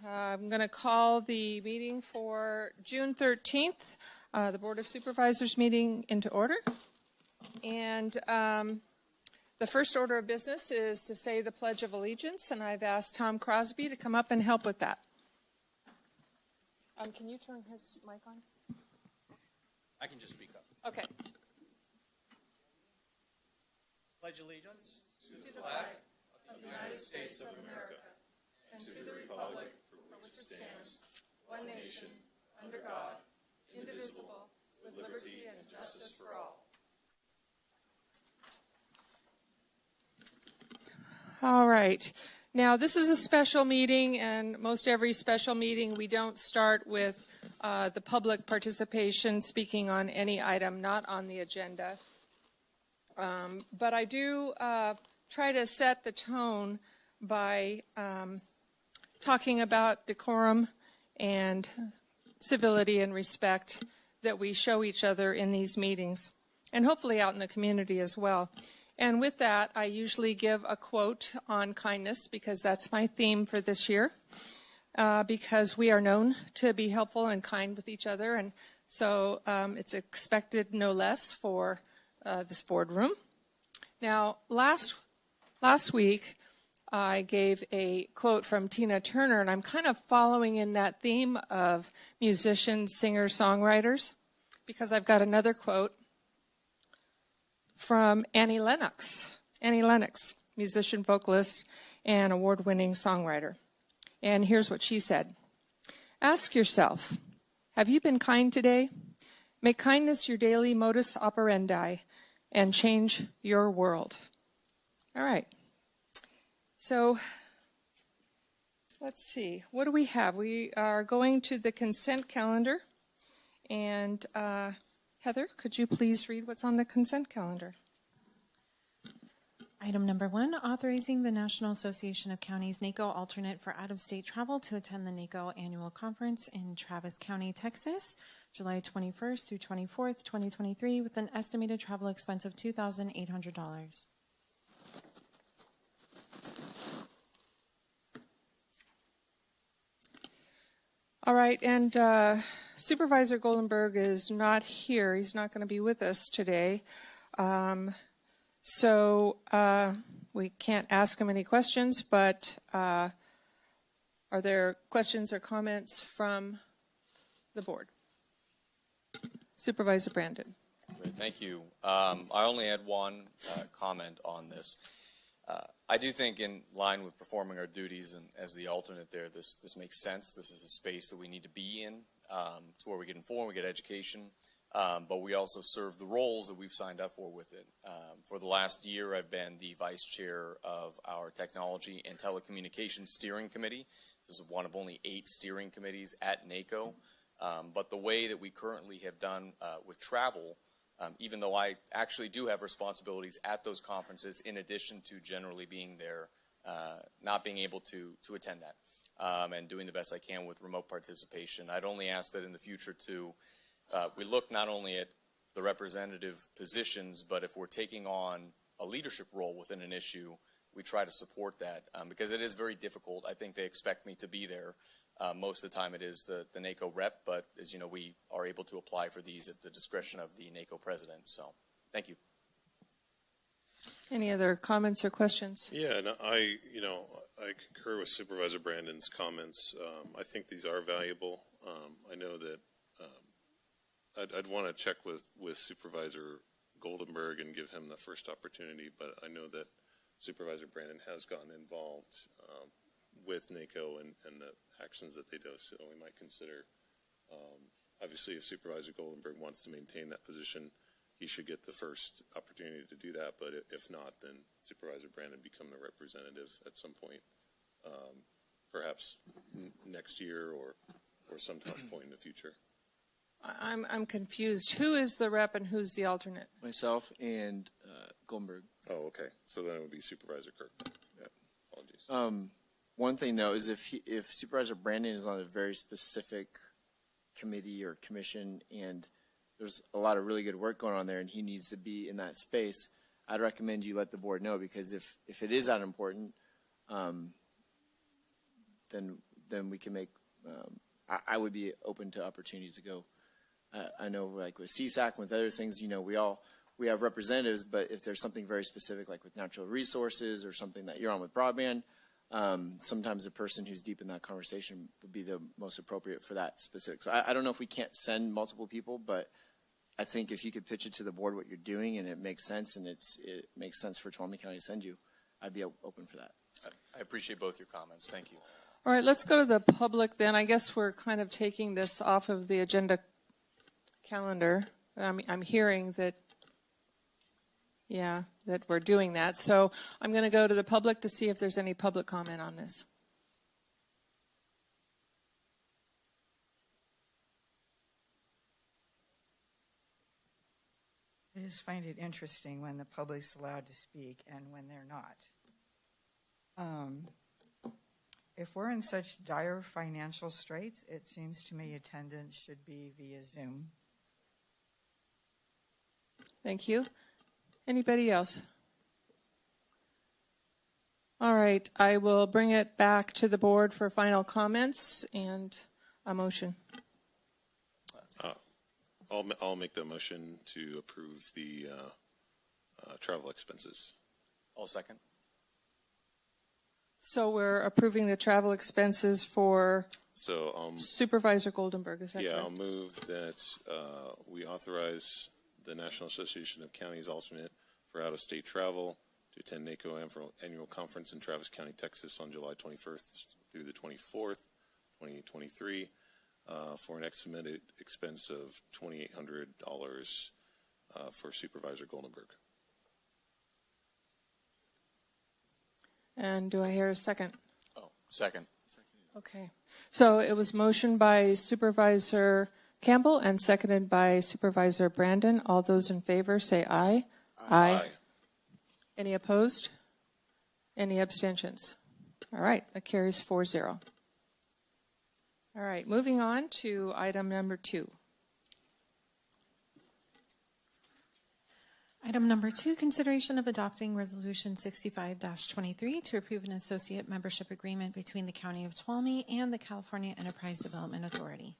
I'm going to call the meeting for June 13th, the Board of Supervisors meeting, into order. And the first order of business is to say the Pledge of Allegiance, and I've asked Tom Crosby to come up and help with that. Can you turn his mic on? I can just speak up. Okay. Pledge allegiance to the flag of the United States of America and to the republic for which it stands, one nation, under God, indivisible, with liberty and justice for all. All right. Now, this is a special meeting, and most every special meeting, we don't start with the public participation speaking on any item not on the agenda. But I do try to set the tone by talking about decorum and civility and respect that we show each other in these meetings, and hopefully out in the community as well. And with that, I usually give a quote on kindness, because that's my theme for this year, because we are known to be helpful and kind with each other, and so it's expected no less for this boardroom. Now, last week, I gave a quote from Tina Turner, and I'm kind of following in that theme of musicians, singers, songwriters, because I've got another quote from Annie Lennox, musician, vocalist, and award-winning songwriter. And here's what she said. Ask yourself, have you been kind today? Make kindness your daily modus operandi and change your world. All right. So let's see. What do we have? We are going to the consent calendar. And Heather, could you please read what's on the consent calendar? Item number 1, authorizing the National Association of Counties NACO alternate for out-of-state travel to attend the NACO annual conference in Travis County, Texas, July 21st through 24th, 2023, with an estimated travel expense of $2,800. All right, and Supervisor Goldenberg is not here. He's not going to be with us today. So we can't ask him any questions, but are there questions or comments from the board? Supervisor Brandon. Great, thank you. I only had one comment on this. I do think, in line with performing our duties and as the alternate there, this makes sense. This is a space that we need to be in. It's where we get informed, we get education, but we also serve the roles that we've signed up for with it. For the last year, I've been the vice chair of our Technology and Telecommunications Steering Committee. This is one of only 8 steering committees at NACO. But the way that we currently have done with travel, even though I actually do have responsibilities at those conferences, in addition to generally being there, not being able to attend that, and doing the best I can with remote participation. I'd only ask that in the future we look not only at the representative positions, but if we're taking on a leadership role within an issue, we try to support that, because it is very difficult. I think they expect me to be there. Most of the time it is the NACO rep, but as you know, we are able to apply for these at the discretion of the NACO president. So thank you. Any other comments or questions? Yeah, and I concur with Supervisor Brandon's comments. I think these are valuable. I know that I'd want to check with Supervisor Goldenberg and give him the first opportunity, but I know that Supervisor Brandon has gotten involved with NACO and the actions that they do, so we might consider, obviously, if Supervisor Goldenberg wants to maintain that position, he should get the first opportunity to do that, but if not, then Supervisor Brandon become the representative at some point, perhaps next year or some point in the future. I'm confused. Who is the rep and who's the alternate? Myself and Goldenberg. Oh, okay. So then it would be Supervisor Kirk. Yeah. Apologies. One thing, though, is if Supervisor Brandon is on a very specific committee or commission and there's a lot of really good work going on there and he needs to be in that space, I'd recommend you let the board know, because if it is that important, then then we can make, I would be open to opportunities to go. I know like with CSAC, with other things, you know, we have representatives, but if there's something very specific, like with natural resources or something that you're on with broadband, sometimes the person who's deep in that conversation would be the most appropriate for that specific. So I don't know if we can't send multiple people, but I think if you could pitch it to the board what you're doing and it makes sense and it makes sense for Tuolumne County to send you, I'd be open for that. I appreciate both your comments. Thank you. All right, let's go to the public then. I guess we're kind of taking this off of the agenda calendar. I'm hearing that, yeah, that we're doing that. So I'm going to go to the public to see if there's any public comment on this. I just find it interesting when the public's allowed to speak and when they're not. If we're in such dire financial straits, it seems to me attendance should be via Zoom. Thank you. Anybody else? All right, I will bring it back to the board for final comments and a motion. I'll make the motion to approve the travel expenses. I'll second. So we're approving the travel expenses for Supervisor Goldenberg, is that correct? I'll move that we authorize the National Association of Counties alternate for out-of-state travel to attend NACO annual conference in Travis County, Texas on July 21st through the 24th, 2023, for an estimated expense of $2,800 for Supervisor Goldenberg. And do I hear a second? Oh, second. Okay. So it was motioned by Supervisor Campbell and seconded by Supervisor Brandon. All those in favor say aye. Aye. Any opposed? Any abstentions? All right, that carries 4-0. All right, moving on to item number 2. Item number 2, consideration of adopting Resolution 65-23 to approve an associate membership agreement between the County of Tuolumne and the California Enterprise Development Authority.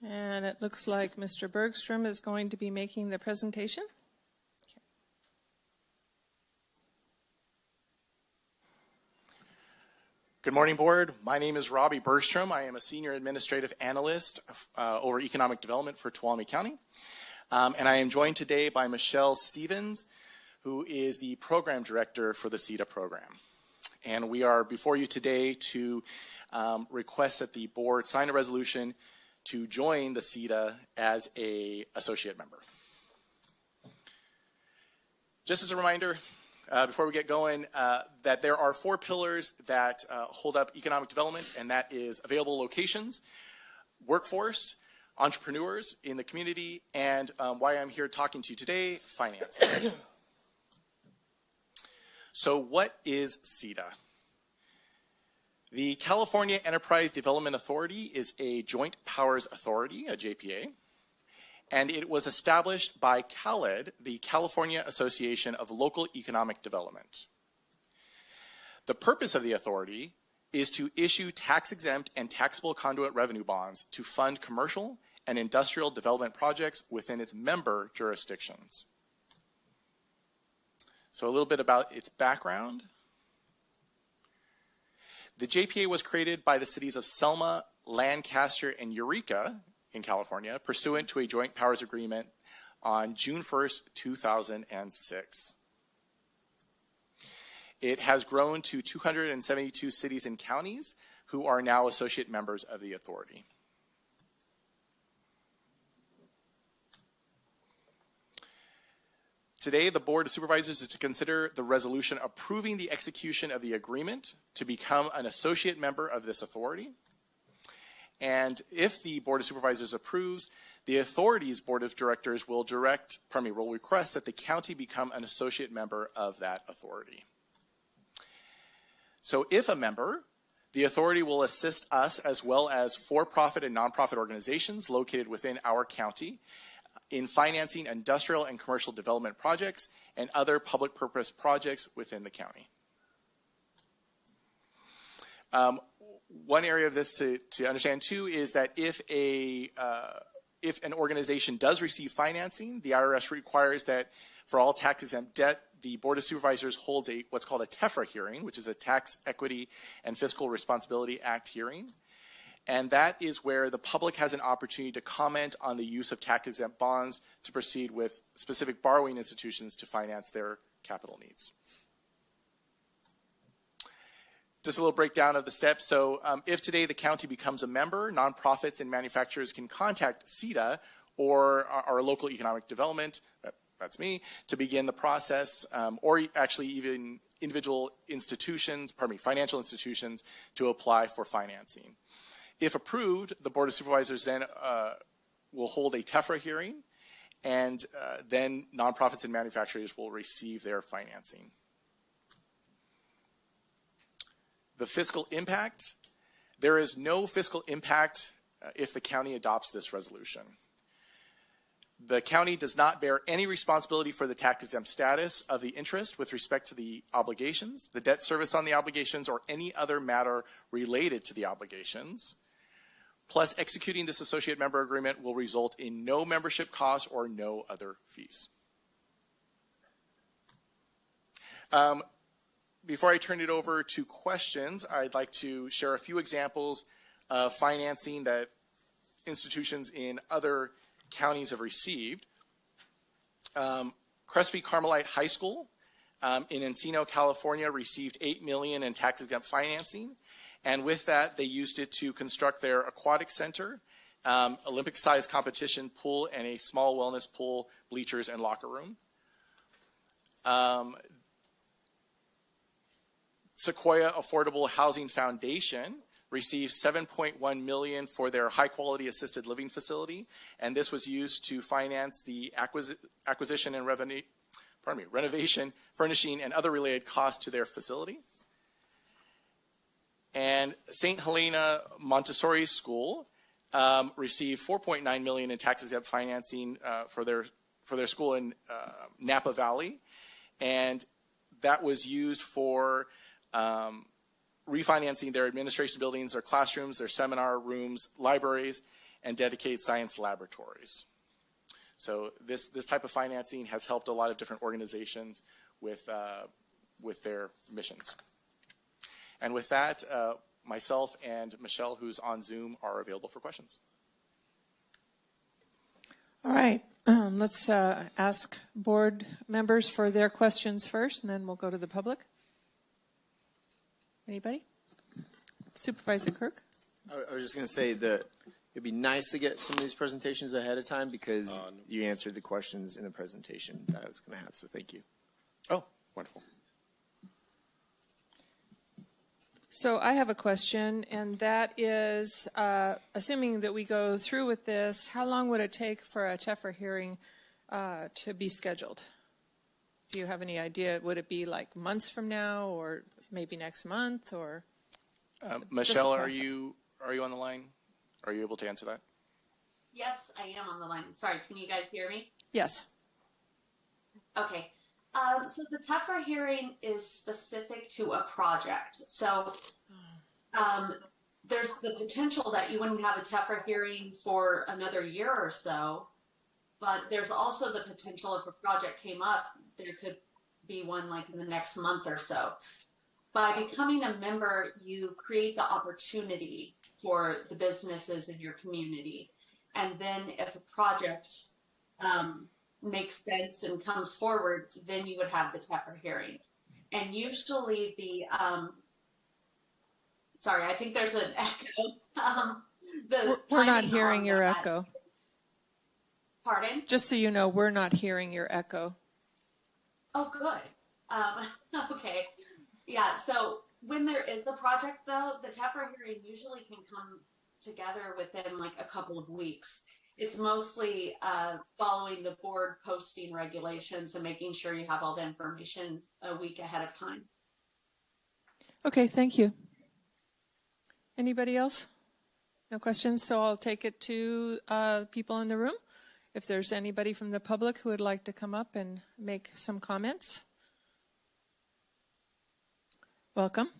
And it looks like Mr. Bergstrom is going to be making the presentation. Good morning, Board. My name is Robbie Bergstrom. I am a Senior Administrative Analyst over Economic Development for Tuolumne County. And I am joined today by Michelle Stevens, who is the Program Director for the CETA program. And we are before you today to request that the Board sign a resolution to join the CETA as an associate member. Just as a reminder, before we get going, that there are 4 pillars that hold up economic development, and that is available locations, workforce, entrepreneurs in the community, and why I'm here talking to you today, finance. So what is CETA? The California Enterprise Development Authority is a joint powers authority, a JPA. And it was established by CALED, the California Association of Local Economic Development. The purpose of the authority is to issue tax-exempt and taxable conduit revenue bonds to fund commercial and industrial development projects within its member jurisdictions. So a little bit about its background. The JPA was created by the cities of Selma, Lancaster, and Eureka in California, pursuant to a joint powers agreement on June 1st, 2006. It has grown to 272 cities and counties who are now associate members of the authority. Today, the Board of Supervisors is to consider the resolution approving the execution of the agreement to become an associate member of this authority. And if the Board of Supervisors approves, the authority's Board of Directors will request that the county become an associate member of that authority. So if a member, the authority will assist us as well as for-profit and nonprofit organizations located within our county in financing industrial and commercial development projects and other public purpose projects within the county. One area of this to understand too is that if an organization does receive financing, the IRS requires that for all tax-exempt debt, the Board of Supervisors holds what's called a TEFRA hearing, which is a Tax Equity and Fiscal Responsibility Act hearing. And that is where the public has an opportunity to comment on the use of tax-exempt bonds to proceed with specific borrowing institutions to finance their capital needs. Just a little breakdown of the steps. So if today the county becomes a member, nonprofits and manufacturers can contact CETA or our local economic development, that's me, to begin the process, or actually even individual institutions, financial institutions, to apply for financing. If approved, the Board of Supervisors then will hold a TEFRA hearing, and then nonprofits and manufacturers will receive their financing. The fiscal impact. There is no fiscal impact if the county adopts this resolution. The county does not bear any responsibility for the tax-exempt status of the interest with respect to the obligations, the debt service on the obligations, or any other matter related to the obligations. Plus, executing this associate member agreement will result in no membership costs or no other fees. Before I turn it over to questions, I'd like to share a few examples of financing that institutions in other counties have received. Crespi Carmelite High School in Encino, California received $8 million in tax-exempt financing. And with that, they used it to construct their aquatic center, Olympic-sized competition pool, and a small wellness pool, bleachers, and locker room. Sequoia Affordable Housing Foundation received $7.1 million for their high-quality assisted living facility, and this was used to finance the acquisition and renovation, furnishing, and other related costs to their facility. And St. Helena Montessori School received $4.9 million in tax-exempt financing for their school in Napa Valley, and that was used for refinancing their administration buildings, their classrooms, their seminar rooms, libraries, and dedicated science laboratories. So this type of financing has helped a lot of different organizations with their missions. And with that, myself and Michelle, who's on Zoom, are available for questions. All right. Let's ask board members for their questions first, and then we'll go to the public. Anybody? Supervisor Kirk? I was just going to say that it'd be nice to get some of these presentations ahead of time because you answered the questions in the presentation that I was going to have, so thank you. Oh, wonderful. So I have a question, and that is, assuming that we go through with this, how long would it take for a TEFRA hearing to be scheduled? Do you have any idea? Would it be like months from now, or maybe next month, or? Michelle, are you on the line? Are you able to answer that? Yes, I am on the line. Sorry, can you guys hear me? Yes. Okay. So the TEFRA hearing is specific to a project. So there's the potential that you wouldn't have a TEFRA hearing for another year or so, but there's also the potential if a project came up, there could be one like in the next month or so. By becoming a member, you create the opportunity for the businesses in your community. And then if a project makes sense and comes forward, then you would have the TEFRA hearing. And usually the, sorry, I think there's an echo. We're not hearing your echo. Pardon? Just so you know, we're not hearing your echo. Oh, good. Okay. Yeah, so when there is a project, though, the TEFRA hearing usually can come together within like a couple of weeks. It's mostly following the board posting regulations and making sure you have all the information a week ahead of time. Okay, thank you. Anybody else? No questions? So I'll take it to people in the room. If there's anybody from the public who would like to come up and make some comments. Welcome.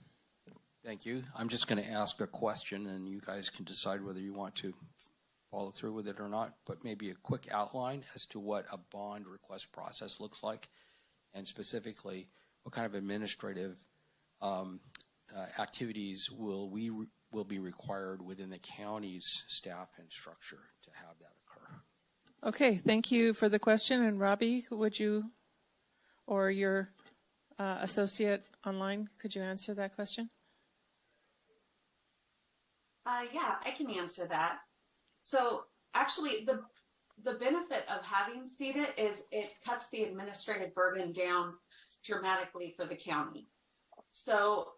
Thank you. I'm just going to ask a question, and you guys can decide whether you want to follow through with it or not, but maybe a quick outline as to what a bond request process looks like, and specifically what kind of administrative activities will be required within the county's staff and structure to have that occur. Okay, thank you for the question. And Robbie, would you, or your associate online, could you answer that question? Yeah, I can answer that. So actually, the benefit of having CETA is it cuts the administrative burden down dramatically for the county. So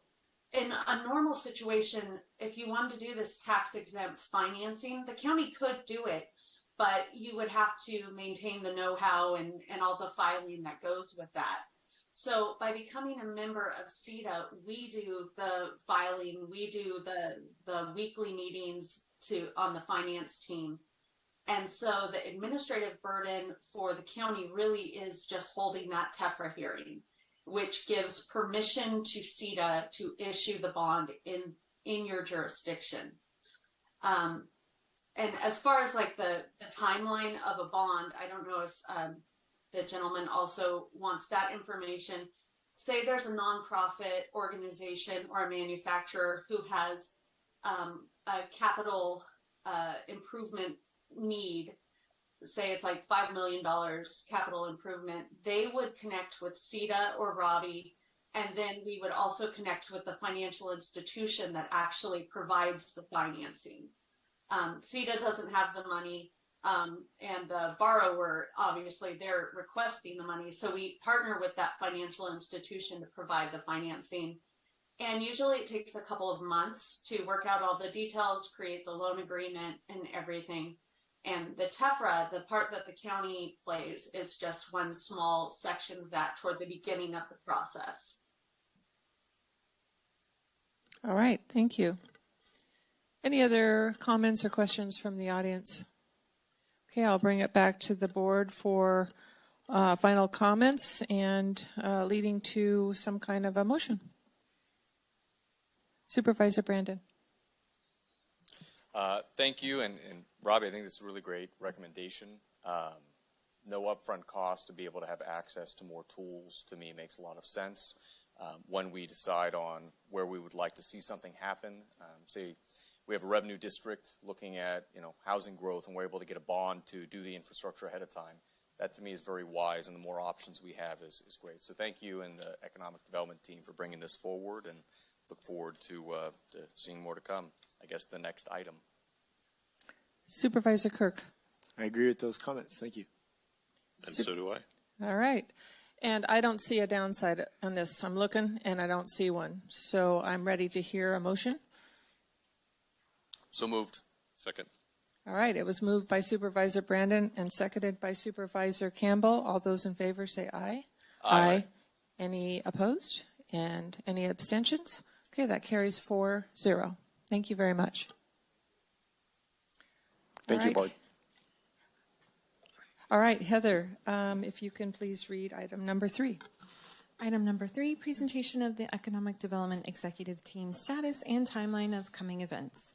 in a normal situation, if you wanted to do this tax-exempt financing, the county could do it, but you would have to maintain the know-how and all the filing that goes with that. So by becoming a member of CETA, we do the filing, we do the weekly meetings on the finance team. And so the administrative burden for the county really is just holding that TEFRA hearing, which gives permission to CETA to issue the bond in your jurisdiction. And as far as like the timeline of a bond, I don't know if the gentleman also wants that information. Say there's a nonprofit organization or a manufacturer who has a capital improvement need, say it's like $5 million capital improvement, they would connect with CETA or Robbie, and then we would also connect with the financial institution that actually provides the financing. CETA doesn't have the money, and the borrower, obviously, they're requesting the money. So we partner with that financial institution to provide the financing. And usually it takes a couple of months to work out all the details, create the loan agreement and everything. And the TEFRA, the part that the county plays, is just one small section of that toward the beginning of the process. All right, thank you. Any other comments or questions from the audience? Okay, I'll bring it back to the board for final comments and leading to some kind of a motion. Supervisor Brandon. Thank you, and Robbie, I think this is a really great recommendation. No upfront cost to be able to have access to more tools, to me, makes a lot of sense. When we decide on where we would like to see something happen, say we have a revenue district looking at housing growth, and we're able to get a bond to do the infrastructure ahead of time. That to me is very wise, and the more options we have is great. So thank you and the economic development team for bringing this forward, and look forward to seeing more to come. I guess the next item. Supervisor Kirk. I agree with those comments. Thank you. And so do I. All right. And I don't see a downside on this. I'm looking, and I don't see one. So I'm ready to hear a motion. So moved. Second. All right. It was moved by Supervisor Brandon and seconded by Supervisor Campbell. All those in favor say aye. Aye. Any opposed? And any abstentions? Okay, that carries 4-0. Thank you very much. Thank you, Board. All right, Heather, if you can please read item number 3. Item number 3, presentation of the Economic Development Executive Team status and timeline of coming events.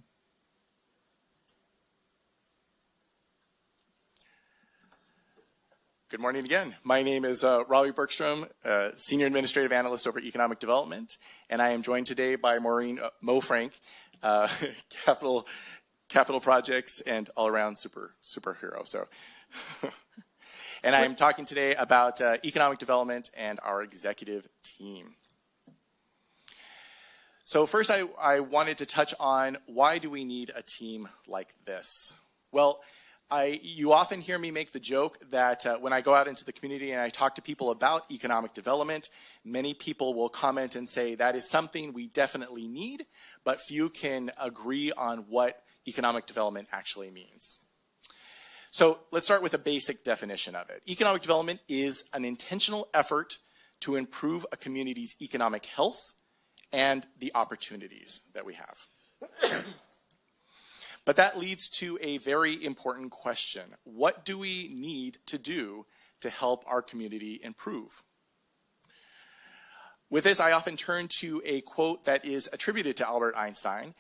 Good morning again. My name is Robbie Bergstrom, Senior Administrative Analyst over Economic Development, and I am joined today by Maureen Mo Frank, Capital Projects and all-around superhero. So, and I am talking today about economic development and our executive team. So first, I wanted to touch on why do we need a team like this? Well, you often hear me make the joke that when I go out into the community and I talk to people about economic development, many people will comment and say that is something we definitely need, but few can agree on what economic development actually means. So let's start with a basic definition of it. Economic development is an intentional effort to improve a community's economic health and the opportunities that we have. But that leads to a very important question. What do we need to do to help our community improve? With this, I often turn to a quote that is attributed to Albert Einstein,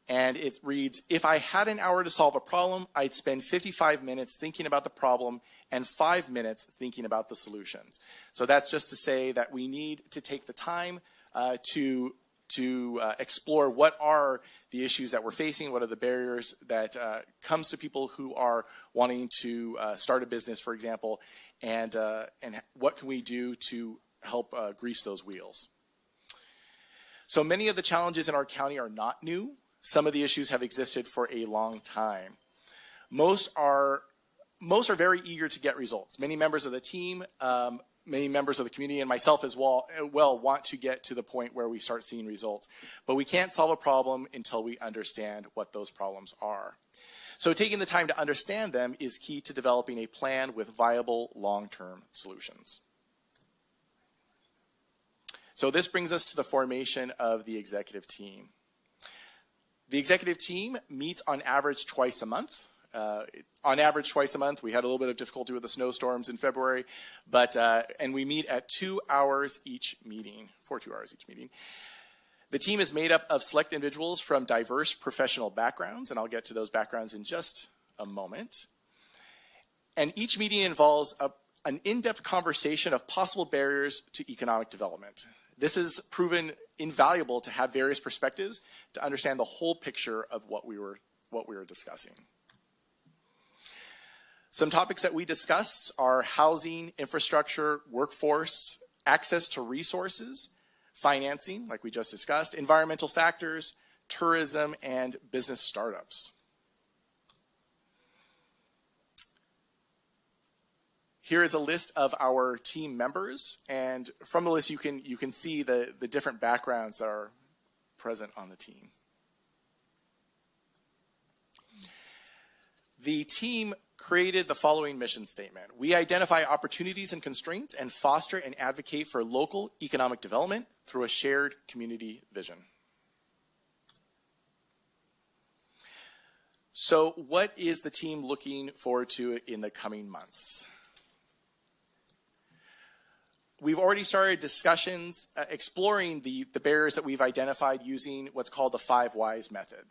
and it reads, "If I had an hour to solve a problem, I'd spend 55 minutes thinking about the problem and 5 minutes thinking about the solutions." So that's just to say that we need to take the time to explore what are the issues that we're facing, what are the barriers that comes to people who are wanting to start a business, for example, and what can we do to help grease those wheels. So many of the challenges in our county are not new. Some of the issues have existed for a long time. Most are very eager to get results. Many members of the team, many members of the community, and myself as well want to get to the point where we start seeing results. But we can't solve a problem until we understand what those problems are. So taking the time to understand them is key to developing a plan with viable long-term solutions. So this brings us to the formation of the executive team. The executive team meets on average twice a month. On average twice a month. We had a little bit of difficulty with the snowstorms in February, and we meet at 2 hours each meeting, for 2 hours each meeting. The team is made up of select individuals from diverse professional backgrounds, and I'll get to those backgrounds in just a moment. And each meeting involves an in-depth conversation of possible barriers to economic development. This has proven invaluable to have various perspectives to understand the whole picture of what we were discussing. Some topics that we discuss are housing, infrastructure, workforce, access to resources, financing, like we just discussed, environmental factors, tourism, and business startups. Here is a list of our team members, and from the list you can see the different backgrounds that are present on the team. The team created the following mission statement. We identify opportunities and constraints and foster and advocate for local economic development through a shared community vision. So what is the team looking forward to in the coming months? We've already started discussions exploring the barriers that we've identified using what's called the 5 whys method.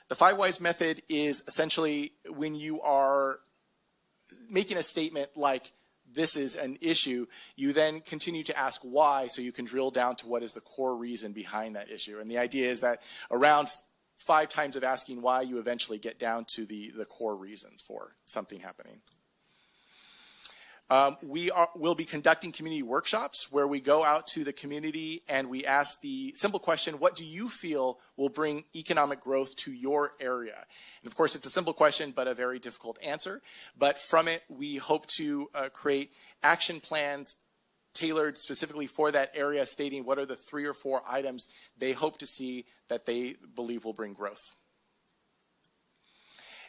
The 5 whys method is essentially when you are making a statement like this is an issue, you then continue to ask why so you can drill down to what is the core reason behind that issue. And the idea is that around 5 times of asking why, you eventually get down to the core reasons for something happening. We'll be conducting community workshops where we go out to the community and we ask the simple question, what do you feel will bring economic growth to your area? And of course, it's a simple question, but a very difficult answer. But from it, we hope to create action plans tailored specifically for that area, stating what are the 3 or 4 items they hope to see that they believe will bring growth.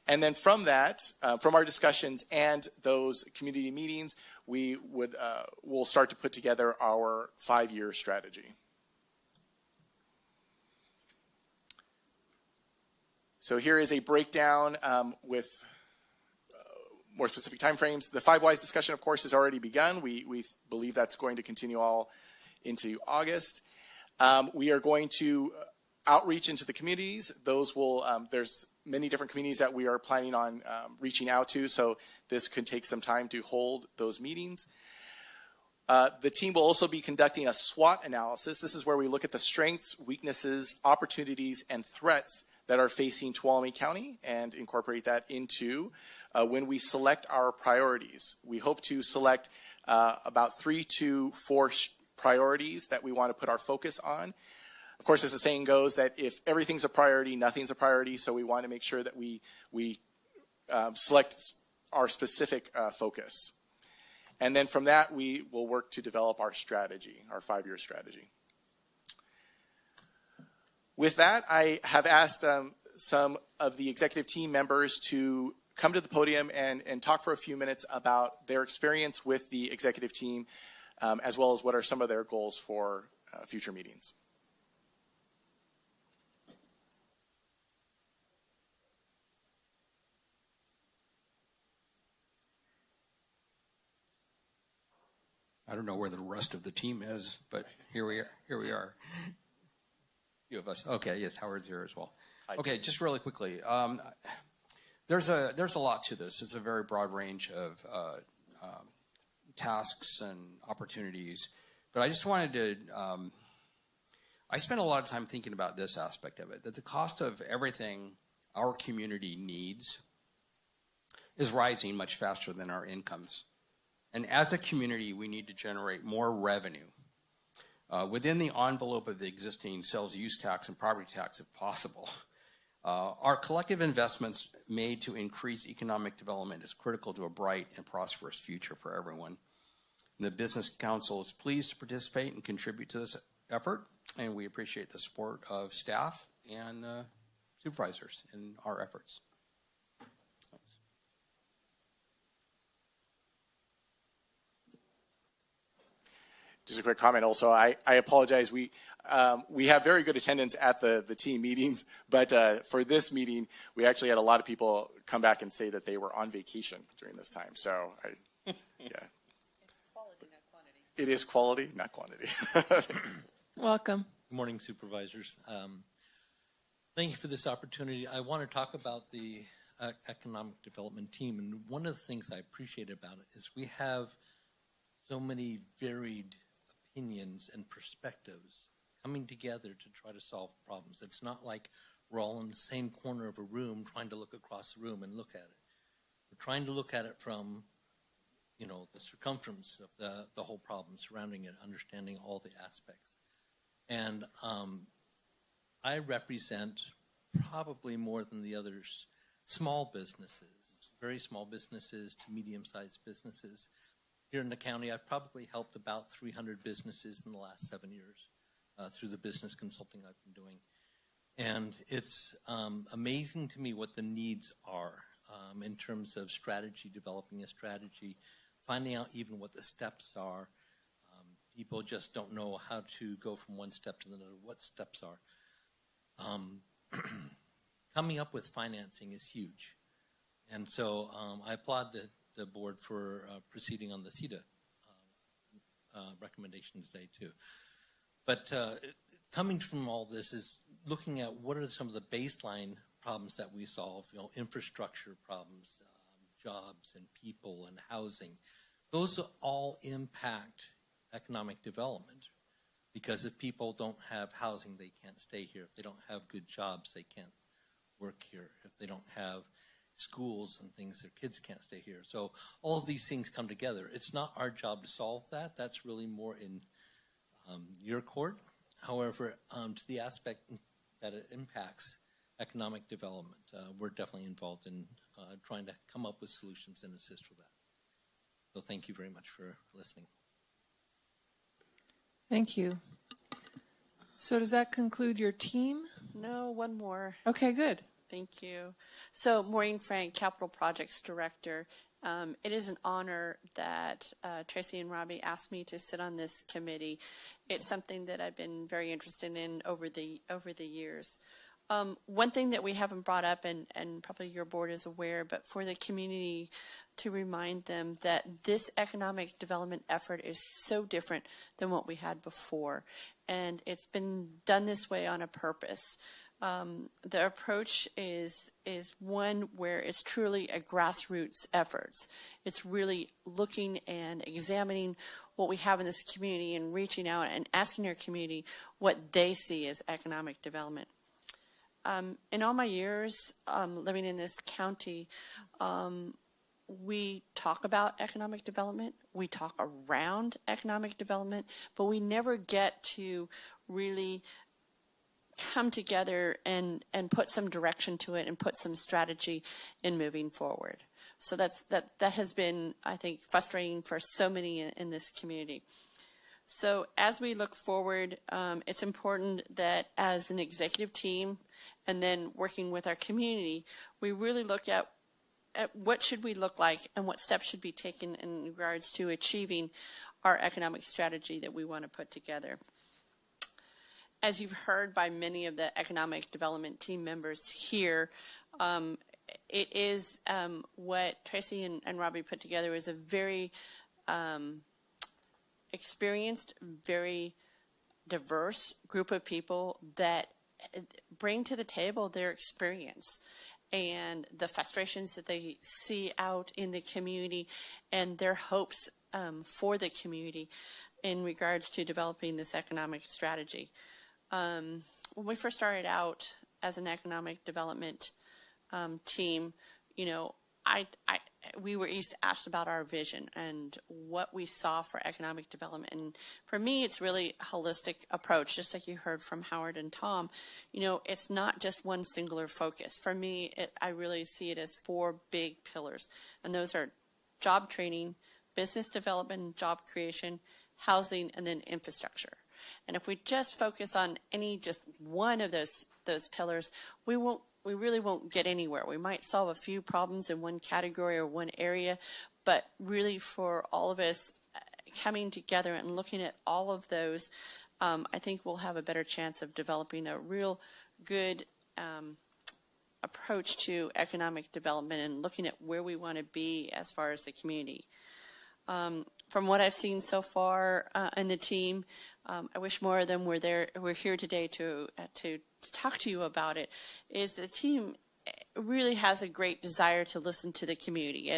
And then from that, from our discussions and those community meetings, we'll start to put together our 5-year strategy. So here is a breakdown with more specific timeframes. The 5 whys discussion, of course, has already begun. We believe that's going to continue all into August. We are going to outreach into the communities. Those will, there's many different communities that we are planning on reaching out to, so this could take some time to hold those meetings. The team will also be conducting a SWOT analysis. This is where we look at the strengths, weaknesses, opportunities, and threats that are facing Tuolumne County and incorporate that into when we select our priorities. We hope to select about 3 to 4 priorities that we want to put our focus on. Of course, as the saying goes, that if everything's a priority, nothing's a priority, so we want to make sure that we select our specific focus. And then from that, we will work to develop our strategy, our 5-year strategy. With that, I have asked some of the executive team members to come to the podium and talk for a few minutes about their experience with the executive team, as well as what are some of their goals for future meetings. I don't know where the rest of the team is, but here we are. Here we are. Few of us. Okay, yes, Howard's here as well. Okay, just really quickly. There's a lot to this. It's a very broad range of tasks and opportunities. But I just wanted to, I spent a lot of time thinking about this aspect of it, that the cost of everything our community needs is rising much faster than our incomes. And as a community, we need to generate more revenue within the envelope of the existing sales use tax and property tax if possible. Our collective investments made to increase economic development is critical to a bright and prosperous future for everyone. The Business Council is pleased to participate and contribute to this effort, and we appreciate the support of staff and supervisors in our efforts. Thanks. Just a quick comment also. I apologize. We have very good attendance at the team meetings, but for this meeting, we actually had a lot of people come back and say that they were on vacation during this time. So, yeah. It's quality, not quantity. It is quality, not quantity. Welcome. Good morning, supervisors. Thank you for this opportunity. I want to talk about the economic development team, and one of the things I appreciate about it is we have so many varied opinions and perspectives coming together to try to solve problems. It's not like we're all in the same corner of a room trying to look across the room and look at it. We're trying to look at it from, the circumference of the whole problem surrounding it, understanding all the aspects. And I represent probably more than the others small businesses, very small businesses to medium-sized businesses. Here in the county, I've probably helped about 300 businesses in the last 7 years through the business consulting I've been doing. And it's amazing to me what the needs are in terms of strategy, developing a strategy, finding out even what the steps are. People just don't know how to go from one step to another, what steps are. Coming up with financing is huge. And so I applaud the board for proceeding on the CETA recommendation today too. But coming from all this is looking at what are some of the baseline problems that we solve, infrastructure problems, jobs and people and housing. Those all impact economic development because if people don't have housing, they can't stay here. If they don't have good jobs, they can't work here. If they don't have schools and things, their kids can't stay here. So all of these things come together. It's not our job to solve that. That's really more in your court. However, to the aspect that it impacts economic development, we're definitely involved in trying to come up with solutions and assist with that. So thank you very much for listening. Thank you. So does that conclude your team? No, one more. Okay, good. Thank you. So Maureen Frank, Capital Projects Director. It is an honor that Tracy and Robbie asked me to sit on this committee. It's something that I've been very interested in over the years. One thing that we haven't brought up, and probably your board is aware, but for the community to remind them that this economic development effort is so different than what we had before. And it's been done this way on a purpose. The approach is one where it's truly a grassroots efforts. It's really looking and examining what we have in this community and reaching out and asking our community what they see as economic development. In all my years living in this county, we talk about economic development, we talk around economic development, but we never get to really come together and put some direction to it and put some strategy in moving forward. So that has been, I think, frustrating for so many in this community. So as we look forward, it's important that as an executive team and then working with our community, we really look at what should we look like and what steps should be taken in regards to achieving our economic strategy that we want to put together. As you've heard by many of the economic development team members here, it is what Tracy and Robbie put together is a very experienced, very diverse group of people that bring to the table their experience and the frustrations that they see out in the community and their hopes for the community in regards to developing this economic strategy. When we first started out as an economic development team, you know, we were asked about our vision and what we saw for economic development. And for me, it's really a holistic approach, just like you heard from Howard and Tom. You know, it's not just one singular focus. For me, I really see it as 4 big pillars. And those are job training, business development, job creation, housing, and then infrastructure. And if we just focus on just one of those pillars, we really won't get anywhere. We might solve a few problems in one category or one area, but really for all of us coming together and looking at all of those, I think we'll have a better chance of developing a real good approach to economic development and looking at where we want to be as far as the community. From what I've seen so far in the team, I wish more of them were here today to talk to you about it, is the team really has a great desire to listen to the community.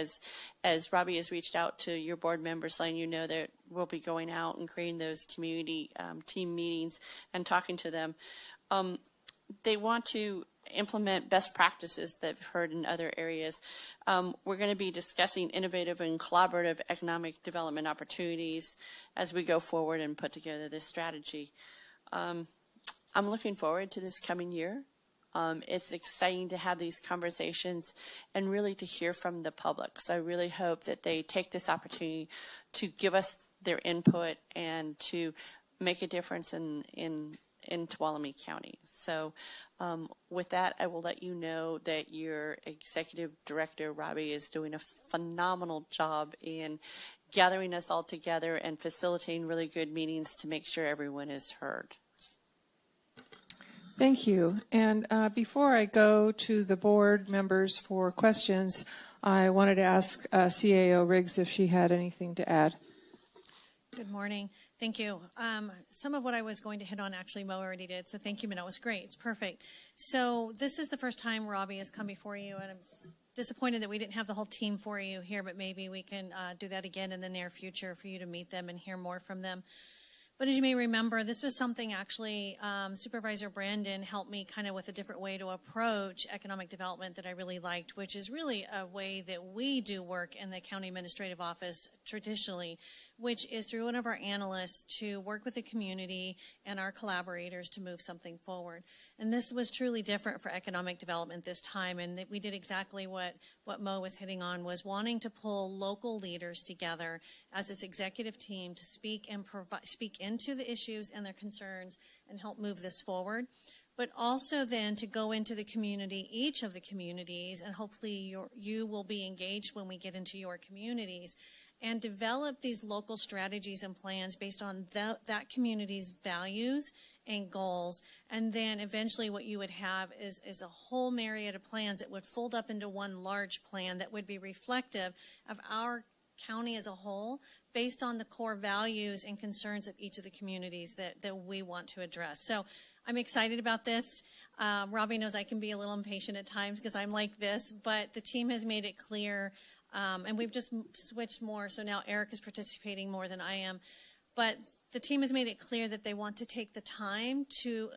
As Robbie has reached out to your board members, letting you know that we'll be going out and creating those community team meetings and talking to them. They want to implement best practices that I've heard in other areas. We're going to be discussing innovative and collaborative economic development opportunities as we go forward and put together this strategy. I'm looking forward to this coming year. It's exciting to have these conversations and really to hear from the public. So I really hope that they take this opportunity to give us their input and to make a difference in Tuolumne County. So with that, I will let you know that your executive director, Robbie, is doing a phenomenal job in gathering us all together and facilitating really good meetings to make sure everyone is heard. Thank you. And before I go to the board members for questions, I wanted to ask CAO Riggs if she had anything to add. Good morning. Thank you. Some of what I was going to hit on, actually, Mo already did. So thank you, Minna. It was great. It's perfect. So this is the first time Robbie has come before you, and I'm disappointed that we didn't have the whole team for you here, but maybe we can do that again in the near future for you to meet them and hear more from them. But as you may remember, this was something actually Supervisor Brandon helped me kind of with a different way to approach economic development that I really liked, which is really a way that we do work in the county administrative office traditionally, which is through one of our analysts to work with the community and our collaborators to move something forward. And this was truly different for economic development this time, and we did exactly what Mo was hitting on, was wanting to pull local leaders together as this executive team to speak and speak into the issues and their concerns and help move this forward. But also then to go into the community, each of the communities, and hopefully you will be engaged when we get into your communities, and develop these local strategies and plans based on that community's values and goals. And then eventually what you would have is a whole myriad of plans that would fold up into one large plan that would be reflective of our county as a whole based on the core values and concerns of each of the communities that we want to address. So I'm excited about this. Robbie knows I can be a little impatient at times because I'm like this, but the team has made it clear. And we've just switched more, so now Eric is participating more than I am. But the team has made it clear that they want to take the time to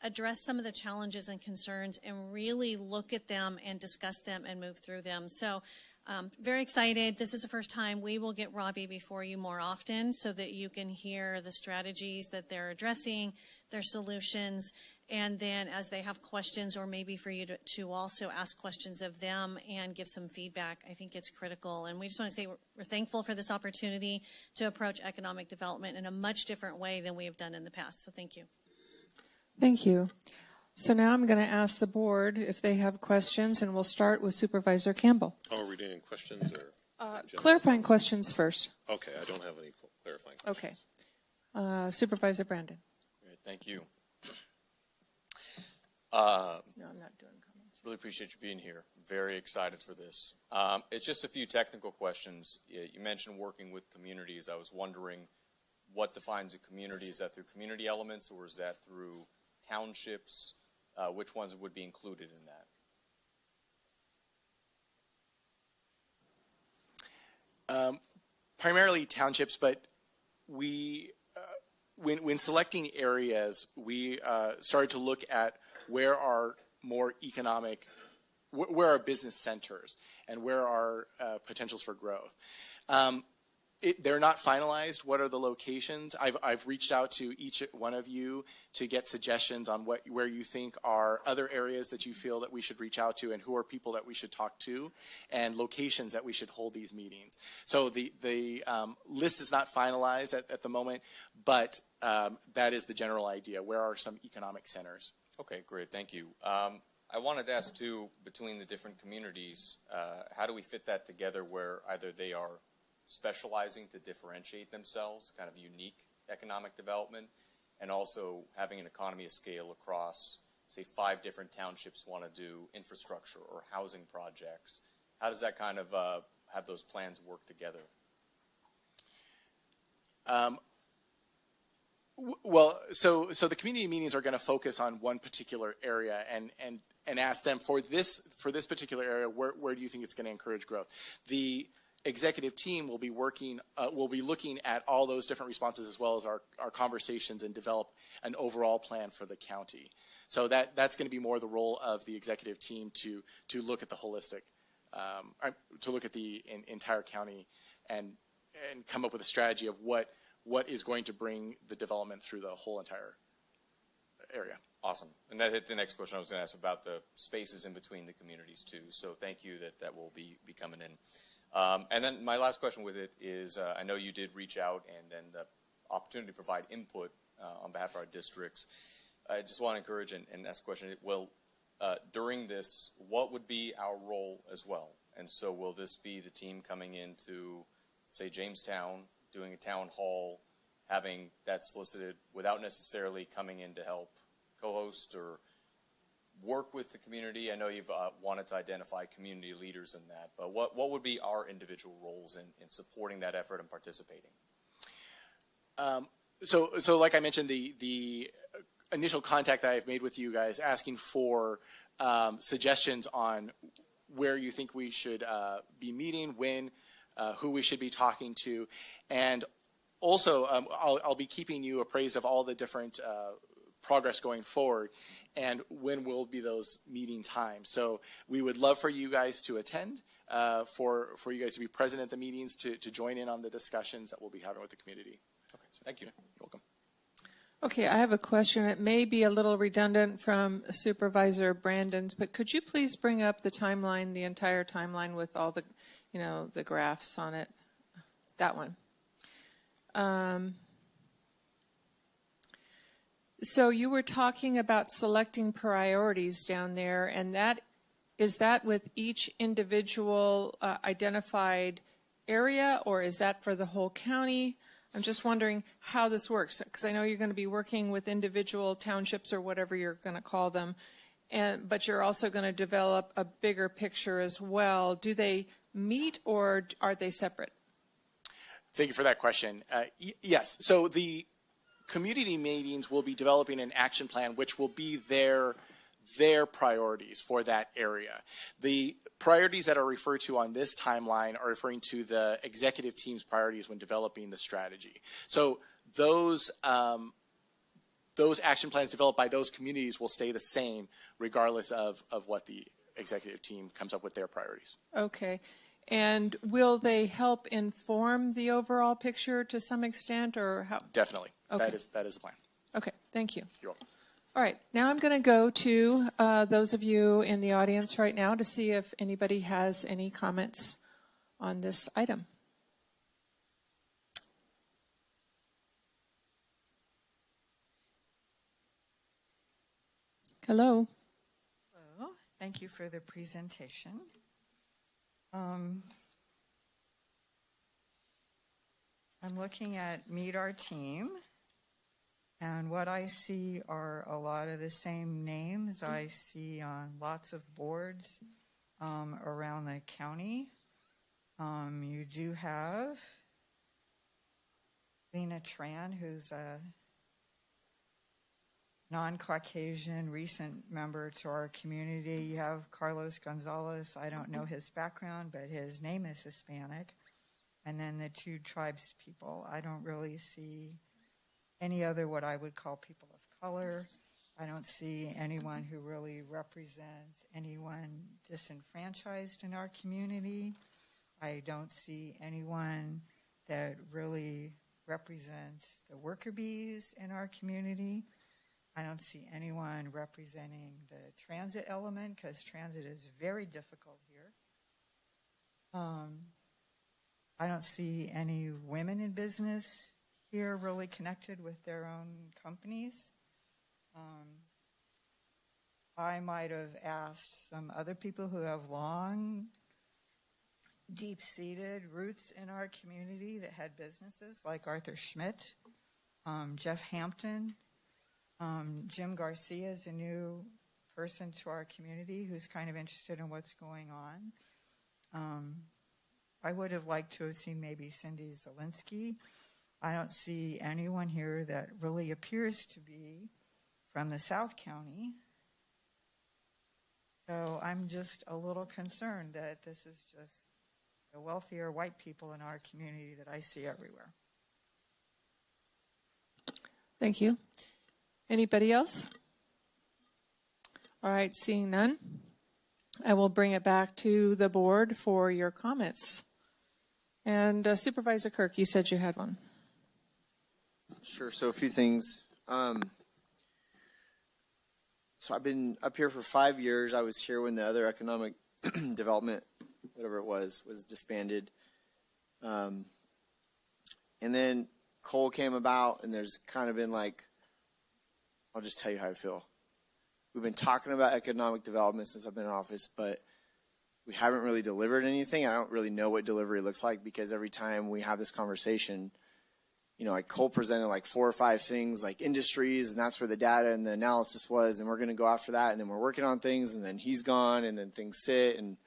address some of the challenges and concerns and really look at them and discuss them and move through them. So very excited. This is the first time we will get Robbie before you more often so that you can hear the strategies that they're addressing, their solutions, and then as they have questions, or maybe for you to also ask questions of them and give some feedback, I think it's critical. And we just want to say we're thankful for this opportunity to approach economic development in a much different way than we have done in the past. So thank you. Thank you. So now I'm going to ask the board if they have questions, and we'll start with Supervisor Campbell. Oh, are we doing questions or? Clarifying questions first. Okay, I don't have any clarifying questions. Okay. Supervisor Brandon. Great, thank you. No, I'm not doing comments. Really appreciate you being here. Very excited for this. It's just a few technical questions. You mentioned working with communities. I was wondering what defines a community? Is that through community elements, or is that through townships? Which ones would be included in that? Primarily townships, but we, when selecting areas, we started to look at where are more economic, where are business centers, and where are potentials for growth. They're not finalized. What are the locations? I've reached out to each one of you to get suggestions on where you think are other areas that you feel that we should reach out to, and who are people that we should talk to, and locations that we should hold these meetings. So the list is not finalized at the moment, but that is the general idea. Where are some economic centers? Okay, great. Thank you. I wanted to ask, too, between the different communities, how do we fit that together where either they are specializing to differentiate themselves, kind of unique economic development, and also having an economy of scale across, say, 5 different townships want to do infrastructure or housing projects? How does that kind of have those plans work together? Well, so the community meetings are going to focus on one particular area and ask them for this particular area, where do you think it's going to encourage growth? The executive team will be looking at all those different responses as well as our conversations and develop an overall plan for the county. So that's going to be more the role of the executive team to look at the holistic, to look at the entire county and come up with a strategy of what is going to bring the development through the whole entire area. Awesome. And that hit the next question I was going to ask about the spaces in between the communities too. So thank you that will be coming in. And then my last question with it is, I know you did reach out and the opportunity to provide input on behalf of our districts. I just want to encourage and ask a question. During this, what would be our role as well? And so will this be the team coming into, say, Jamestown, doing a town hall, having that solicited without necessarily coming in to help co-host or work with the community? I know you've wanted to identify community leaders in that, but what would be our individual roles in supporting that effort and participating? So like I mentioned, the initial contact that I've made with you guys asking for suggestions on where you think we should be meeting, when, who we should be talking to, and also I'll be keeping you appraised of all the different progress going forward and when will be those meeting times. So we would love for you guys to attend, for you guys to be present at the meetings, to join in on the discussions that we'll be having with the community. Okay, thank you. You're welcome. Okay, I have a question. It may be a little redundant from Supervisor Brandon's, but could you please bring up the timeline, the entire timeline with all the, the graphs on it? That one. So you were talking about selecting priorities down there, and is that with each individual identified area, or is that for the whole county? I'm just wondering how this works, because I know you're going to be working with individual townships or whatever you're going to call them, but you're also going to develop a bigger picture as well. Do they meet, or are they separate? Thank you for that question. Yes, so the community meetings will be developing an action plan which will be their priorities for that area. The priorities that are referred to on this timeline are referring to the executive team's priorities when developing the strategy. So those action plans developed by those communities will stay the same regardless of what the executive team comes up with their priorities. Okay. And will they help inform the overall picture to some extent, or how? Definitely. Okay. That is the plan. Okay, thank you. You're welcome. All right, now I'm going to go to those of you in the audience right now to see if anybody has any comments on this item. Hello. Hello. Thank you for the presentation. I'm looking at Meet Our Team, and what I see are a lot of the same names I see on lots of boards around the county. You do have Lena Tran, who's a non-Caucasian recent member to our community. You have Carlos Gonzalez. I don't know his background, but his name is Hispanic. And then the two tribes people. I don't really see any other what I would call people of color. I don't see anyone who really represents anyone disenfranchised in our community. I don't see anyone that really represents the worker bees in our community. I don't see anyone representing the transit element, because transit is very difficult here. I don't see any women in business here really connected with their own companies. I might have asked some other people who have long, deep-seated roots in our community that had businesses, like Arthur Schmidt, Jeff Hampton. Jim Garcia is a new person to our community who's kind of interested in what's going on. I would have liked to have seen maybe Cindy Zielinski. I don't see anyone here that really appears to be from the South County. So I'm just a little concerned that this is just the wealthier white people in our community that I see everywhere. Thank you. Anybody else? All right, seeing none, I will bring it back to the board for your comments. And Supervisor Kirk, you said you had one. Sure. So a few things. So I've been up here for 5 years. I was here when the other economic development, whatever it was disbanded. And then Cole came about, and there's kind of been like, I'll just tell you how I feel. We've been talking about economic development since I've been in office, but we haven't really delivered anything. I don't really know what delivery looks like, because every time we have this conversation, you know, like Cole presented like 4 or 5 things like industries, and that's where the data and the analysis was, and we're going to go after that, and then we're working on things, and then he's gone, and then things sit. And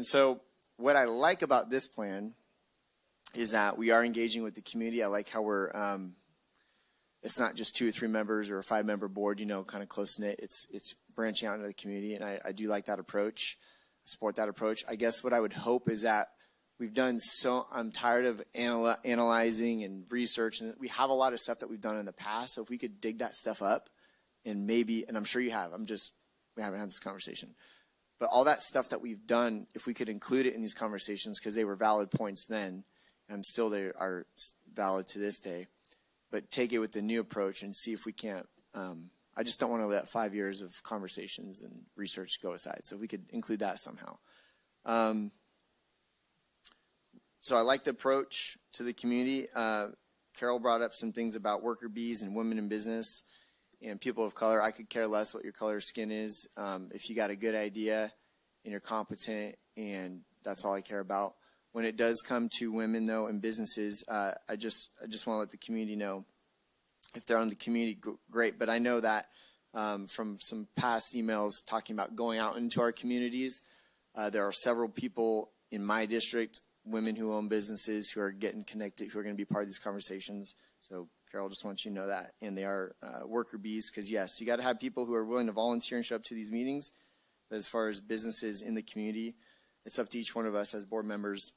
so what I like about this plan is that we are engaging with the community. I like how we're it's not just 2 or 3 members or a 5-member board, you know, kind of close-knit. It's branching out into the community, and I do like that approach. I support that approach. I guess what I would hope is that we've done I'm tired of analyzing and research, and we have a lot of stuff that we've done in the past. So if we could dig that stuff up, and maybe, and I'm sure you have, we haven't had this conversation, but all that stuff that we've done, if we could include it in these conversations, because they were valid points then, and still they are valid to this day, but take it with the new approach and see if we can't, I just don't want to let 5 years of conversations and research go aside. So if we could include that somehow. So I like the approach to the community. Carol brought up some things about worker bees and women in business and people of color. I could care less what your color of skin is. If you got a good idea and you're competent, and that's all I care about. When it does come to women, though, and businesses, I just want to let the community know, if they're on the community, great. But I know that from some past emails talking about going out into our communities, there are several people in my district, women who own businesses, who are getting connected, who are going to be part of these conversations. So Carol just wants you to know that. And they are worker bees, because, yes, you got to have people who are willing to volunteer and show up to these meetings. But as far as businesses in the community, it's up to each one of us as board members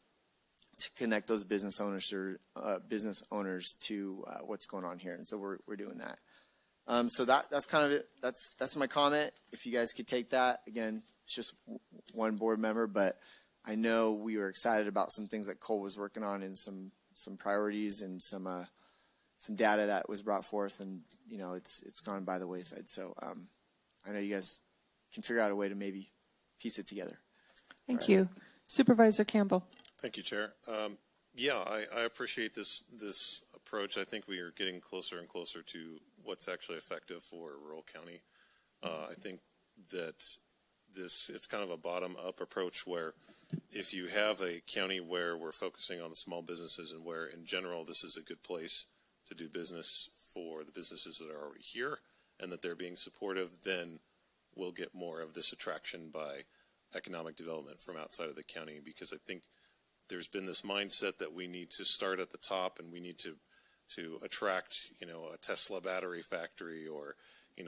to connect those business owners to what's going on here. And so we're doing that. So that's kind of it. That's my comment. If you guys could take that. Again, it's just one board member, but I know we were excited about some things that Cole was working on, and some priorities and some data that was brought forth, and you know it's gone by the wayside. So I know you guys can figure out a way to maybe piece it together. Thank you. Supervisor Campbell. Thank you, Chair. Yeah, I appreciate this approach. I think we are getting closer and closer to what's actually effective for rural county. I think that it's kind of a bottom-up approach, where if you have a county where we're focusing on the small businesses, and where in general this is a good place to do business for the businesses that are already here, and that they're being supportive, then we'll get more of this attraction by economic development from outside of the county. Because I think there's been this mindset that we need to start at the top, and we need to to attract, a Tesla battery factory or,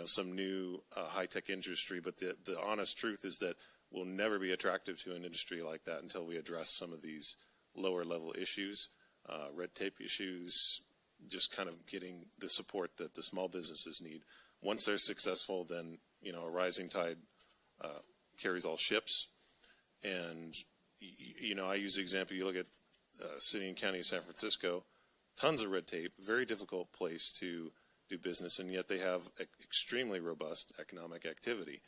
some new high-tech industry. But the honest truth is that we'll never be attractive to an industry like that until we address some of these lower-level issues, red tape issues, just kind of getting the support that the small businesses need. Once they're successful, then, a rising tide carries all ships. And, I use the example, you look at city and county of San Francisco, tons of red tape, very difficult place to do business, and yet they have extremely robust economic activity.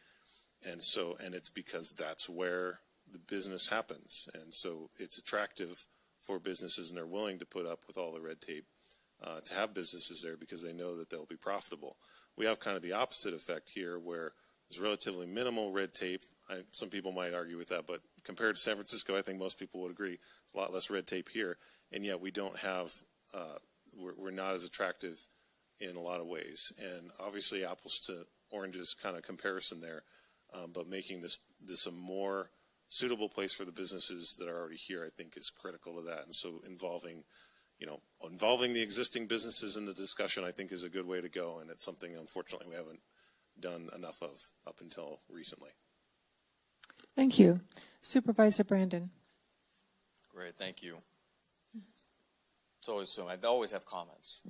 And it's because that's where the business happens. And so it's attractive for businesses, and they're willing to put up with all the red tape to have businesses there because they know that they'll be profitable. We have kind of the opposite effect here where there's relatively minimal red tape. Some people might argue with that, but compared to San Francisco, I think most people would agree there's a lot less red tape here, and yet we don't have, we're not as attractive in a lot of ways. And obviously apples to oranges kind of comparison there, but making this a more suitable place for the businesses that are already here, I think, is critical to that. And so involving the existing businesses in the discussion, I think, is a good way to go, and it's something, unfortunately, we haven't done enough of up until recently. Thank you. Supervisor Brandon. Great, thank you. I always have comments.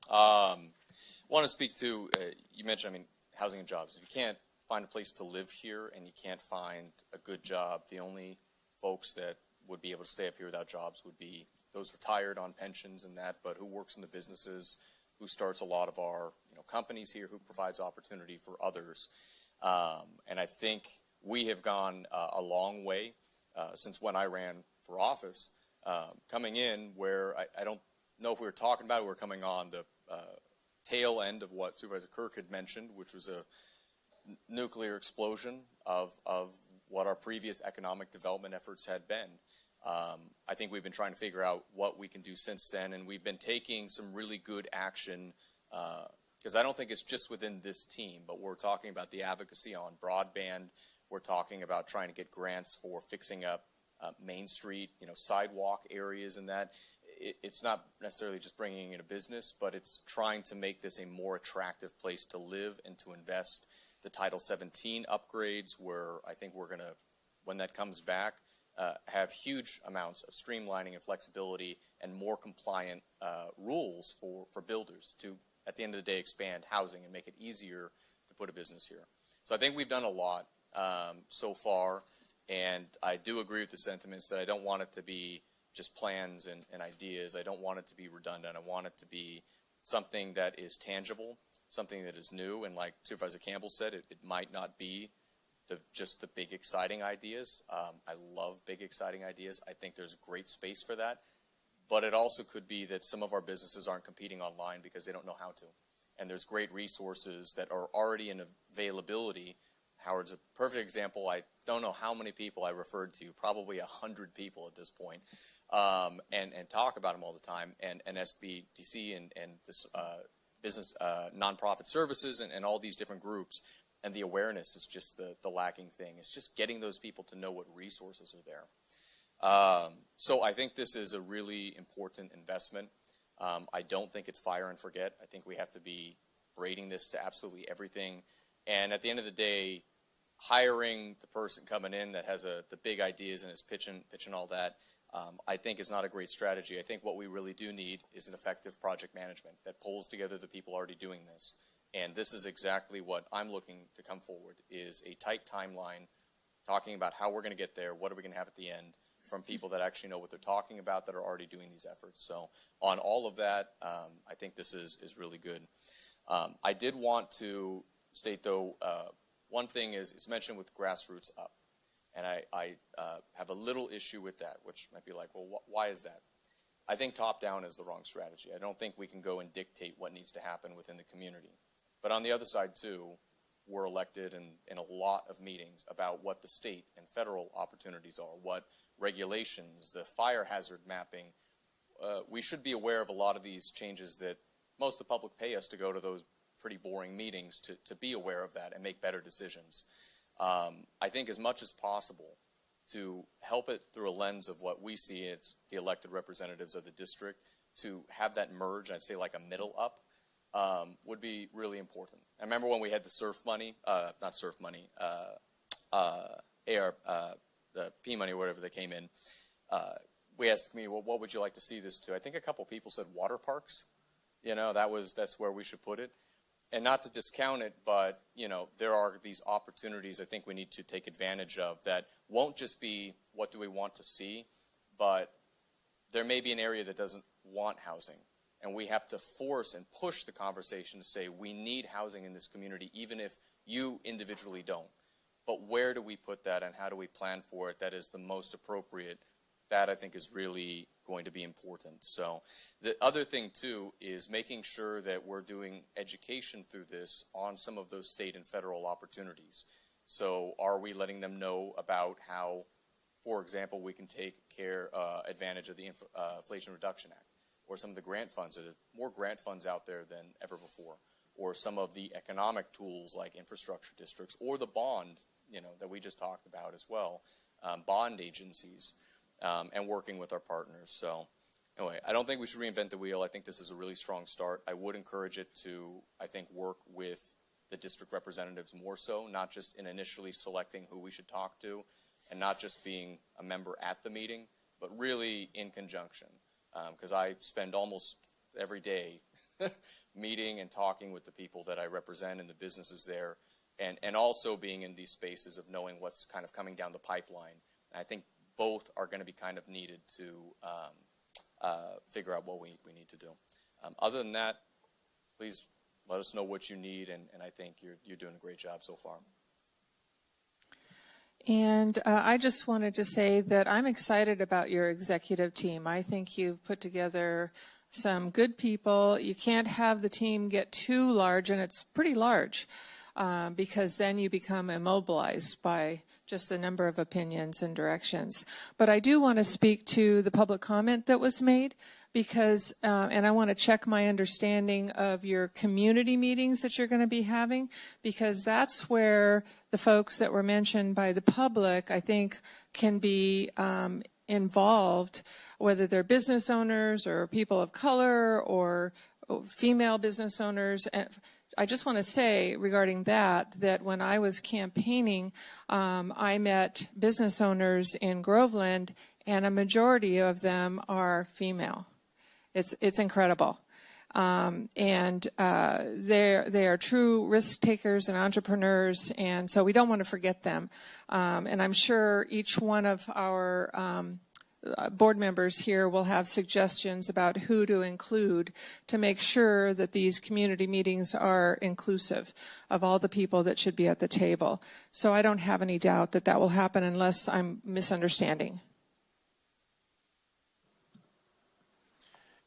Want to speak to, you mentioned, housing and jobs. If you can't find a place to live here and you can't find a good job, the only folks that would be able to stay up here without jobs would be those retired on pensions and that, but who works in the businesses, who starts a lot of our companies here, who provides opportunity for others. And I think we have gone a long way since when I ran for office, coming in where I don't know if we were talking about it, we're coming on the tail end of what Supervisor Kirk had mentioned, which was a nuclear explosion of what our previous economic development efforts had been. I think we've been trying to figure out what we can do since then, and we've been taking some really good action because I don't think it's just within this team, but we're talking about the advocacy on broadband. We're talking about trying to get grants for fixing up Main Street, sidewalk areas and that. It's not necessarily just bringing in a business, but it's trying to make this a more attractive place to live and to invest. The Title 17 upgrades, where I think we're going to, when that comes back, have huge amounts of streamlining and flexibility and more compliant rules for builders to, at the end of the day, expand housing and make it easier to put a business here. So I think we've done a lot so far, and I do agree with the sentiments that I don't want it to be just plans and ideas. I don't want it to be redundant. I want it to be something that is tangible, something that is new, and like Supervisor Campbell said, it might not be just the big exciting ideas. I love big exciting ideas. I think there's great space for that, but it also could be that some of our businesses aren't competing online because they don't know how to, and there's great resources that are already in availability. Howard's a perfect example. I don't know how many people I referred to, probably 100 people at this point, and talk about them all the time, and SBDC and this business nonprofit services and all these different groups. And the awareness is just the lacking thing. It's just getting those people to know what resources are there. So I think this is a really important investment. I don't think it's fire and forget. I think we have to be braiding this to absolutely everything. And at the end of the day, hiring the person coming in that has the big ideas and is pitching all that, I think is not a great strategy. I think what we really do need is an effective project management that pulls together the people already doing this. And this is exactly what I'm looking to come forward, is a tight timeline, talking about how we're going to get there, what are we going to have at the end, from people that actually know what they're talking about, that are already doing these efforts. So on all of that, I think this is really good. I did want to state, though, one thing is it's mentioned with grassroots up. And I have a little issue with that, which might be like, well, why is that? I think top-down is the wrong strategy. I don't think we can go and dictate what needs to happen within the community. But on the other side, too, we're elected in a lot of meetings about what the state and federal opportunities are, what regulations, the fire hazard mapping. We should be aware of a lot of these changes that most of the public pay us to go to those pretty boring meetings to be aware of that and make better decisions. I think as much as possible to help it through a lens of what we see as the elected representatives of the district, to have that merge, I'd say like a middle up, would be really important. I remember when we had the the P money or whatever that came in, we asked the community, well, what would you like to see this to? I think a couple people said water parks. That's where we should put it. And not to discount it, but, there are these opportunities I think we need to take advantage of that won't just be what do we want to see, but there may be an area that doesn't want housing. And we have to force and push the conversation to say we need housing in this community, even if you individually don't. But where do we put that and how do we plan for it that is the most appropriate? That I think is really going to be important. So the other thing too is making sure that we're doing education through this on some of those state and federal opportunities. So are we letting them know about how, for example, we can take advantage of the Inflation Reduction Act, or some of the grant funds? There's more grant funds out there than ever before, or some of the economic tools like infrastructure districts, or the bond, that we just talked about as well, bond agencies. And working with our partners. So anyway, I don't think we should reinvent the wheel. I think this is a really strong start. I would encourage it to, I think, work with the district representatives more so, not just in initially selecting who we should talk to, and not just being a member at the meeting, but really in conjunction. Because I spend almost every day meeting and talking with the people that I represent and the businesses there, and also being in these spaces of knowing what's kind of coming down the pipeline. And I think both are going to be kind of needed to figure out what we need to do. Other than that, please let us know what you need, and I think you're doing a great job so far. And I just wanted to say that I'm excited about your executive team. I think you've put together some good people. You can't have the team get too large, and it's pretty large, because then you become immobilized by just the number of opinions and directions. But I do want to speak to the public comment that was made, because, and I want to check my understanding of your community meetings that you're going to be having, because that's where the folks that were mentioned by the public, I think, can be involved, whether they're business owners or people of color or female business owners. And I just want to say regarding that when I was campaigning, I met business owners in Groveland, and a majority of them are female. It's incredible. And they are true risk takers and entrepreneurs, and so we don't want to forget them. And I'm sure each one of our board members here will have suggestions about who to include to make sure that these community meetings are inclusive of all the people that should be at the table. So I don't have any doubt that will happen unless I'm misunderstanding.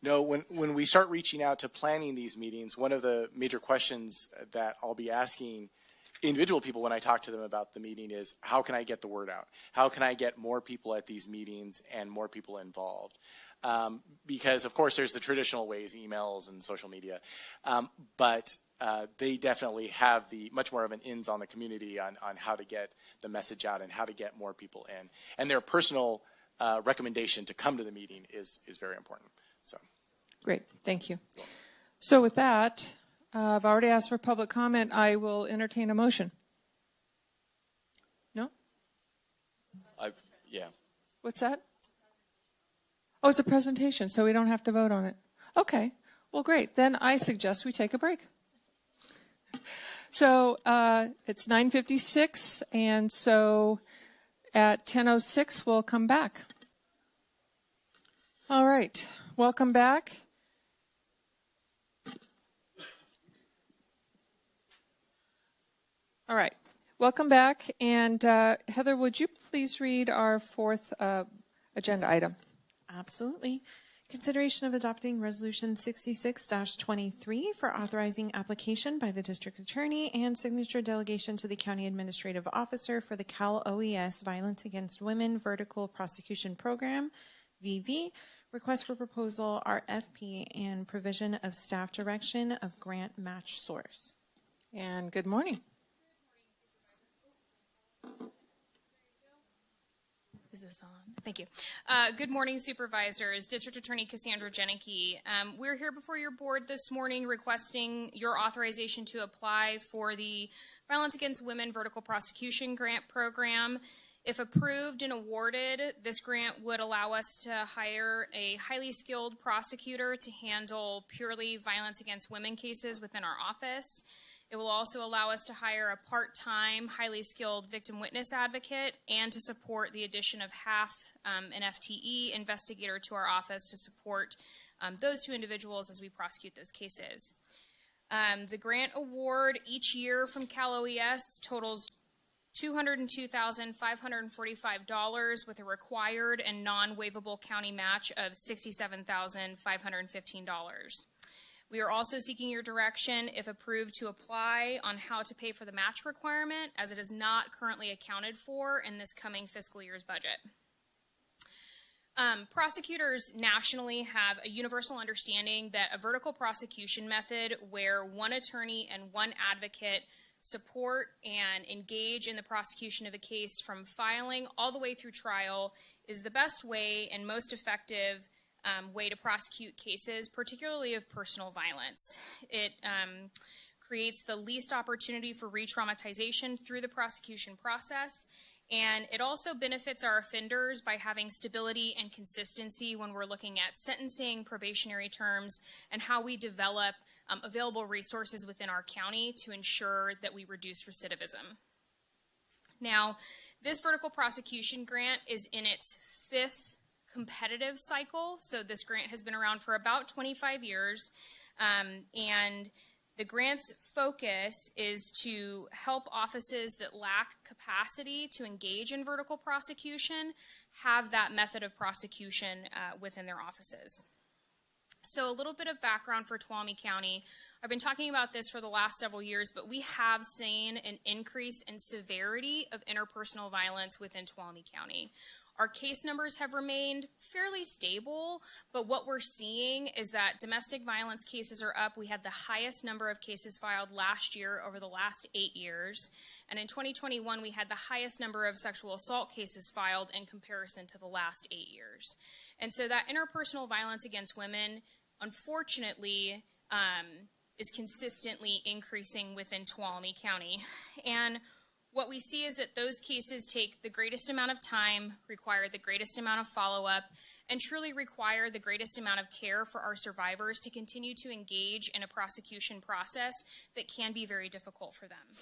No, when we start reaching out to planning these meetings, one of the major questions that I'll be asking individual people when I talk to them about the meeting is, how can I get the word out? How can I get more people at these meetings and more people involved? Because, of course, there's the traditional ways, emails and social media, but they definitely have much more of an ins on the community on how to get the message out and how to get more people in. And their personal recommendation to come to the meeting is very important. So, great, thank you. So with that, I've already asked for public comment. I will entertain a motion. No? Yeah. What's that? Oh, it's a presentation, so we don't have to vote on it. Okay, well, great. Then I suggest we take a break. So it's 9:56, and so at 10:06 we'll come back. All right, welcome back. All right, welcome back. And Heather, would you please read our fourth agenda item? Absolutely. Consideration of adopting Resolution 66-23 for authorizing application by the District Attorney and signature delegation to the County Administrative Officer for the Cal OES Violence Against Women Vertical Prosecution Program, VV, request for proposal, RFP, and provision of staff direction of grant match source. And good morning. Is this on? Thank you. Good morning, Supervisors. District Attorney Cassandra Jenneke. We're here before your board this morning requesting your authorization to apply for the Violence Against Women Vertical Prosecution Grant Program. If approved and awarded, this grant would allow us to hire a highly skilled prosecutor to handle purely violence against women cases within our office. It will also allow us to hire a part-time, highly skilled victim witness advocate and to support the addition of half an FTE investigator to our office to support those two individuals as we prosecute those cases. The grant award each year from Cal OES totals $202,545 with a required and non-waivable county match of $67,515. We are also seeking your direction, if approved, to apply on how to pay for the match requirement, as it is not currently accounted for in this coming fiscal year's budget. Prosecutors nationally have a universal understanding that a vertical prosecution method where one attorney and one advocate support and engage in the prosecution of a case from filing all the way through trial is the best way and most effective way to prosecute cases, particularly of personal violence. It creates the least opportunity for re-traumatization through the prosecution process, and it also benefits our offenders by having stability and consistency when we're looking at sentencing, probationary terms, and how we develop available resources within our county to ensure that we reduce recidivism. Now, this vertical prosecution grant is in its 5th competitive cycle, so this grant has been around for about 25 years, and the grant's focus is to help offices that lack capacity to engage in vertical prosecution have that method of prosecution within their offices. So a little bit of background for Tuolumne County. I've been talking about this for the last several years, but we have seen an increase in severity of interpersonal violence within Tuolumne County. Our case numbers have remained fairly stable, but what we're seeing is that domestic violence cases are up. We had the highest number of cases filed last year over the last 8 years. And in 2021, we had the highest number of sexual assault cases filed in comparison to the last 8 years. And so that interpersonal violence against women, unfortunately, is consistently increasing within Tuolumne County. And what we see is that those cases take the greatest amount of time, require the greatest amount of follow-up, and truly require the greatest amount of care for our survivors to continue to engage in a prosecution process that can be very difficult for them.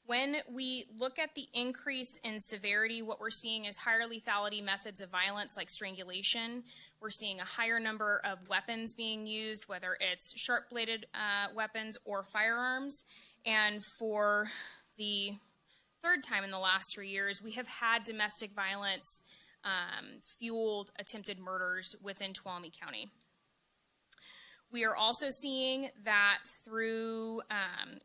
When we look at the increase in severity, what we're seeing is higher lethality methods of violence like strangulation. We're seeing a higher number of weapons being used, whether it's sharp-bladed weapons or firearms. And for the third time in the last 3 years, we have had domestic violence fueled attempted murders within Tuolumne County. We are also seeing that through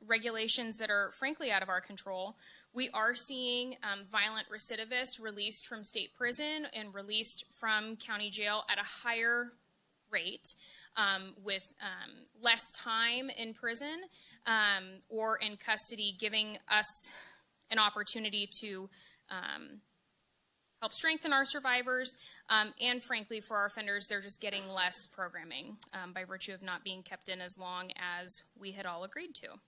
regulations that are frankly out of our control, we are seeing violent recidivists released from state prison and released from county jail at a higher rate with less time in prison or in custody, giving us an opportunity to help strengthen our survivors, and frankly, for our offenders, they're just getting less programming by virtue of not being kept in as long as we had all agreed to.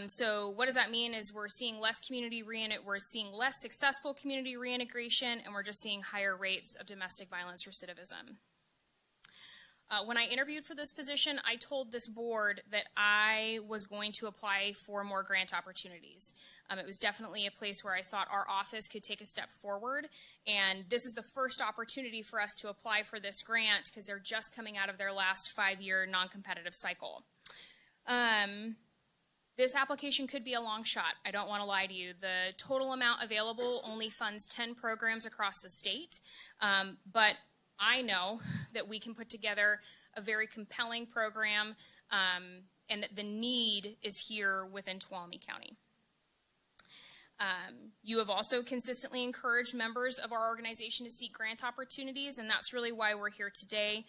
So what does that mean is we're seeing less we're seeing less successful community reintegration, and we're just seeing higher rates of domestic violence recidivism. When I interviewed for this position, I told this board that I was going to apply for more grant opportunities. It was definitely a place where I thought our office could take a step forward, and this is the first opportunity for us to apply for this grant because they're just coming out of their last 5-year non-competitive cycle. This application could be a long shot. I don't want to lie to you. The total amount available only funds 10 programs across the state, but I know that we can put together a very compelling program and that the need is here within Tuolumne County. You have also consistently encouraged members of our organization to seek grant opportunities, and that's really why we're here today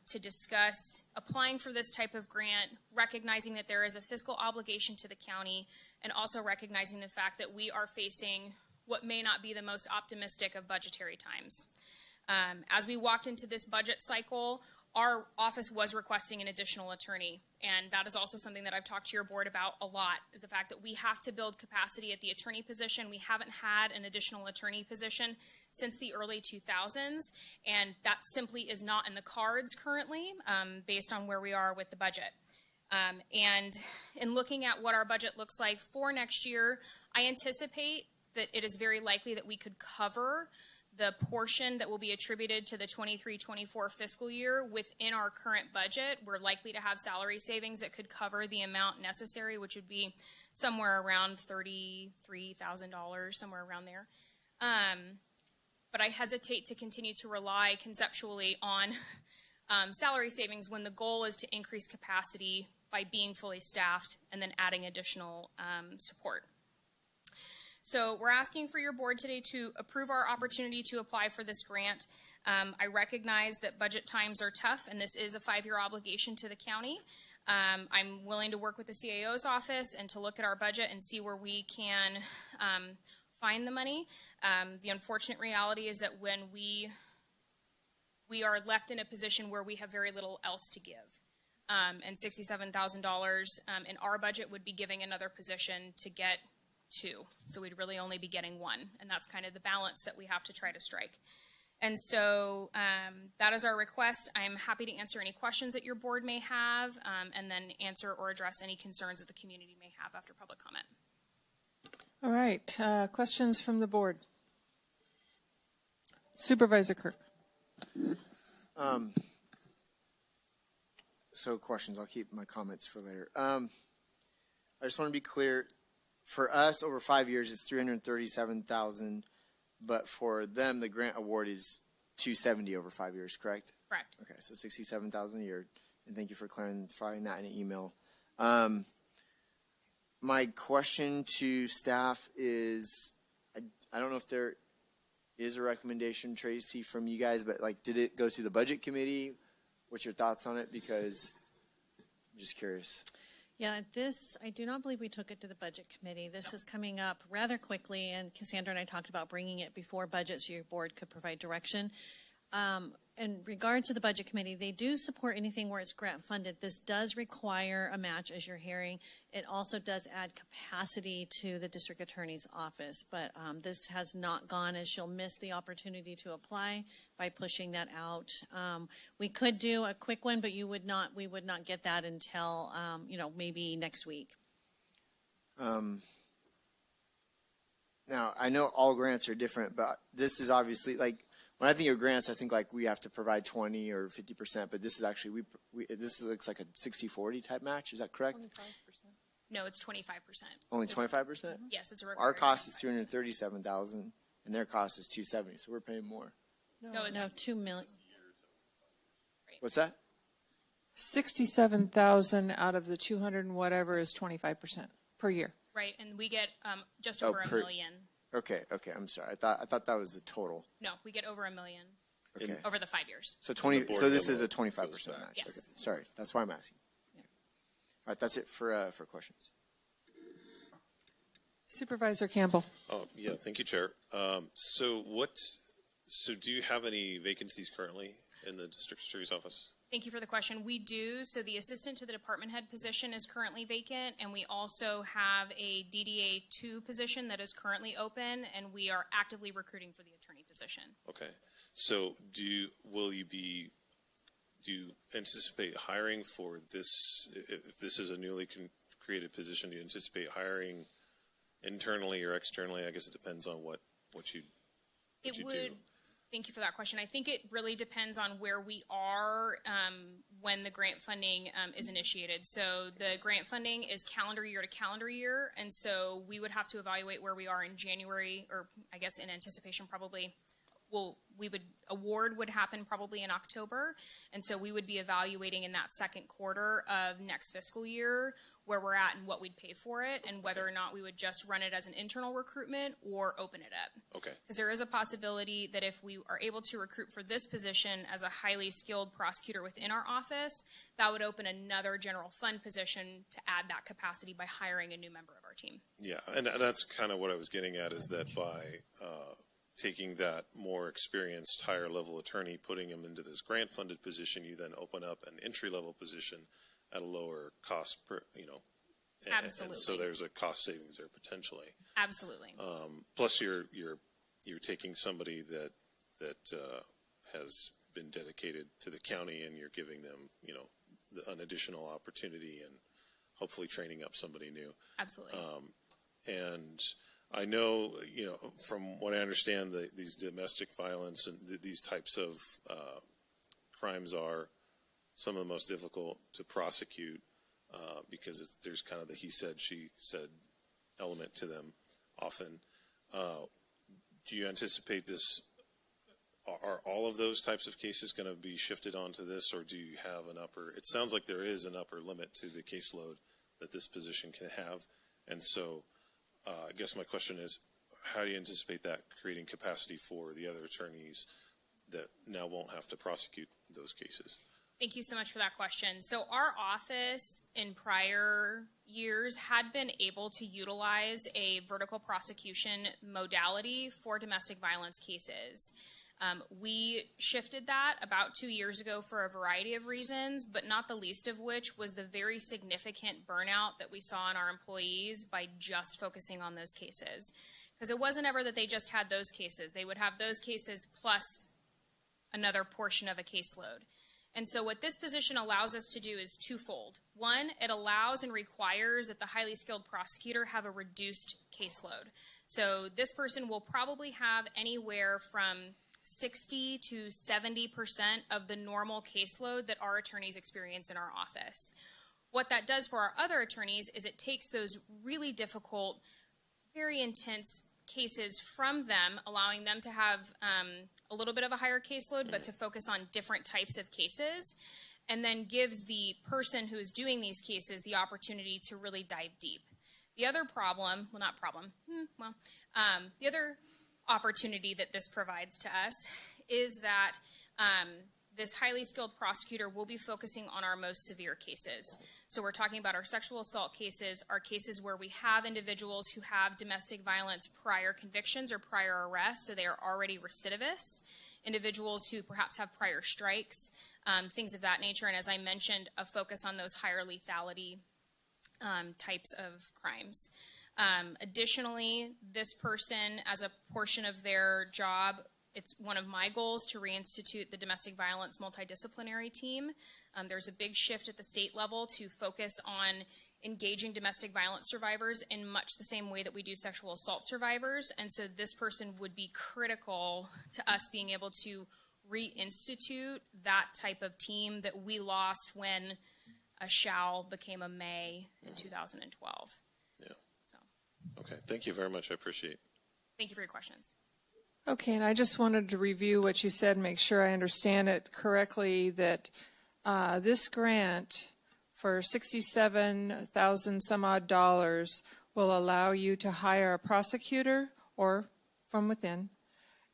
to discuss applying for this type of grant, recognizing that there is a fiscal obligation to the county, and also recognizing the fact that we are facing what may not be the most optimistic of budgetary times. As we walked into this budget cycle, our office was requesting an additional attorney, and that is also something that I've talked to your board about a lot, is the fact that we have to build capacity at the attorney position. We haven't had an additional attorney position since the early 2000s, and that simply is not in the cards currently, based on where we are with the budget. And in looking at what our budget looks like for next year, I anticipate that it is very likely that we could cover the portion that will be attributed to the 23-24 fiscal year within our current budget. We're likely to have salary savings that could cover the amount necessary, which would be somewhere around $33,000, somewhere around there. But I hesitate to continue to rely conceptually on salary savings when the goal is to increase capacity by being fully staffed and then adding additional support. So we're asking for your board today to approve our opportunity to apply for this grant. I recognize that budget times are tough, and this is a 5-year obligation to the county. I'm willing to work with the CAO's office and to look at our budget and see where we can find the money. The unfortunate reality is that when we are left in a position where we have very little else to give. And $67,000 in our budget would be giving another position to get 2. So we'd really only be getting 1. And that's kind of the balance that we have to try to strike. And so that is our request. I'm happy to answer any questions that your board may have, and then answer or address any concerns that the community may have after public comment. All right. Questions from the board? Supervisor Kirk. So questions, I'll keep my comments for later. I just want to be clear. For us, over 5 years, it's $337,000, but for them, the grant award is $270,000 over 5 years, correct? Correct. Okay, so $67,000 a year, and thank you for clarifying that in an email. My question to staff is, I don't know if there is a recommendation, Tracy, from you guys, but like, did it go to the budget committee? What's your thoughts on it? Because I'm just curious. Yeah, I do not believe we took it to the budget committee. This is coming up rather quickly, and Cassandra and I talked about bringing it before budget so your board could provide direction. In regards to the budget committee, they do support anything where it's grant funded. This does require a match, as you're hearing. It also does add capacity to the district attorney's office, but this has not gone, as she'll miss the opportunity to apply by pushing that out. We could do a quick one, but we would not get that until maybe next week. Now, I know all grants are different, but this is obviously like, when I think of grants, I think like we have to provide 20 or 50%, but this is actually, this looks like a 60-40 type match. Is that correct? 25%. No, it's 25%. Only 25%? Yes, it's a Our cost is $337,000, and their cost is $270,000, so we're paying more. No, $2 million. What's that? 67,000 out of the 200 and whatever is 25% per year. Right, and we get just over $1 million. Okay, I'm sorry. I thought that was the total. No, we get over $1 million over the 5 years. So 20. So this is a 25% match. Yes. Okay. Sorry, that's why I'm asking. Yeah. All right, that's it for questions. Supervisor Campbell. Oh, yeah, thank you, Chair. So do you have any vacancies currently in the district attorney's office? Thank you for the question. We do. So the assistant to the department head position is currently vacant, and we also have a DDA 2 position that is currently open, and we are actively recruiting for the attorney position. Okay. So do you anticipate hiring for this, if this is a newly created position, do you anticipate hiring internally or externally? I guess it depends on what you do. Thank you for that question. I think it really depends on where we are when the grant funding is initiated. So the grant funding is calendar year to calendar year, and so we would have to evaluate where we are in January, or I guess in anticipation probably. Award would happen probably in October, and so we would be evaluating in that second quarter of next fiscal year where we're at and what we'd pay for it, and whether or not we would just run it as an internal recruitment or open it up. Okay. Because there is a possibility that if we are able to recruit for this position as a highly skilled prosecutor within our office, that would open another general fund position to add that capacity by hiring a new member of our team. Yeah, and that's kind of what I was getting at, is that by taking that more experienced, higher level attorney, putting him into this grant funded position, you then open up an entry level position at a lower cost per, Absolutely. And so there's a cost savings there potentially. Absolutely. Plus you're taking somebody that has been dedicated to the county, and you're giving them, an additional opportunity and hopefully training up somebody new. Absolutely. And I know, from what I understand, these domestic violence and these types of crimes are some of the most difficult to prosecute because there's kind of the he said, she said element to them often. Do you anticipate this? Are all of those types of cases going to be shifted onto this, or do you have an upper? It sounds like there is an upper limit to the caseload that this position can have. And so I guess my question is, how do you anticipate that creating capacity for the other attorneys that now won't have to prosecute those cases? Thank you so much for that question. So our office in prior years had been able to utilize a vertical prosecution modality for domestic violence cases. We shifted that about 2 years ago for a variety of reasons, but not the least of which was the very significant burnout that we saw in our employees by just focusing on those cases. Because it wasn't ever that they just had those cases. They would have those cases plus another portion of a caseload. And so what this position allows us to do is twofold. One, it allows and requires that the highly skilled prosecutor have a reduced caseload. So this person will probably have anywhere from 60 to 70% of the normal caseload that our attorneys experience in our office. What that does for our other attorneys is it takes those really difficult, very intense cases from them, allowing them to have a little bit of a higher caseload, but to focus on different types of cases, and then gives the person who is doing these cases the opportunity to really dive deep. The other problem, well, not problem, the other opportunity that this provides to us is that this highly skilled prosecutor will be focusing on our most severe cases. So we're talking about our sexual assault cases, our cases where we have individuals who have domestic violence prior convictions or prior arrests, so they are already recidivists, individuals who perhaps have prior strikes, things of that nature, and as I mentioned, a focus on those higher lethality types of crimes. Additionally, this person, as a portion of their job, it's one of my goals to reinstitute the domestic violence multidisciplinary team. There's a big shift at the state level to focus on engaging domestic violence survivors in much the same way that we do sexual assault survivors. And so this person would be critical to us being able to reinstitute that type of team that we lost when a shall became a may in 2012. Yeah. So. Okay. Thank you very much. I appreciate it. Thank you for your questions. Okay, and I just wanted to review what you said, make sure I understand it correctly, that this grant for $67,000 some odd dollars will allow you to hire a prosecutor or from within,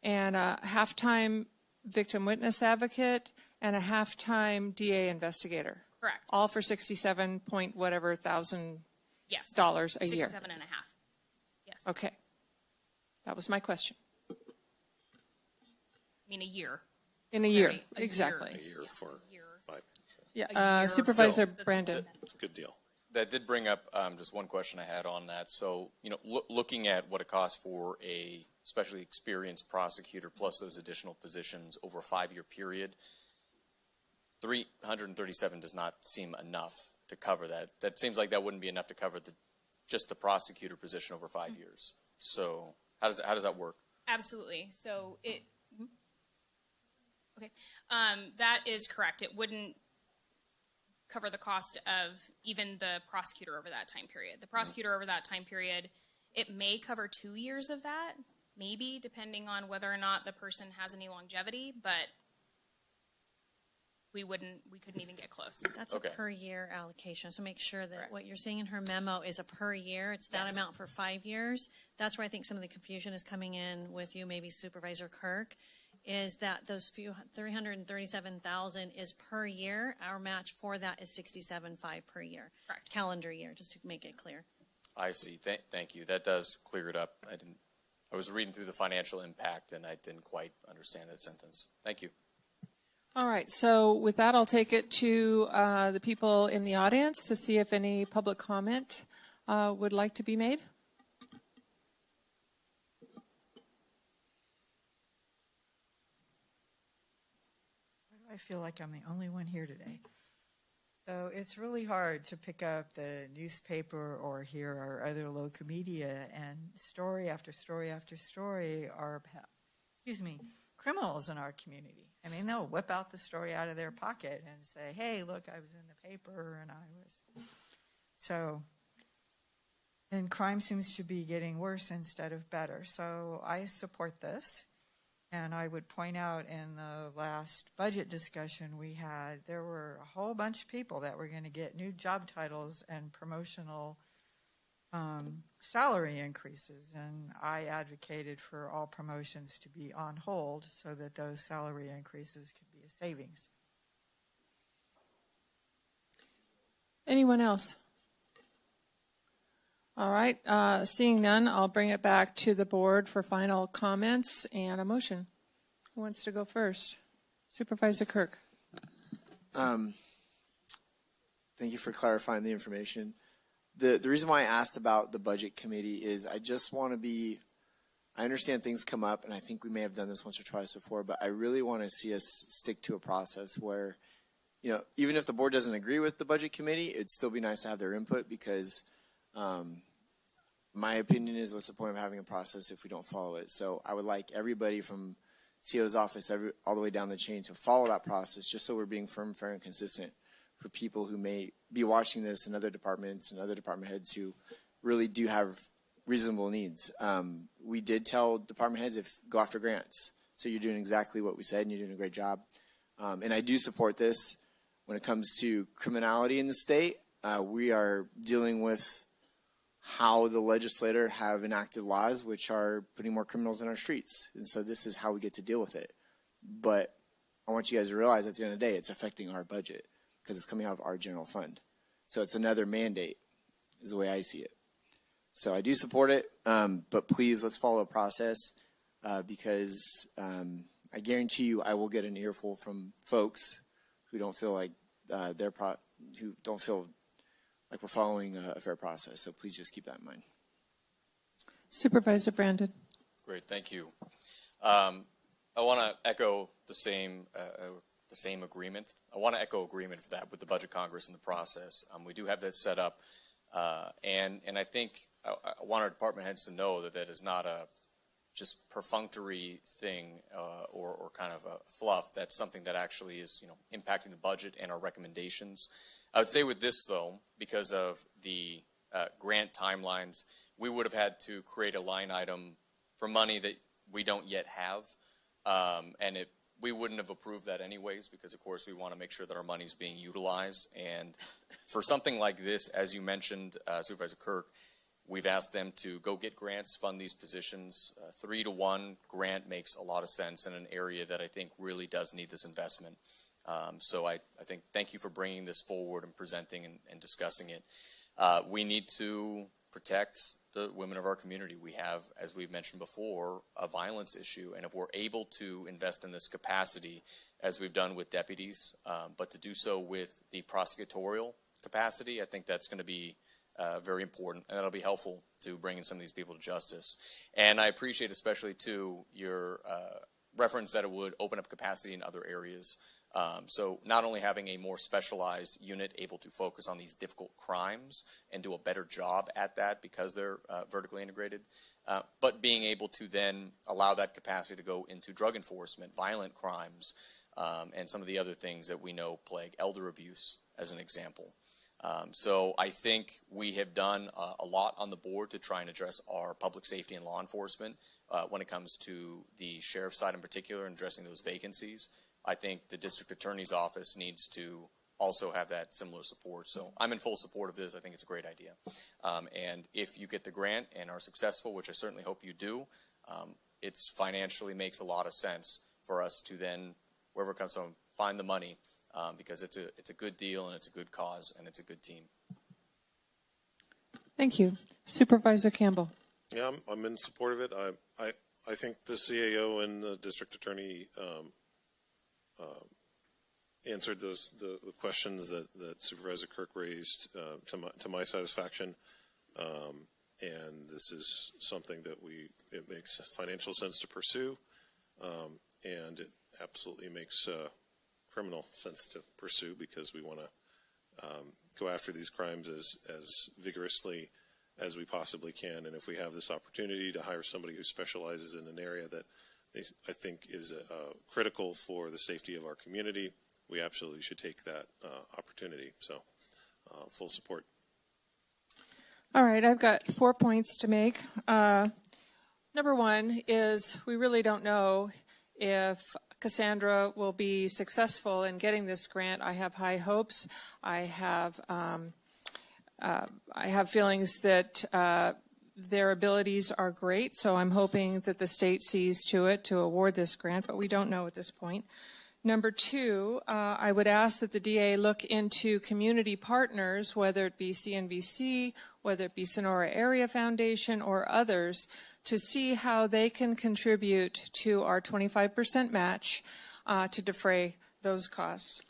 and a half-time victim witness advocate, and a half-time DA investigator. Correct. All for 67 point whatever thousand yes. dollars a year. 67.5. Yes. Okay. That was my question. I mean, a year. In a year, exactly. A year for 5. Yeah, Supervisor Brandon. It's a good deal. That did bring up just one question I had on that. So, looking at what it costs for a especially experienced prosecutor plus those additional positions over a 5-year period, $337 does not seem enough to cover that. That seems like that wouldn't be enough to cover just the prosecutor position over 5 years. So, how does that work? Absolutely. So that is correct. It wouldn't cover the cost of even the prosecutor over that time period. The prosecutor over that time period, it may cover 2 years of that, maybe, depending on whether or not the person has any longevity, but we couldn't even get close. That's a per year allocation. So make sure that what you're seeing in her memo is a per year. It's that amount for 5 years. That's where I think some of the confusion is coming in with you, maybe Supervisor Kirk, is that those few $337,000 is per year. Our match for that is $67,500 per year. Correct. Calendar year, just to make it clear. I see. Thank you. That does clear it up. I was reading through the financial impact and I didn't quite understand that sentence. Thank you. All right, so with that, I'll take it to the people in the audience to see if any public comment would like to be made. I feel like I'm the only one here today. So it's really hard to pick up the newspaper or hear our other local media, and story after story after story are, criminals in our community. I mean, they'll whip out the story out of their pocket and say, hey, look, I was in the paper and I was. So, and crime seems to be getting worse instead of better. So I support this. And I would point out in the last budget discussion we had, there were a whole bunch of people that were going to get new job titles and promotional salary increases. And I advocated for all promotions to be on hold so that those salary increases could be a savings. Anyone else? All right, seeing none, I'll bring it back to the board for final comments and a motion. Who wants to go first? Supervisor Kirk. Thank you for clarifying the information. The reason why I asked about the budget committee is I just want to be, I understand things come up, and I think we may have done this once or twice before, but I really want to see us stick to a process where, you know, even if the board doesn't agree with the budget committee, it'd still be nice to have their input because my opinion is, what's the point of having a process if we don't follow it? So I would like everybody from CO's office all the way down the chain to follow that process, just so we're being firm, fair, and consistent for people who may be watching this and other departments and other department heads who really do have reasonable needs. We did tell department heads, go after grants. So you're doing exactly what we said, and you're doing a great job. And I do support this. When it comes to criminality in the state, we are dealing with how the legislator have enacted laws which are putting more criminals in our streets. And so this is how we get to deal with it. But I want you guys to realize at the end of the day, it's affecting our budget because it's coming out of our general fund. So it's another mandate is the way I see it. So I do support it, but please let's follow a process because I guarantee you I will get an earful from folks who don't feel like who don't feel like we're following a fair process. So please just keep that in mind. Supervisor Brandon. Great, thank you. I want to echo the same agreement. I want to echo agreement for that with the Budget Congress and the process. We do have that set up, and I think I want our department heads to know that that is not a just perfunctory thing or kind of a fluff. That's something that actually is impacting the budget and our recommendations. I would say with this, though, because of the grant timelines, we would have had to create a line item for money that we don't yet have, and we wouldn't have approved that anyways because, of course, we want to make sure that our money is being utilized. And for something like this, as you mentioned, Supervisor Kirk, we've asked them to go get grants, fund these positions. 3-to-1 grant makes a lot of sense in an area that I think really does need this investment. So I think thank you for bringing this forward and presenting and discussing it. We need to protect the women of our community. We have, as we've mentioned before, a violence issue, and if we're able to invest in this capacity, as we've done with deputies, but to do so with the prosecutorial capacity, I think that's going to be very important, and that'll be helpful to bringing some of these people to justice. And I appreciate especially, too, your reference that it would open up capacity in other areas. So not only having a more specialized unit able to focus on these difficult crimes and do a better job at that because they're vertically integrated, but being able to then allow that capacity to go into drug enforcement, violent crimes, and some of the other things that we know plague elder abuse, as an example. So I think we have done a lot on the board to try and address our public safety and law enforcement when it comes to the sheriff's side in particular and addressing those vacancies. I think the district attorney's office needs to also have that similar support. So I'm in full support of this. I think it's a great idea. And if you get the grant and are successful, which I certainly hope you do, it financially makes a lot of sense for us to then, wherever it comes from, find the money because it's a good deal and it's a good cause and it's a good team. Thank you. Supervisor Campbell. Yeah, I'm in support of it. I think the CAO and the district attorney answered the questions that Supervisor Kirk raised to my satisfaction. And this is something that it makes financial sense to pursue, and it absolutely makes criminal sense to pursue, because we want to go after these crimes as vigorously as we possibly can. And if we have this opportunity to hire somebody who specializes in an area that I think is critical for the safety of our community, we absolutely should take that opportunity. So full support. All right, I've got 4 points to make. Number one is we really don't know if Cassandra will be successful in getting this grant. I have high hopes. I have feelings that their abilities are great, so I'm hoping that the state sees to it to award this grant, but we don't know at this point. Number two, I would ask that the DA look into community partners, whether it be CNBC, whether it be Sonora Area Foundation, or others, to see how they can contribute to our 25% match to defray those costs.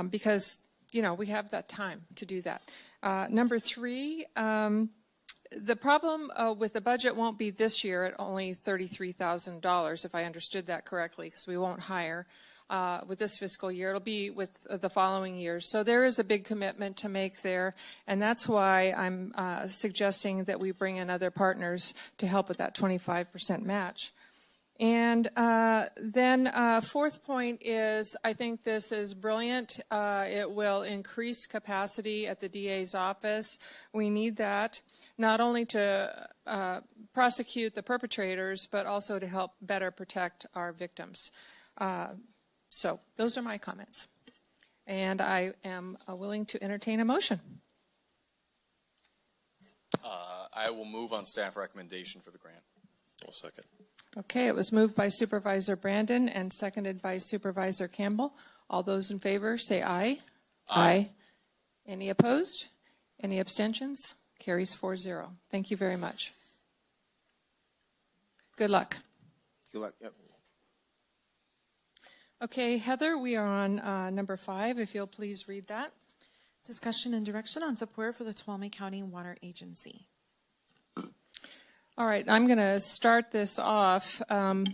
Because, we have that time to do that. Number three, the problem with the budget won't be this year at only $33,000, if I understood that correctly, because we won't hire with this fiscal year. It'll be with the following years. So there is a big commitment to make there, and that's why I'm suggesting that we bring in other partners to help with that 25% match. And then fourth point is I think this is brilliant. It will increase capacity at the DA's office. We need that, not only to prosecute the perpetrators, but also to help better protect our victims. So those are my comments. And I am willing to entertain a motion. I will move on staff recommendation for the grant. I'll second. Okay, it was moved by Supervisor Brandon and seconded by Supervisor Campbell. All those in favor say aye. Aye. Any opposed? Any abstentions? Carries 4-0. Thank you very much. Good luck. Good luck. Yep. Okay, Heather, we are on number 5. If you'll please read that. Discussion and direction on support for the Tuolumne County Water Agency. All right, I'm going to start this off. I'm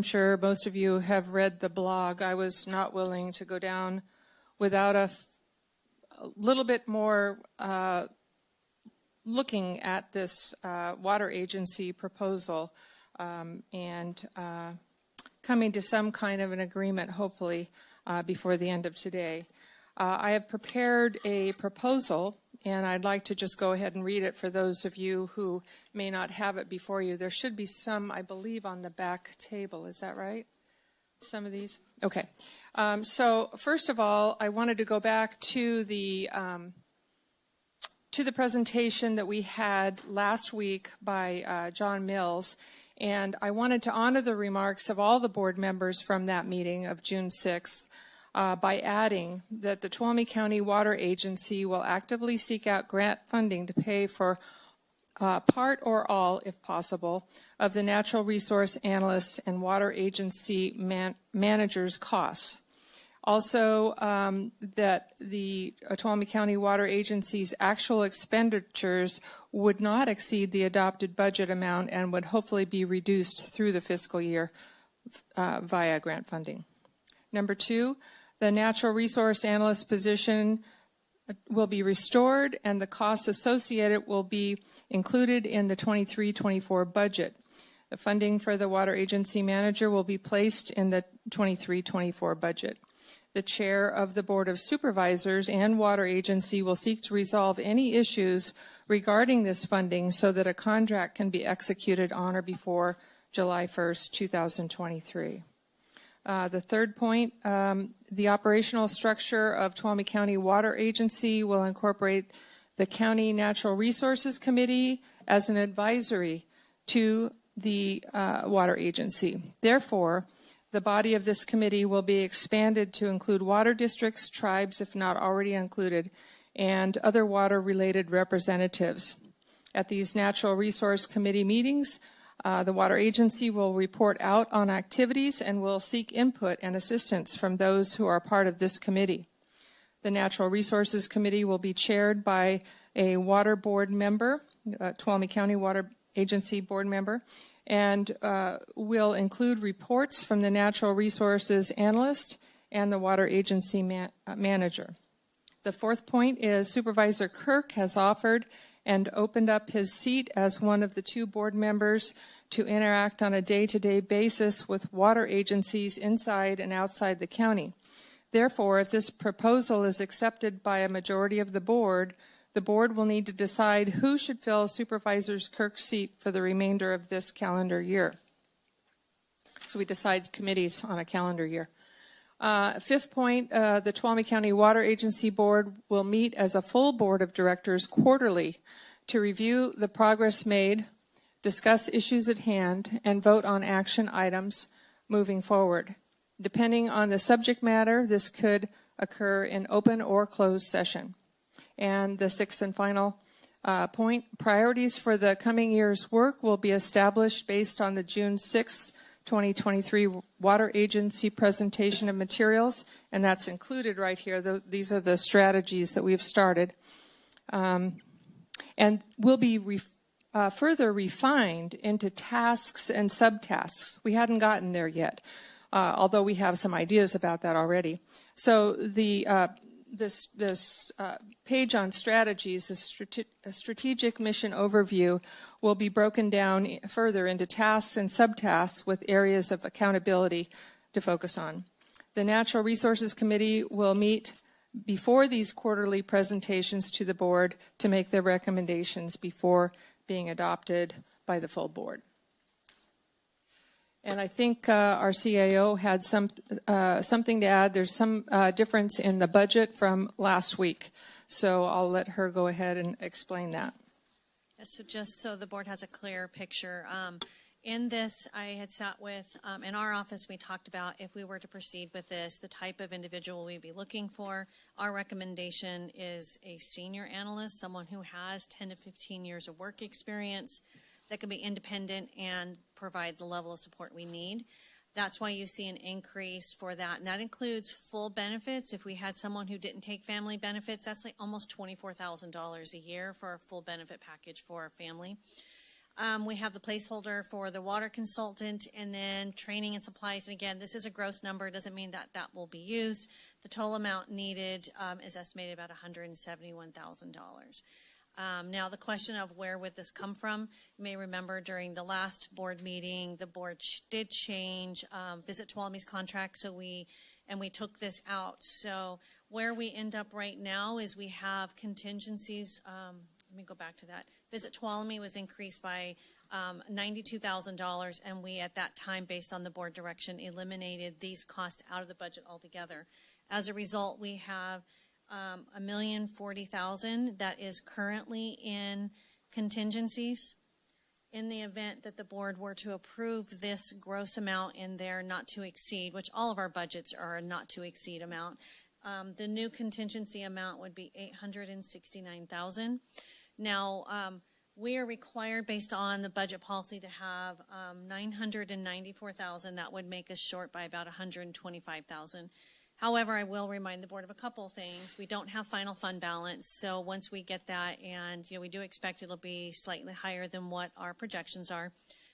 sure most of you have read the blog. I was not willing to go down without a little bit more looking at this water agency proposal and coming to some kind of an agreement, hopefully, before the end of today. I have prepared a proposal, and I'd like to just go ahead and read it for those of you who may not have it before you. There should be some, I believe, on the back table. Is that right? Some of these? Okay. So first of all, I wanted to go back to the presentation that we had last week by John Mills. And I wanted to honor the remarks of all the board members from that meeting of June 6th by adding that the Tuolumne County Water Agency will actively seek out grant funding to pay for part or all, if possible, of the natural resource analysts and water agency managers' costs. Also, that the Tuolumne County Water Agency's actual expenditures would not exceed the adopted budget amount and would hopefully be reduced through the fiscal year via grant funding. Number 2, the natural resource analyst position will be restored and the costs associated will be included in the 23-24 budget. The funding for the water agency manager will be placed in the 23-24 budget. The chair of the Board of Supervisors and Water Agency will seek to resolve any issues regarding this funding so that a contract can be executed on or before July 1st, 2023. The third point, the operational structure of Tuolumne County Water Agency will incorporate the County Natural Resources Committee as an advisory to the Water Agency. Therefore, the body of this committee will be expanded to include water districts, tribes, if not already included, and other water-related representatives. At these Natural Resource Committee meetings, the Water Agency will report out on activities and will seek input and assistance from those who are part of this committee. The Natural Resources Committee will be chaired by a Water Board member, Tuolumne County Water Agency Board member, and will include reports from the Natural Resources Analyst and the Water Agency Manager. The fourth point is Supervisor Kirk has offered and opened up his seat as one of the two board members to interact on a day-to-day basis with water agencies inside and outside the county. Therefore, if this proposal is accepted by a majority of the board will need to decide who should fill Supervisor Kirk's seat for the remainder of this calendar year. So we decide committees on a calendar year. Fifth point, the Tuolumne County Water Agency Board will meet as a full board of directors quarterly to review the progress made, discuss issues at hand, and vote on action items moving forward. Depending on the subject matter, this could occur in open or closed session. And the sixth and final point, priorities for the coming year's work will be established based on the June 6th, 2023 Water Agency presentation of materials, and that's included right here. These are the strategies that we've started. And will be further refined into tasks and subtasks. We hadn't gotten there yet, although we have some ideas about that already. So this page on strategies, a strategic mission overview, will be broken down further into tasks and subtasks with areas of accountability to focus on. The Natural Resources Committee will meet before these quarterly presentations to the board to make their recommendations before being adopted by the full board. And I think our CAO had something to add. There's some difference in the budget from last week. So I'll let her go ahead and explain that. Yes, so just so the board has a clear picture. In this, I had sat with, in our office, we talked about if we were to proceed with this, the type of individual we'd be looking for. Our recommendation is a senior analyst, someone who has 10 to 15 years of work experience that can be independent and provide the level of support we need. That's why you see an increase for that. And that includes full benefits. If we had someone who didn't take family benefits, that's like almost $24,000 a year for a full benefit package for a family. We have the placeholder for the water consultant, and then training and supplies. And again, this is a gross number. It doesn't mean that that will be used. The total amount needed is estimated about $171,000. Now, the question of where would this come from, you may remember during the last board meeting, the board did change Visit Tuolumne's contract, so we took this out. So where we end up right now is we have contingencies. Let me go back to that. Visit Tuolumne was increased by $92,000, and we at that time, based on the board direction, eliminated these costs out of the budget altogether. As a result, we have $1,040,000 that is currently in contingencies. In the event that the board were to approve this gross amount in there not to exceed, which all of our budgets are a not to exceed amount, the new contingency amount would be $869,000. Now, we are required, based on the budget policy, to have $994,000. That would make us short by about $125,000. However, I will remind the board of a couple of things. We don't have final fund balance, so once we get that, and we do expect it'll be slightly higher than what our projections are,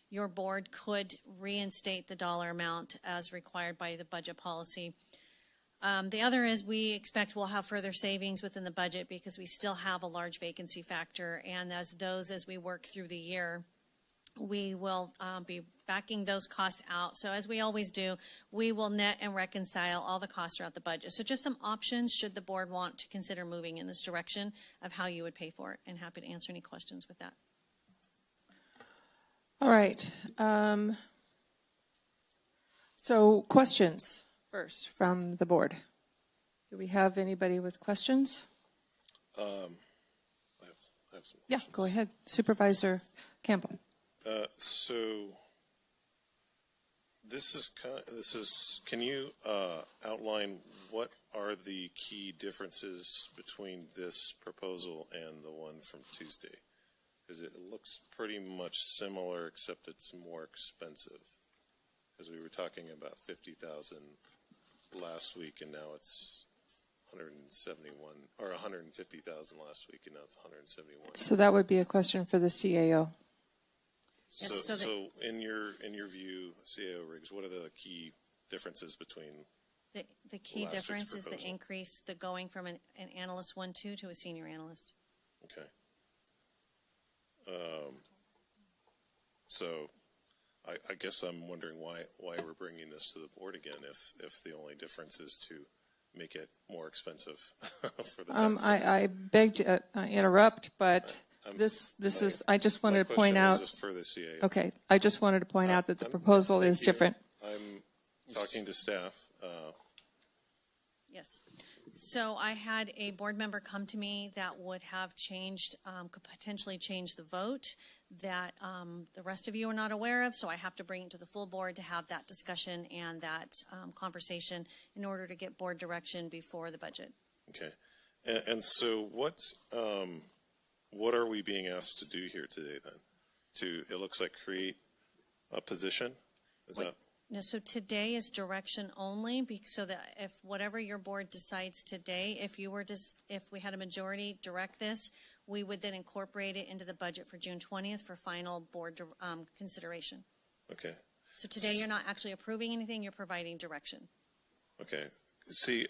your board could reinstate the dollar amount as required by the budget policy. The other is we expect we'll have further savings within the budget because we still have a large vacancy factor, and as we work through the year, we will be backing those costs out. So as we always do, we will net and reconcile all the costs throughout the budget. So just some options should the board want to consider moving in this direction of how you would pay for it, and happy to answer any questions with that. All right. So questions first from the board. Do we have anybody with questions? I have some questions. Yeah, go ahead. Supervisor Campbell. So can you outline what are the key differences between this proposal and the one from Tuesday? Because it looks pretty much similar, except it's more expensive. Because we were talking about 50,000 last week, and now it's 171, or 150,000 last week, and now it's 171. So that would be a question for the CAO. So, Yes, so the- so in your view, CAO Riggs, what are the key differences between? The key Last week's difference is the proposal. increase, the going from an analyst 1-2 to a senior analyst. Okay. So I guess I'm wondering why we're bringing this to the board again if the only difference is to make it more expensive for the taxpayer. I beg to interrupt, but this is, I just wanted to point out. My question was just for the CAO. Okay, I just wanted to point out that the I'm- proposal thank is you. different. I'm talking to staff. Yes. So I had a board member come to me that would have changed, could potentially change the vote that the rest of you are not aware of. So I have to bring it to the full board to have that discussion and that conversation in order to get board direction before the budget. Okay. And so what are we being asked to do here today then? It looks like create a position? Is that? No, so today is direction only, so that if whatever your board decides today, if we had a majority direct this, we would then incorporate it into the budget for June 20th for final board consideration. Okay. So today you're not actually approving anything, you're providing direction. Okay. See,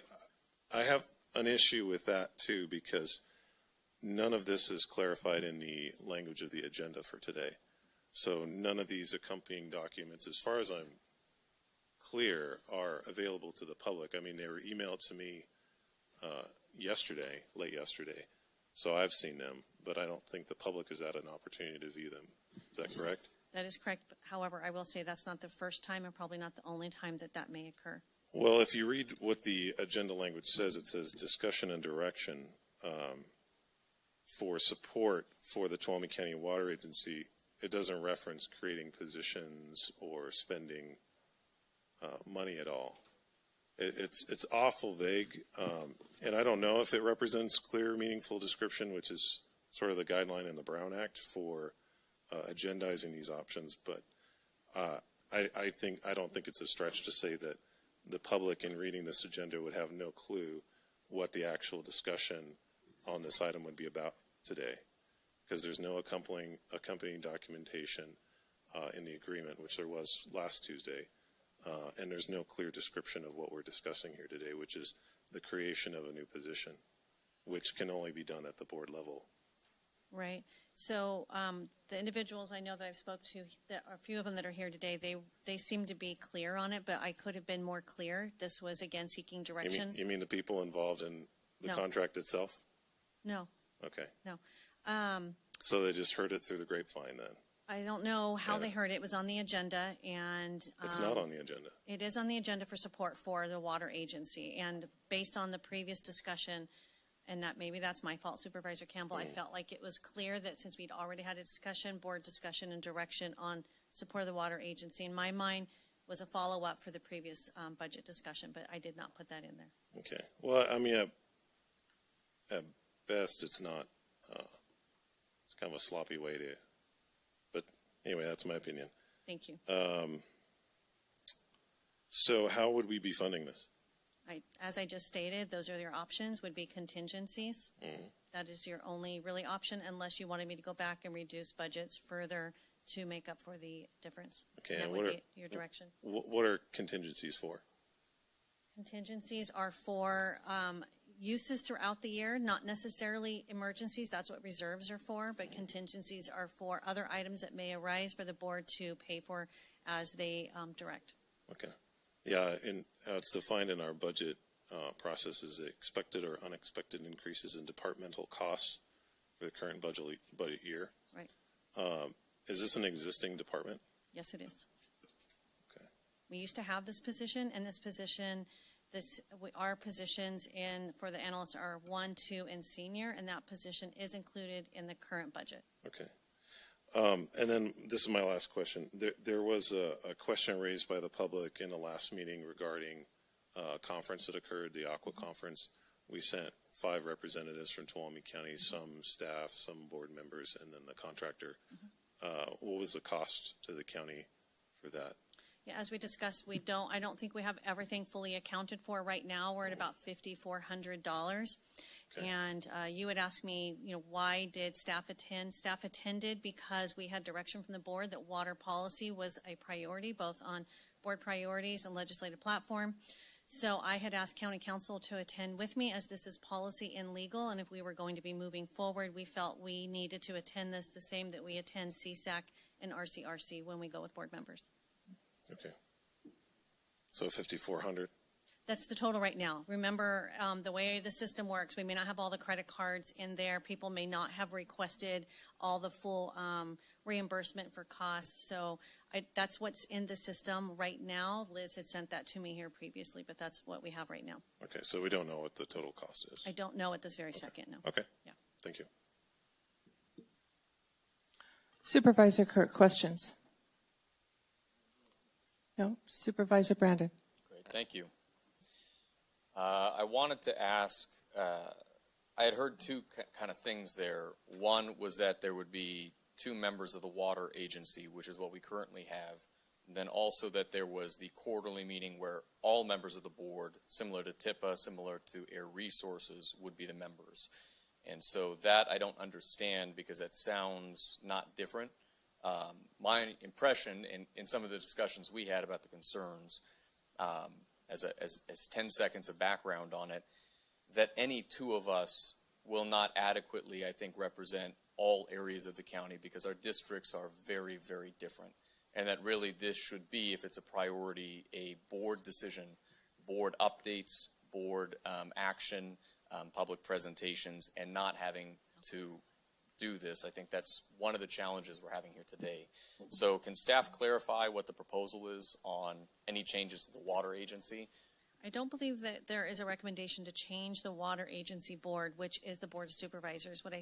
I have an issue with that too, because none of this is clarified in the language of the agenda for today. So none of these accompanying documents, as far as I'm clear, are available to the public. I mean, they were emailed to me late yesterday, so I've seen them, but I don't think the public has had an opportunity to view them. Is that correct? That is correct. However, I will say that's not the first time and probably not the only time that may occur. Well, if you read what the agenda language says, it says discussion and direction for support for the Tuolumne County Water Agency. It doesn't reference creating positions or spending money at all. It's awful vague, and I don't know if it represents clear, meaningful description, which is sort of the guideline in the Brown Act for agendizing these options. But I don't think it's a stretch to say that the public, in reading this agenda, would have no clue what the actual discussion on this item would be about today, because there's no accompanying documentation in the agreement, which there was last Tuesday. And there's no clear description of what we're discussing here today, which is the creation of a new position, which can only be done at the board level. Right. So the individuals I know that I've spoke to, a few of them that are here today, they seem to be clear on it, but I could have been more clear. This was, again, seeking direction. You mean the people involved in the No. contract itself? No. Okay. No. So they just heard it through the grapevine then? I don't know how they heard it. It was on the agenda, and It's not on the agenda. it is on the agenda for support for the water agency. And based on the previous discussion, and that maybe that's my fault, Supervisor Campbell, I felt like it was clear that since we'd already had a discussion, board discussion and direction on support of the water agency, in my mind was a follow-up for the previous budget discussion, but I did not put that in there. Okay. Well, I mean, at best, it's not. It's kind of a sloppy way to. But anyway, that's my opinion. Thank you. So how would we be funding this? As I just stated, those are your options, would be contingencies. That is your only really option, unless you wanted me to go back and reduce budgets further to make up for the difference. Okay, That and would what be your direction. What are contingencies for? Contingencies are for uses throughout the year, not necessarily emergencies. That's what reserves are for, but contingencies are for other items that may arise for the board to pay for as they direct. Okay. Yeah, and it's defined in our budget process as expected or unexpected increases in departmental costs for the current budget year. Right. Is this an existing department? Yes, it is. Okay. We used to have this position, and this position, our positions for the analysts are 1, 2, and senior, and that position is included in the current budget. Okay. And then this is my last question. There was a question raised by the public in the last meeting regarding a conference that occurred, the Aqua Conference. We sent 5 representatives from Tuolumne County, some staff, some board members, and then the contractor. What was the cost to the county for that? Yeah, as we discussed, I don't think we have everything fully accounted for right now. We're at about $5,400. Okay. And you had asked me, why did staff attend? Staff attended because we had direction from the board that water policy was a priority, both on board priorities and legislative platform. So I had asked county council to attend with me, as this is policy and legal, and if we were going to be moving forward, we felt we needed to attend this the same that we attend CSAC and RCRC when we go with board members. Okay. So 5,400. That's the total right now. Remember, the way the system works, we may not have all the credit cards in there. People may not have requested all the full reimbursement for costs. So that's what's in the system right now. Liz had sent that to me here previously, but that's what we have right now. Okay, so we don't know what the total cost is. I don't know at this very second, no. Okay. Yeah. Thank you. Supervisor Kirk, questions? No? Supervisor Brandon? Great, thank you. I wanted to ask, I had heard two kind of things there. One was that there would be 2 members of the water agency, which is what we currently have. And then also that there was the quarterly meeting where all members of the board, similar to TIPA, similar to Air Resources, would be the members. And so that I don't understand because that sounds not different. My impression in some of the discussions we had about the concerns, as 10 seconds of background on it, that any 2 of us will not adequately, I think, represent all areas of the county because our districts are very, very different. And that really this should be, if it's a priority, a board decision, board updates, board action, public presentations, and not having to do this. I think that's one of the challenges we're having here today. So can staff clarify what the proposal is on any changes to the water agency? I don't believe that there is a recommendation to change the water agency board, which is the board of supervisors. What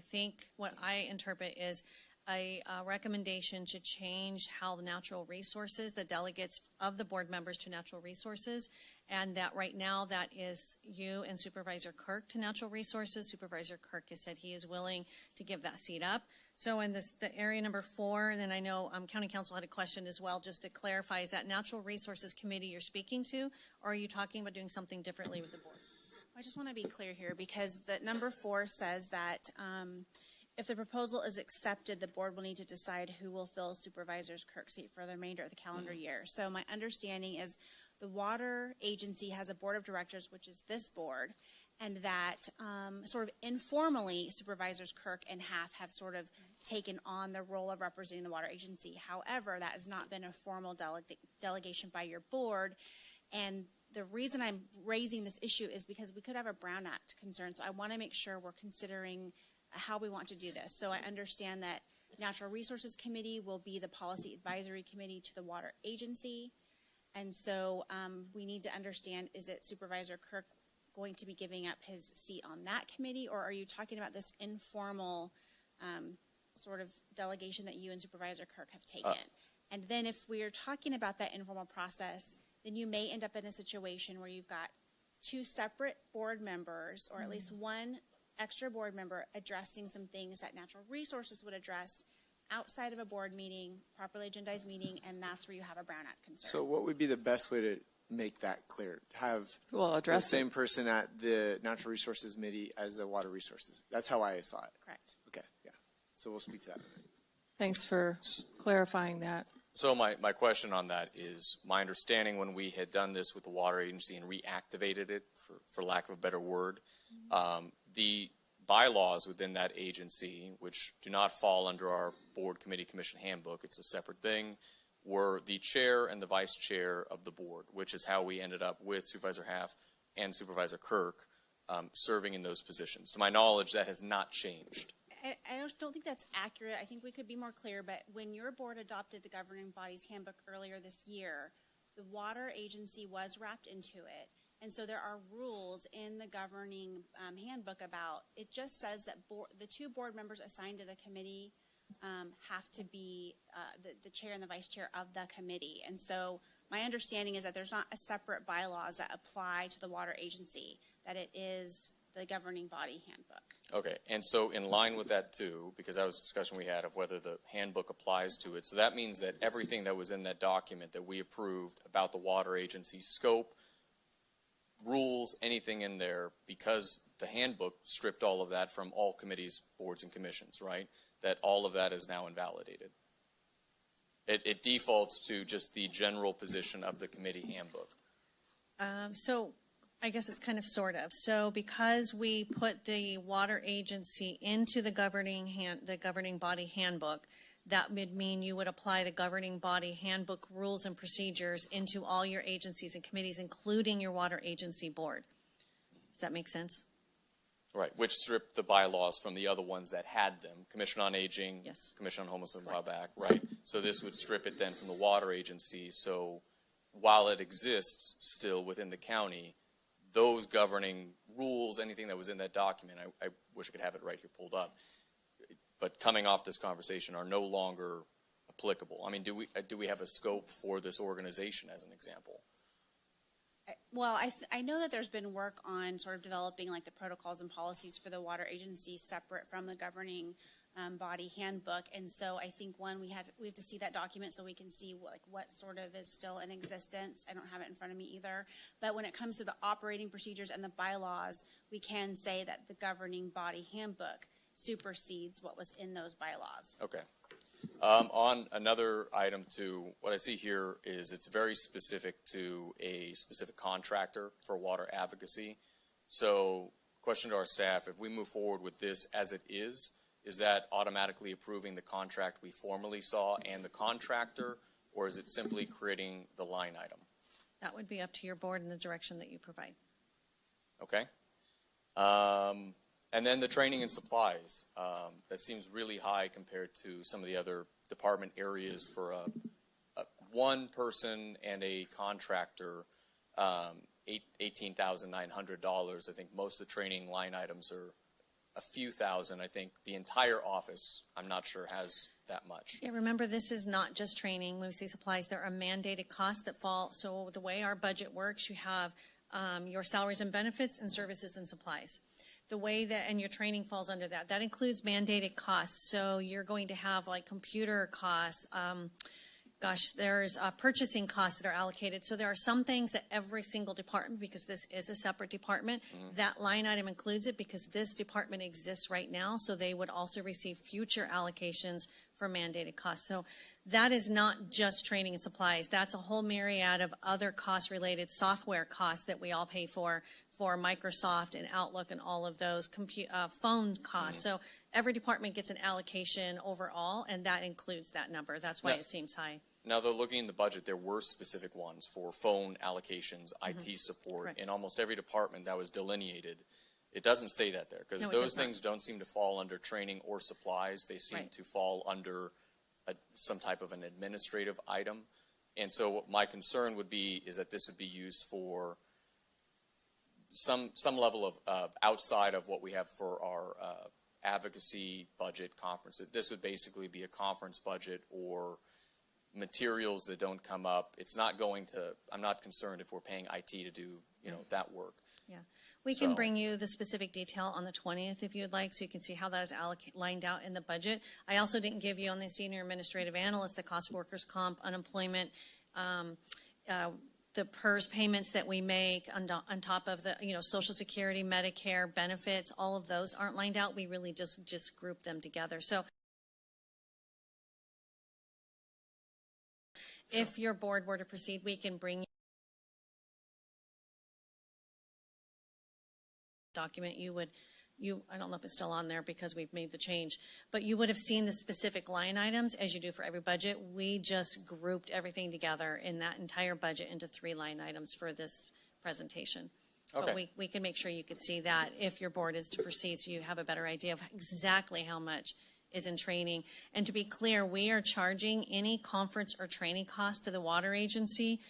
I interpret is a recommendation to change how the natural resources, the delegates of the board members to natural resources, and that right now that is you and Supervisor Kirk to natural resources. Supervisor Kirk has said he is willing to give that seat up. So in the area number 4, and then I know County Council had a question as well, just to clarify, is that Natural Resources Committee you're speaking to, or are you talking about doing something differently with the board? I just want to be clear here because the number 4 says that if the proposal is accepted, the board will need to decide who will fill Supervisor Kirk's seat for the remainder of the calendar year. So my understanding is the water agency has a board of directors, which is this board, and that sort of informally Supervisors Kirk and Hath have sort of taken on the role of representing the water agency. However, that has not been a formal delegation by your board. And the reason I'm raising this issue is because we could have a Brown Act concern. So I want to make sure we're considering how we want to do this. So I understand that Natural Resources Committee will be the policy advisory committee to the water agency. And so we need to understand, is it Supervisor Kirk going to be giving up his seat on that committee, or are you talking about this informal sort of delegation that you and Supervisor Kirk have taken? And then if we are talking about that informal process, then you may end up in a situation where you've got 2 separate board members, or at least 1 extra board member addressing some things that Natural Resources would address outside of a board meeting, properly agendized meeting, and that's where you have a Brown Act concern. So what would be the best way to make that clear? Have We'll address the same person at the Natural Resources Committee as the Water Resources. That's how I saw it. Correct. Okay, yeah. So we'll speak to that. Thanks for clarifying that. So my question on that is, my understanding when we had done this with the water agency and reactivated it, for lack of a better word, the bylaws within that agency, which do not fall under our board committee commission handbook, it's a separate thing, were the chair and the vice chair of the board, which is how we ended up with Supervisor Haff and Supervisor Kirk serving in those positions. To my knowledge, that has not changed. I don't think that's accurate. I think we could be more clear, but when your board adopted the governing body's handbook earlier this year, the water agency was wrapped into it. And so there are rules in the governing handbook about, it just says that the 2 board members assigned to the committee have to be the chair and the vice chair of the committee. And so my understanding is that there's not a separate bylaws that apply to the water agency, that it is the governing body handbook. Okay, and so in line with that too, because that was a discussion we had of whether the handbook applies to it, so that means that everything that was in that document that we approved about the water agency scope, rules, anything in there, because the handbook stripped all of that from all committees, boards, and commissions, right? That all of that is now invalidated. It defaults to just the general position of the committee handbook. So I guess it's kind of sort of. So because we put the water agency into the governing body handbook, that would mean you would apply the governing body handbook rules and procedures into all your agencies and committees, including your water agency board. Does that make sense? Right, which stripped the bylaws from the other ones that had them. Commission on Aging, Yes. Commission on Homelessness a while back, right? So this would strip it then from the water agency. So while it exists still within the county, those governing rules, anything that was in that document, I wish I could have it right here pulled up, but coming off this conversation are no longer applicable. I mean, do we have a scope for this organization as an example? Well, I know that there's been work on sort of developing like the protocols and policies for the water agency separate from the governing body handbook, and so I think we have to see that document so we can see what sort of is still in existence. I don't have it in front of me either, but when it comes to the operating procedures and the bylaws, we can say that the governing body handbook supersedes what was in those bylaws. Okay. On another item too, what I see here is it's very specific to a specific contractor for water advocacy. So question to our staff, if we move forward with this as it is that automatically approving the contract we formerly saw and the contractor, or is it simply creating the line item? That would be up to your board and the direction that you provide. Okay. And then the training and supplies, that seems really high compared to some of the other department areas for a one person and a contractor, $18,900. I think most of the training line items are a few thousand. I think the entire office, I'm not sure, has that much. Yeah, remember, this is not just training. When we say supplies, there are mandated costs that fall. So the way our budget works, you have your salaries and benefits and services and supplies. The way that, and your training falls under that. That includes mandated costs. So you're going to have like computer costs. There's purchasing costs that are allocated. So there are some things that every single department, because this is a separate department, that line item includes it because this department exists right now. So they would also receive future allocations for mandated costs. So that is not just training and supplies. That's a whole myriad of other cost-related software costs that we all pay for Microsoft and Outlook and all of those phone costs. So every department gets an allocation overall, and that includes that number. That's why it seems high. Now, though, looking in the budget, there were specific ones for phone allocations, IT support. Correct. In almost every department that was delineated. It doesn't say that there, because those things don't seem to fall under training or supplies. They seem to fall under some type of an administrative item. And so what my concern would be is that this would be used for some level of outside of what we have for our advocacy budget conference. This would basically be a conference budget or materials that don't come up. It's not going to, I'm not concerned if we're paying IT to do, that work. Yeah, we can bring you the specific detail on the 20th if you'd like, so you can see how that is lined out in the budget. I also didn't give you on the senior administrative analyst the cost of workers' comp, unemployment, the PERS payments that we make on top of the, Social Security, Medicare, benefits. All of those aren't lined out. We really just group them together. So if your board were to proceed, we can bring document. I don't know if it's still on there because we've made the change, but you would have seen the specific line items as you do for every budget. We just grouped everything together in that entire budget into 3 line items for this presentation. Okay. But we can make sure you could see that if your board is to proceed, so you have a better idea of exactly how much is in training. And to be clear, we are charging any conference or training cost to the water agency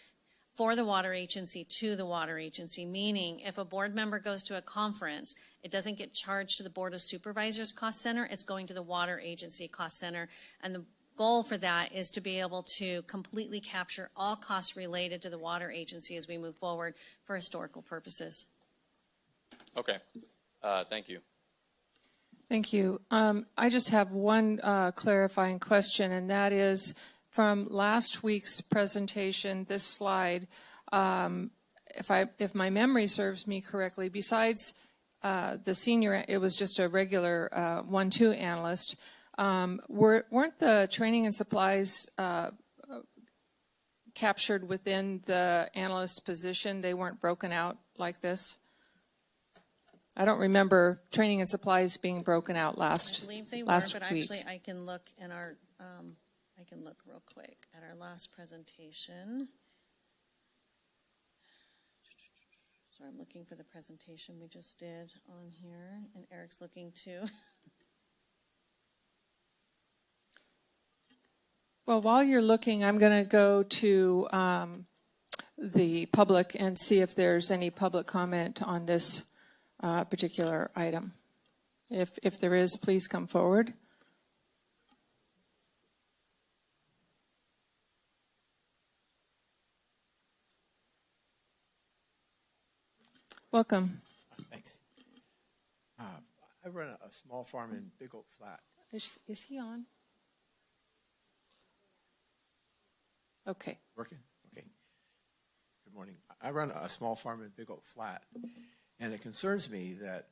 for the water agency to the water agency, meaning if a board member goes to a conference, it doesn't get charged to the Board of Supervisors cost center, it's going to the water agency cost center. And the goal for that is to be able to completely capture all costs related to the water agency as we move forward for historical purposes. Okay. Thank you. Thank you. I just have one clarifying question, and that is from last week's presentation, this slide, if my memory serves me correctly, besides the senior, it was just a regular 1-2 analyst, weren't the training and supplies captured within the analyst position? They weren't broken out like this? I don't remember training and supplies being broken out last I believe they were, last but week. actually I can look in our, I can look real quick at our last presentation. Sorry, I'm looking for the presentation we just did on here, and Eric's looking too. Well, while you're looking, I'm going to go to the public and see if there's any public comment on this particular item. If there is, please come forward. Welcome. Thanks. I run a small farm in Big Oak Flat. Is he on? Okay. Working? Okay. Good morning. I run a small farm in Big Oak Flat, and it concerns me that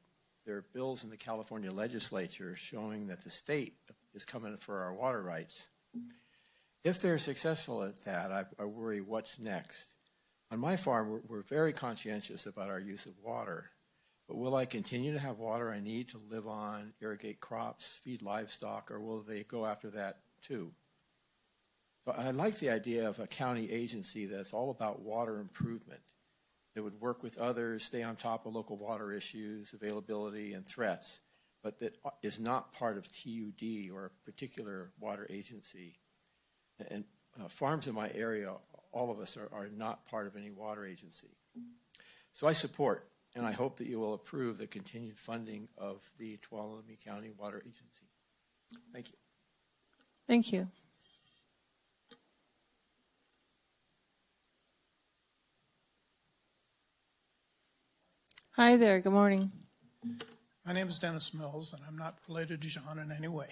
there are bills in the California legislature showing that the state is coming for our water rights. If they're successful at that, I worry what's next. On my farm, we're very conscientious about our use of water, but will I continue to have water I need to live on, irrigate crops, feed livestock, or will they go after that too? So I like the idea of a county agency that's all about water improvement, that would work with others, stay on top of local water issues, availability, and threats, but that is not part of TUD or a particular water agency. And farms in my area, all of us are not part of any water agency. So I support, and I hope that you will approve the continued funding of the Tuolumne County Water Agency. Thank you. Thank you. Hi there. Good morning. My name is Dennis Mills, and I'm not related to John in any way.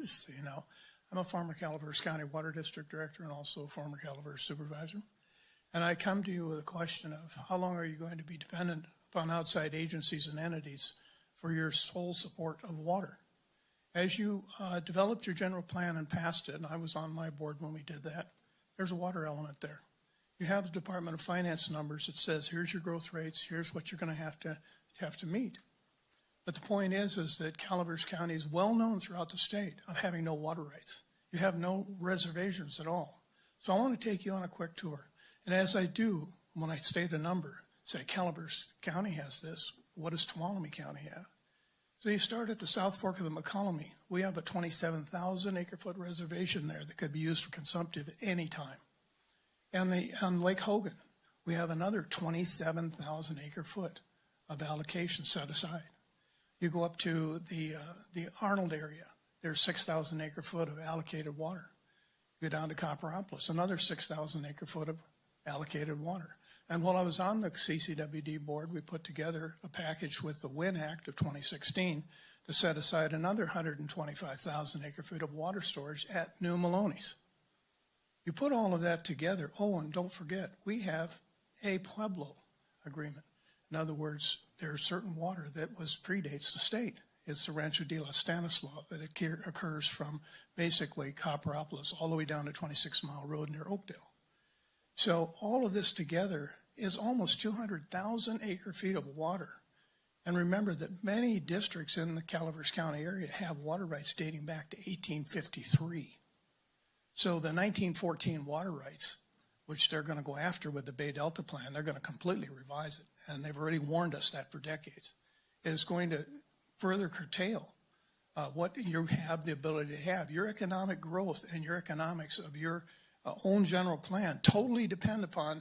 So, you know, I'm a former Calaveras County Water District Director and also a former Calaveras Supervisor. And I come to you with a question of how long are you going to be dependent upon outside agencies and entities for your sole support of water? As you developed your general plan and passed it, and I was on my board when we did that, there's a water element there. You have the Department of Finance numbers that says, here's your growth rates, here's what you're going to have to meet. But the point is that Calaveras County is well known throughout the state of having no water rights. You have no reservations at all. So I want to take you on a quick tour. And as I do, when I state a number, say Calaveras County has this, what does Tuolumne County have? So you start at the South Fork of the McCollum. We have a 27,000 acre-foot reservation there that could be used for consumptive at any time. And on Lake Hogan, we have another 27,000 acre-foot of allocation set aside. You go up to the Arnold area, there's 6,000 acre-foot of allocated water. You go down to Copperopolis, another 6,000 acre-foot of allocated water. And while I was on the CCWD board, we put together a package with the WIN Act of 2016 to set aside another 125,000 acre-foot of water storage at New Maloney's. You put all of that together, oh, and don't forget, we have a Pueblo agreement. In other words, there's certain water that predates the state. It's the Rancho de la Stanislaus that occurs from basically Copperopolis all the way down to 26 Mile Road near Oakdale. So all of this together is almost 200,000 acre feet of water. And remember that many districts in the Calaveras County area have water rights dating back to 1853. So the 1914 water rights, which they're going to go after with the Bay Delta Plan, they're going to completely revise it. And they've already warned us that for decades. It is going to further curtail what you have the ability to have. Your economic growth and your economics of your own general plan totally depend upon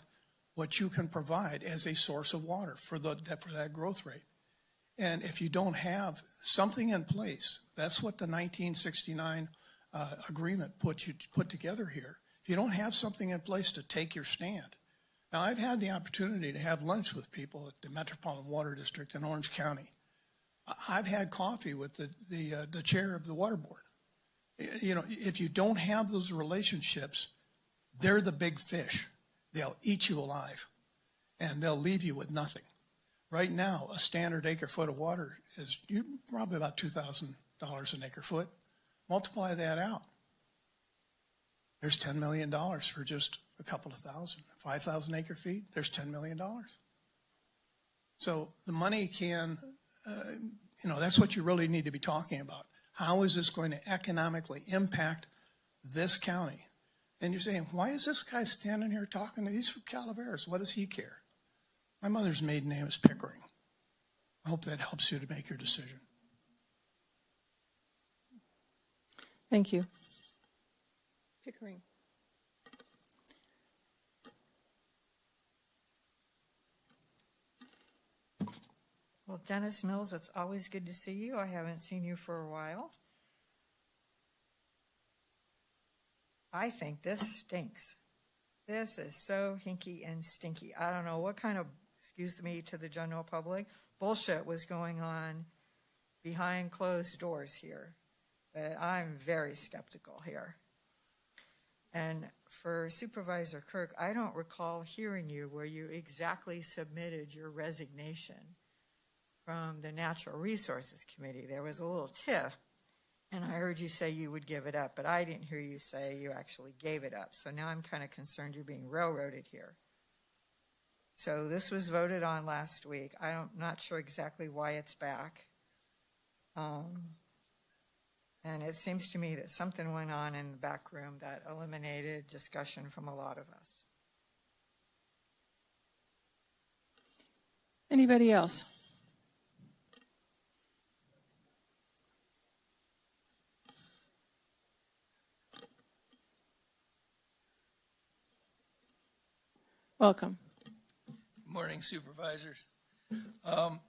what you can provide as a source of water for that growth rate. And if you don't have something in place, that's what the 1969 agreement put together here. If you don't have something in place to take your stand. Now, I've had the opportunity to have lunch with people at the Metropolitan Water District in Orange County. I've had coffee with the chair of the water board. You know, if you don't have those relationships, they're the big fish. They'll eat you alive, and they'll leave you with nothing. Right now, a standard acre foot of water is probably about $2,000 an acre foot. Multiply that out. There's $10 million for just a couple of thousand. 5,000 acre feet, there's $10 million. So the money can, you know, that's what you really need to be talking about. How is this going to economically impact this county? And you're saying, why is this guy standing here talking to these from Calaveras? What does he care? My mother's maiden name is Pickering. I hope that helps you to make your decision. Thank you. Pickering. Well, Dennis Mills, it's always good to see you. I haven't seen you for a while. I think this stinks. This is so hinky and stinky. I don't know what kind of, excuse me to the general public, bullshit was going on behind closed doors here. But I'm very skeptical here. And for Supervisor Kirk, I don't recall hearing you where you exactly submitted your resignation from the Natural Resources Committee. There was a little tiff, and I heard you say you would give it up, but I didn't hear you say you actually gave it up. So now I'm kind of concerned you're being railroaded here. So this was voted on last week. I'm not sure exactly why it's back. And it seems to me that something went on in the back room that eliminated discussion from a lot of us. Anybody else? Welcome. Good morning, supervisors. I'm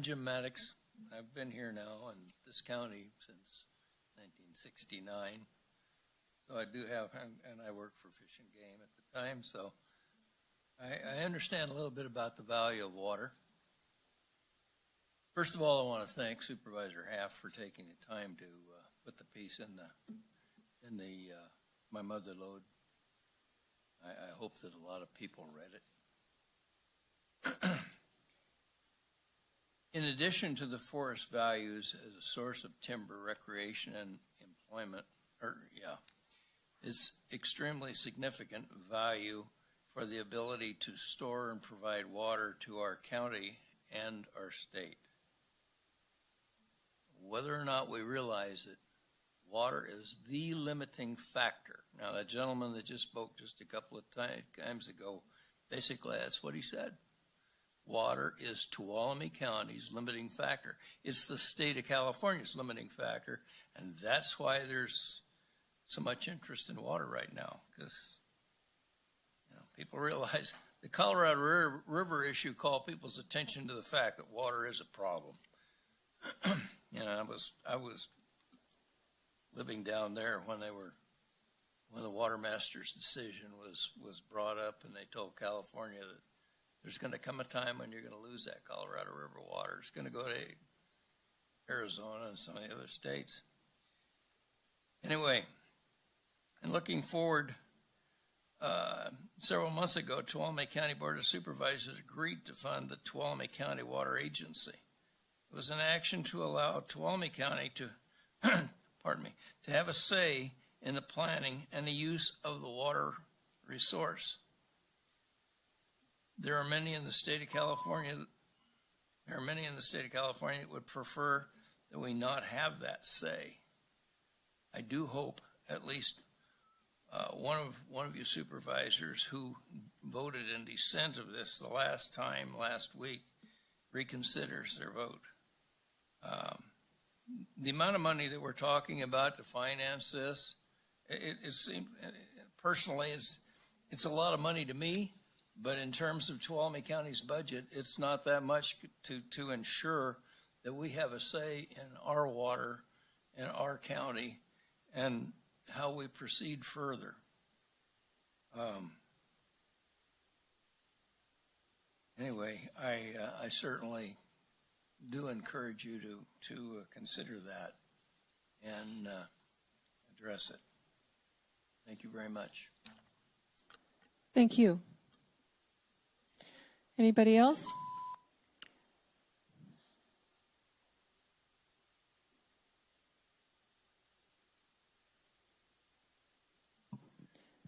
Jim Maddox. I've been here now in this county since 1969. So I do have, and I worked for Fish and Game at the time, so I understand a little bit about the value of water. First of all, I want to thank Supervisor Half for taking the time to put the piece in the my mother lode. I hope that a lot of people read it. In addition to the forest values as a source of timber, recreation, and employment, is extremely significant value for the ability to store and provide water to our county and our state. Whether or not we realize it, water is the limiting factor. Now, that gentleman that just spoke just a couple of times ago, basically that's what he said. Water is Tuolumne County's limiting factor. It's the state of California's limiting factor, and that's why there's so much interest in water right now, because people realize the Colorado River issue called people's attention to the fact that water is a problem. I was living down there when the water master's decision was brought up, and they told California that there's going to come a time when you're going to lose that Colorado River water. It's going to go to Arizona and some of the other states. Anyway, and looking forward, several months ago, Tuolumne County Board of Supervisors agreed to fund the Tuolumne County Water Agency. It was an action to allow Tuolumne County to, to have a say in the planning and the use of the water resource. There are many in the state of California. That would prefer that we not have that say. I do hope at least one of you supervisors who voted in dissent of this the last week reconsiders their vote. The amount of money that we're talking about to finance this, it seems personally it's a lot of money to me. But in terms of Tuolumne County's budget, it's not that much to ensure that we have a say in our water in our county and how we proceed further. Anyway, I certainly do encourage you to consider that and address it. Thank you very much. Thank you. Anybody else?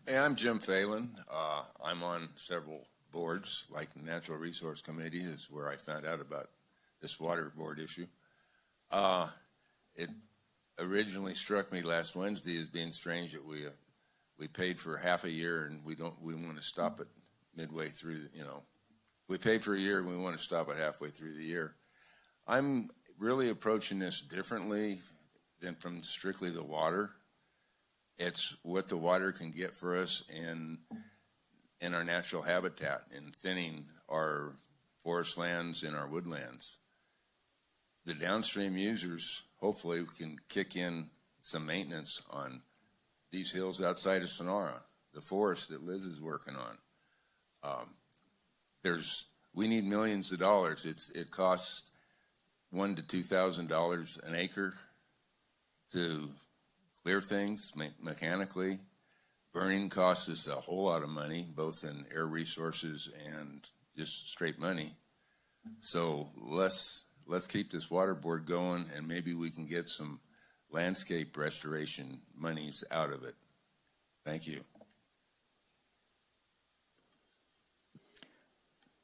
Hey, I'm Jim Phelan. I'm on several boards, like the Natural Resource Committee is where I found out about this water board issue. It originally struck me last Wednesday as being strange that we paid for half a year and we want to stop it midway through. We paid for a year and we want to stop it halfway through the year. I'm really approaching this differently than from strictly the water. It's what the water can get for us in our natural habitat and thinning our forest lands and our woodlands. The downstream users hopefully we can kick in some maintenance on these hills outside of Sonora, the forest that Liz is working on. We need millions of dollars. It costs $1,000 to $2,000 an acre to clear things mechanically. Burning costs us a whole lot of money, both in air resources and just straight money. So let's keep this water board going, and maybe we can get some landscape restoration monies out of it. Thank you.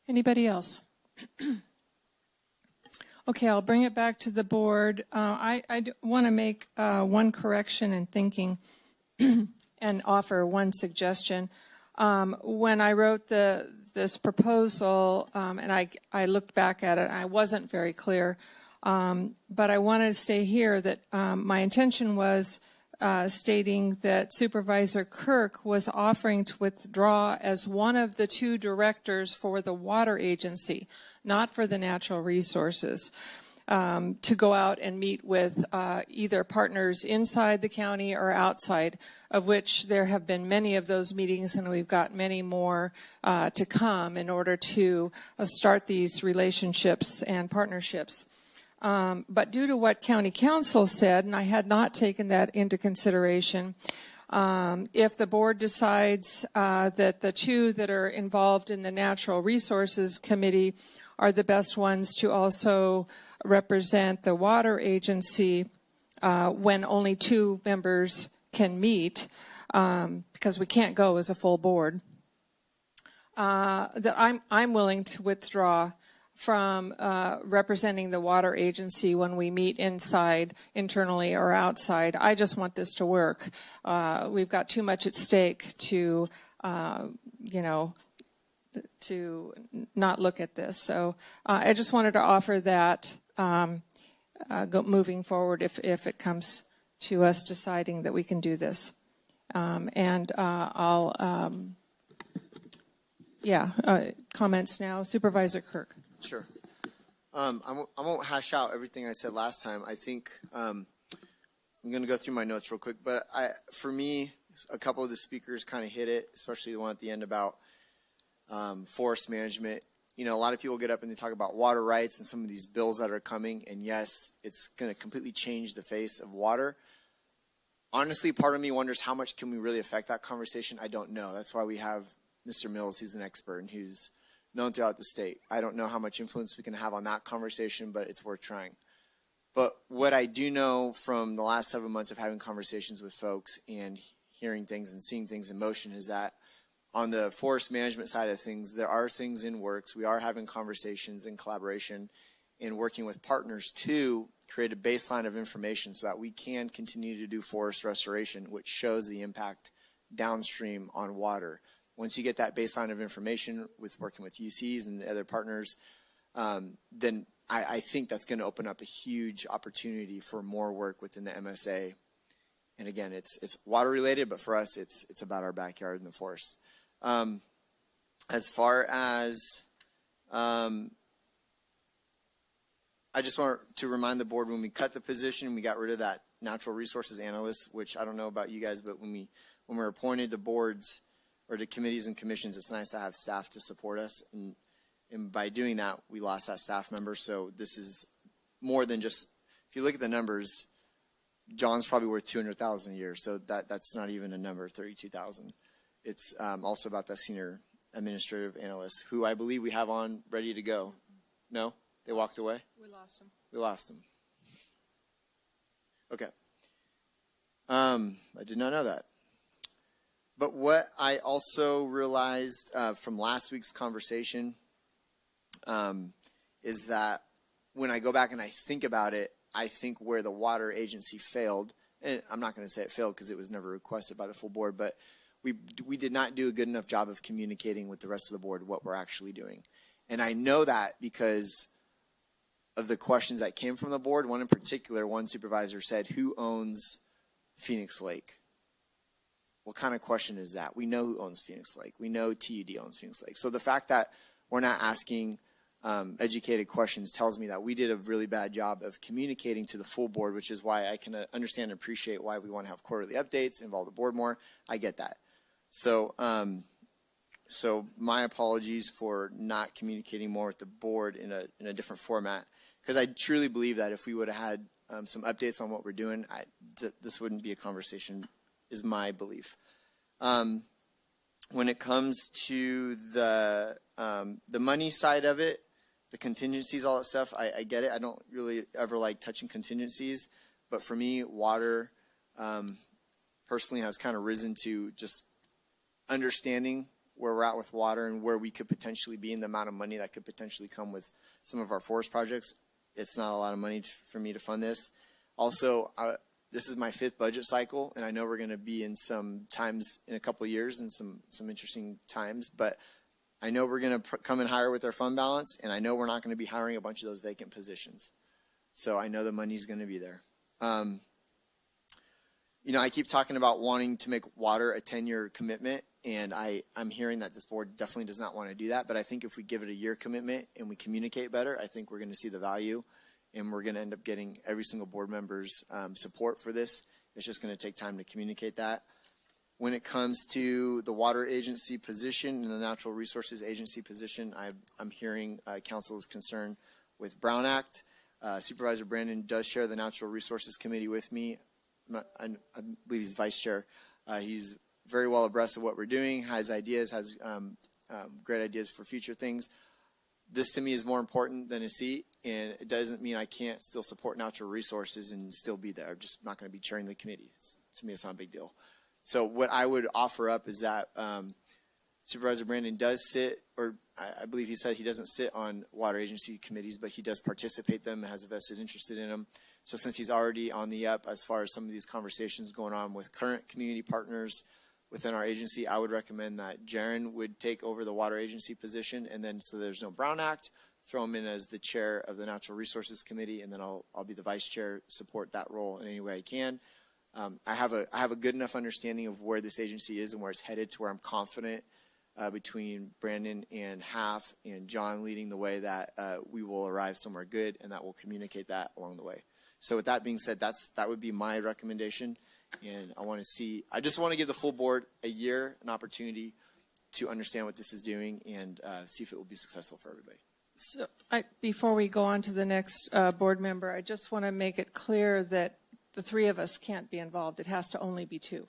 Anybody else? Okay, I'll bring it back to the board. I want to make one correction in thinking and offer one suggestion. When I wrote this proposal, and I looked back at it, I wasn't very clear, but I wanted to say here that my intention was stating that Supervisor Kirk was offering to withdraw as one of the two directors for the water agency, not for the natural resources, to go out and meet with either partners inside the county or outside, of which there have been many of those meetings, and we've got many more to come in order to start these relationships and partnerships. But due to what County Council said, and I had not taken that into consideration, if the board decides that the two that are involved in the Natural Resources Committee are the best ones to also represent the water agency when only two members can meet, because we can't go as a full board, that I'm willing to withdraw from representing the water agency when we meet inside, internally, or outside. I just want this to work. We've got too much at stake to, to not look at this. So I just wanted to offer that moving forward if it comes to us deciding that we can do this. Comments now. Supervisor Kirk. Sure. I won't hash out everything I said last time. I think I'm going to go through my notes real quick. But for me, a couple of the speakers kind of hit it, especially the one at the end about forest management. A lot of people get up and they talk about water rights and some of these bills that are coming. And yes, it's going to completely change the face of water. Honestly, part of me wonders how much can we really affect that conversation? I don't know. That's why we have Mr. Mills, who's an expert and who's known throughout the state. I don't know how much influence we can have on that conversation, but it's worth trying. But what I do know from the last 7 months of having conversations with folks and hearing things and seeing things in motion is that on the forest management side of things, there are things in works. We are having conversations in collaboration and working with partners to create a baseline of information so that we can continue to do forest restoration, which shows the impact downstream on water. Once you get that baseline of information with working with UCs and the other partners, then I think that's going to open up a huge opportunity for more work within the MSA. And again, it's water related, but for us, it's about our backyard and the forest. As far as, I just want to remind the board when we cut the position, we got rid of that natural resources analyst, which I don't know about you guys, but when we're appointed to boards or to committees and commissions, it's nice to have staff to support us. And by doing that, we lost that staff member. So this is more than just, if you look at the numbers, John's probably worth $200,000 a year, so that's not even a number, $32,000. It's also about the senior administrative analyst, who I believe we have on ready to go. No? They walked away? We lost them. We lost them. Okay. I did not know that. But what I also realized from last week's conversation is that when I go back and I think about it, I think where the water agency failed, and I'm not going to say it failed because it was never requested by the full board, but we did not do a good enough job of communicating with the rest of the board what we're actually doing. And I know that because of the questions that came from the board. One in particular, one supervisor said, who owns Phoenix Lake? What kind of question is that? We know who owns Phoenix Lake. We know TUD owns Phoenix Lake. So the fact that we're not asking educated questions tells me that we did a really bad job of communicating to the full board, which is why I can understand and appreciate why we want to have quarterly updates, involve the board more. I get that. So so my apologies for not communicating more with the board in a different format, because I truly believe that if we would have had some updates on what we're doing, this wouldn't be a conversation, is my belief. When it comes to the money side of it, the contingencies, all that stuff, I get it. I don't really ever like touching contingencies, but for me, water personally has kind of risen to just understanding where we're at with water and where we could potentially be, and the amount of money that could potentially come with some of our forest projects. It's not a lot of money for me to fund this. Also, this is my 5th budget cycle, and I know we're going to be in some times in a couple of years and some interesting times, but I know we're going to come in higher with our fund balance, and I know we're not going to be hiring a bunch of those vacant positions. So I know the money's going to be there. You know, I keep talking about wanting to make water a 10-year commitment, and I'm hearing that this board definitely does not want to do that, but I think if we give it a year commitment and we communicate better, I think we're going to see the value, and we're going to end up getting every single board member's support for this. It's just going to take time to communicate that. When it comes to the water agency position and the natural resources agency position, I'm hearing council's concern with Brown Act. Supervisor Brandon does share the Natural Resources Committee with me. I believe he's vice chair. He's very well abreast of what we're doing, has ideas, has great ideas for future things. This to me is more important than a seat, and it doesn't mean I can't still support natural resources and still be there. I'm just not going to be chairing the committee. To me, it's not a big deal. So what I would offer up is that Supervisor Brandon does sit, or I believe he said he doesn't sit on water agency committees, but he does participate in them, has a vested interest in them. So since he's already on the up as far as some of these conversations going on with current community partners within our agency, I would recommend that Jaron would take over the water agency position, and then so there's no Brown Act, throw him in as the chair of the Natural Resources Committee, and then I'll be the vice chair, support that role in any way I can. I have a good enough understanding of where this agency is and where it's headed to where I'm confident between Brandon and Half and John leading the way that we will arrive somewhere good, and that we'll communicate that along the way. So with that being said, that would be my recommendation, and I just want to give the full board a year, an opportunity to understand what this is doing and see if it will be successful for everybody. So before we go on to the next board member, I just want to make it clear that the 3 of us can't be involved. It has to only be 2.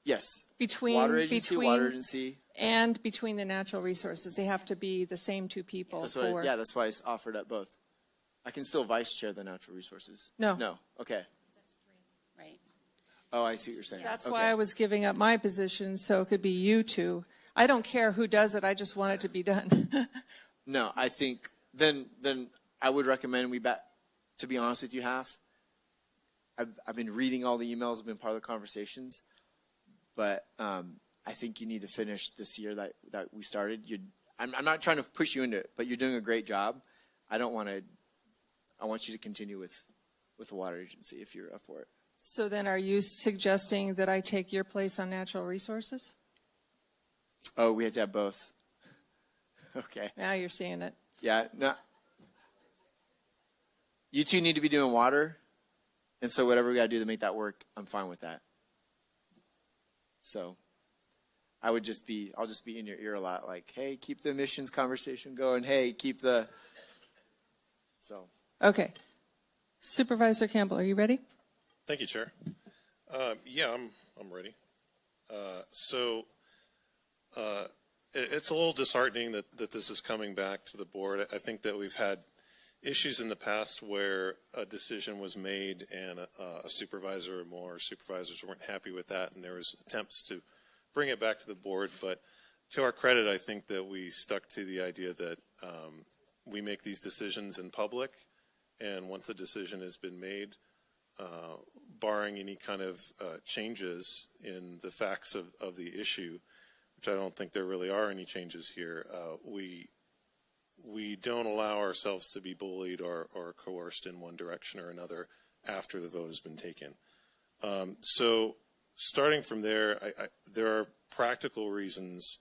Yes. Water agency. And between the natural resources. They have to be the same 2 people. That's why I offered up both. I can still vice chair the natural resources. No. Okay. That's 3, right? Oh, I see what you're saying. That's why I was giving up my position, so it could be you 2. I don't care who does it. I just want it to be done. No, I think then I would recommend to be honest with you, Half. I've been reading all the emails, I've been part of the conversations, but I think you need to finish this year that we started. I'm not trying to push you into it, but you're doing a great job. I want you to continue with the water agency if you're up for it. So then are you suggesting that I take your place on natural resources? Oh, we have to have both. Okay. Now you're seeing it. Yeah. No. You 2 need to be doing water. And so whatever we got to do to make that work, I'm fine with that. So I'll just be in your ear a lot, like, hey, keep the emissions conversation going. Hey, keep the. So Okay. Supervisor Campbell, are you ready? Thank you, Chair. Yeah, I'm ready. It's a little disheartening that this is coming back to the board. I think that we've had issues in the past where a decision was made and a supervisor or more supervisors weren't happy with that, and there was attempts to bring it back to the board. But to our credit, I think that we stuck to the idea that we make these decisions in public, and once a decision has been made, barring any kind of changes in the facts of the issue, which I don't think there really are any changes here, we don't allow ourselves to be bullied or coerced in one direction or another after the vote has been taken. So starting from there, there are practical reasons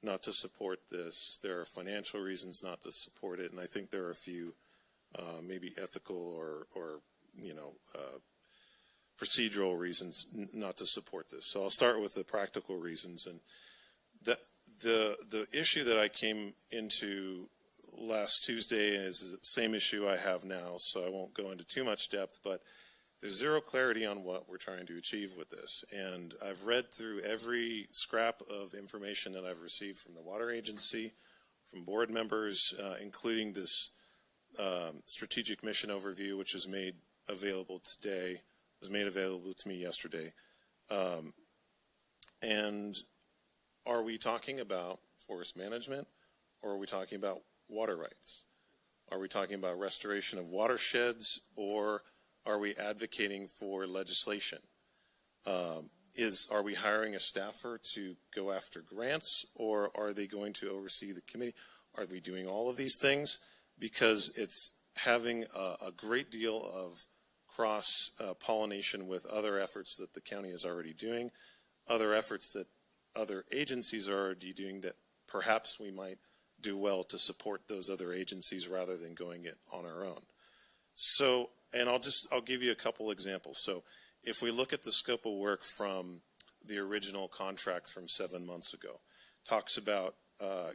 not to support this. There are financial reasons not to support it, and I think there are a few maybe ethical or procedural reasons not to support this. So I'll start with the practical reasons. And the issue that I came into last Tuesday is the same issue I have now, so I won't go into too much depth, but there's zero clarity on what we're trying to achieve with this. And I've read through every scrap of information that I've received from the Water Agency, from board members, including this strategic mission overview, which was made available today, was made available to me yesterday. And are we talking about forest management, or are we talking about water rights? Are we talking about restoration of watersheds, or are we advocating for legislation? Are we hiring a staffer to go after grants, or are they going to oversee the committee? Are we doing all of these things? Because it's having a great deal of cross-pollination with other efforts that the county is already doing, other efforts that other agencies are already doing that perhaps we might do well to support those other agencies rather than going it on our own. So, and I'll give you a couple examples. So if we look at the scope of work from the original contract from 7 months ago, talks about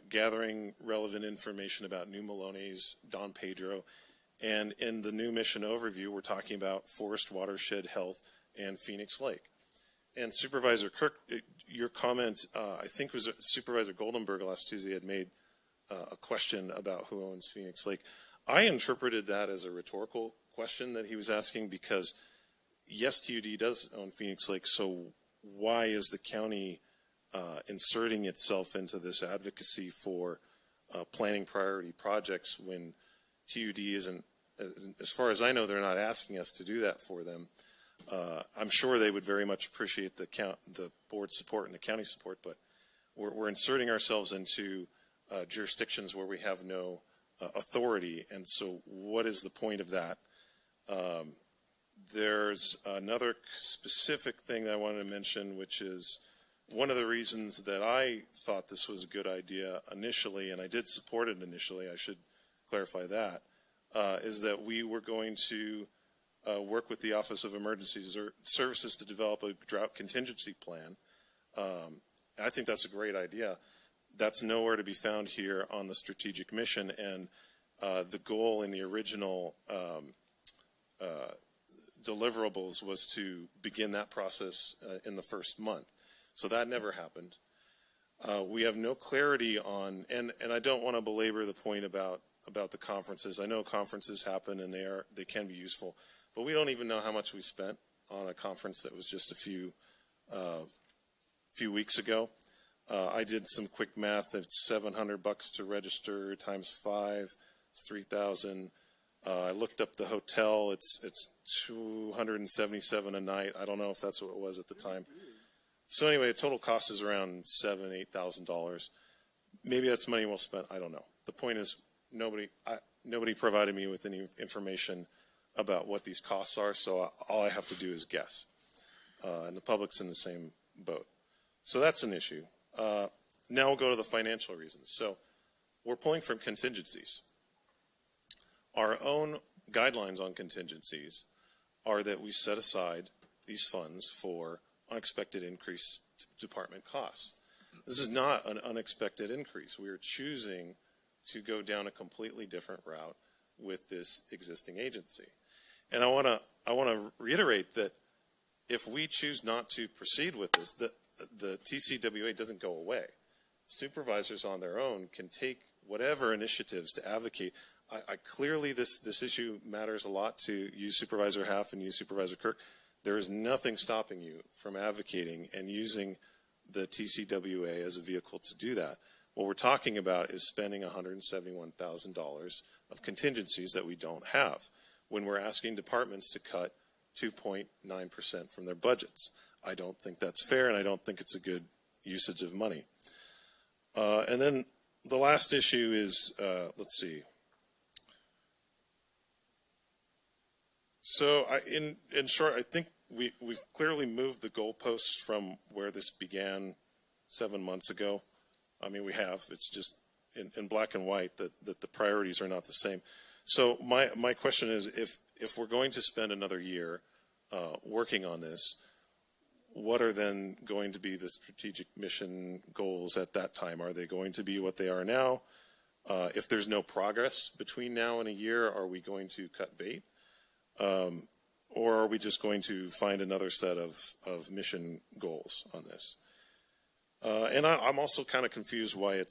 gathering relevant information about New Melones, Don Pedro, and in the new mission overview, we're talking about forest watershed health and Phoenix Lake. And Supervisor Kirk, your comment, I think was Supervisor Goldenberg last Tuesday had made a question about who owns Phoenix Lake. I interpreted that as a rhetorical question that he was asking because, yes, TUD does own Phoenix Lake, so why is the county inserting itself into this advocacy for planning priority projects when TUD isn't, as far as I know, they're not asking us to do that for them. I'm sure they would very much appreciate the board support and the county support, but we're inserting ourselves into jurisdictions where we have no authority, and so what is the point of that? There's another specific thing that I wanted to mention, which is one of the reasons that I thought this was a good idea initially, and I did support it initially, I should clarify that, is that we were going to work with the Office of Emergency Services to develop a drought contingency plan. I think that's a great idea. That's nowhere to be found here on the strategic mission, and the goal in the original deliverables was to begin that process in the first month. So that never happened. We have no clarity on, and I don't want to belabor the point about the conferences. I know conferences happen and they can be useful, but we don't even know how much we spent on a conference that was just a few weeks ago. I did some quick math. It's $700 to register times 5. It's $3,000. I looked up the hotel. It's $277 a night. I don't know if that's what it was at the time. So anyway, the total cost is around $7,000–8,000. Maybe that's money well spent. I don't know. The point is nobody provided me with any information about what these costs are. So all I have to do is guess, and the public's in the same boat. So that's an issue. Now we'll go to the financial reasons. So we're pulling from contingencies. Our own guidelines on contingencies are that we set aside these funds for unexpected increased department costs. This is not an unexpected increase. We are choosing to go down a completely different route with this existing agency. And I want to reiterate that if we choose not to proceed with this, the TCWA doesn't go away. Supervisors on their own can take whatever initiatives to advocate. I clearly, this issue matters a lot to you, Supervisor Half, and you, Supervisor Kirk. There is nothing stopping you from advocating and using the TCWA as a vehicle to do that. What we're talking about is spending $171,000 of contingencies that we don't have when we're asking departments to cut 2.9% from their budgets. I don't think that's fair, and I don't think it's a good usage of money. And then the last issue is, let's see. So in short, I think we've clearly moved the goalposts from where this began 7 months ago. I mean, we have. It's just in black and white that the priorities are not the same. So my question is, if we're going to spend another year working on this, what are then going to be the strategic mission goals at that time? Are they going to be what they are now? If there's no progress between now and a year, are we going to cut bait? Or are we just going to find another set of mission goals on this? And I'm also kind of confused why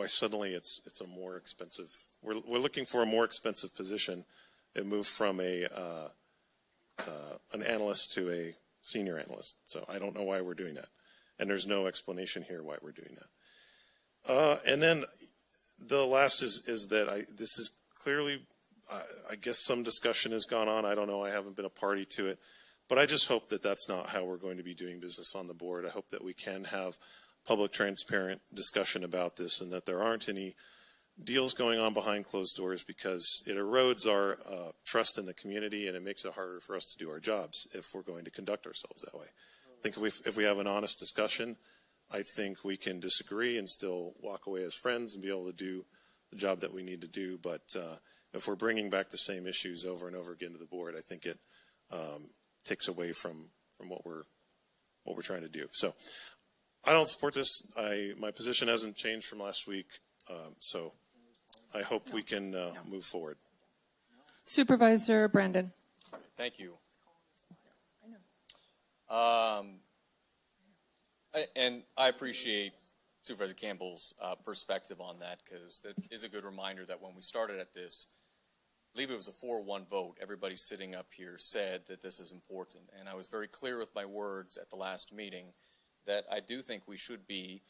suddenly it's a more expensive. We're looking for a more expensive position. It moved from an analyst to a senior analyst. So I don't know why we're doing that, and there's no explanation here why we're doing that. And then the last is that this is clearly. I guess some discussion has gone on. I don't know. I haven't been a party to it. But I just hope that that's not how we're going to be doing business on the board. I hope that we can have public, transparent discussion about this and that there aren't any deals going on behind closed doors, because it erodes our trust in the community and it makes it harder for us to do our jobs if we're going to conduct ourselves that way. I think if we have an honest discussion, I think we can disagree and still walk away as friends and be able to do the job that we need to do. But if we're bringing back the same issues over and over again to the board, I think it takes away from what we're trying to do. So I don't support this. My position hasn't changed from last week, so I hope we can move forward. Supervisor Brandon. Thank you. And I appreciate Supervisor Campbell's perspective on that, because it is a good reminder that when we started at this, I believe it was a 4-1 vote. Everybody sitting up here said that this is important. And I was very clear with my words at the last meeting that I do think we should be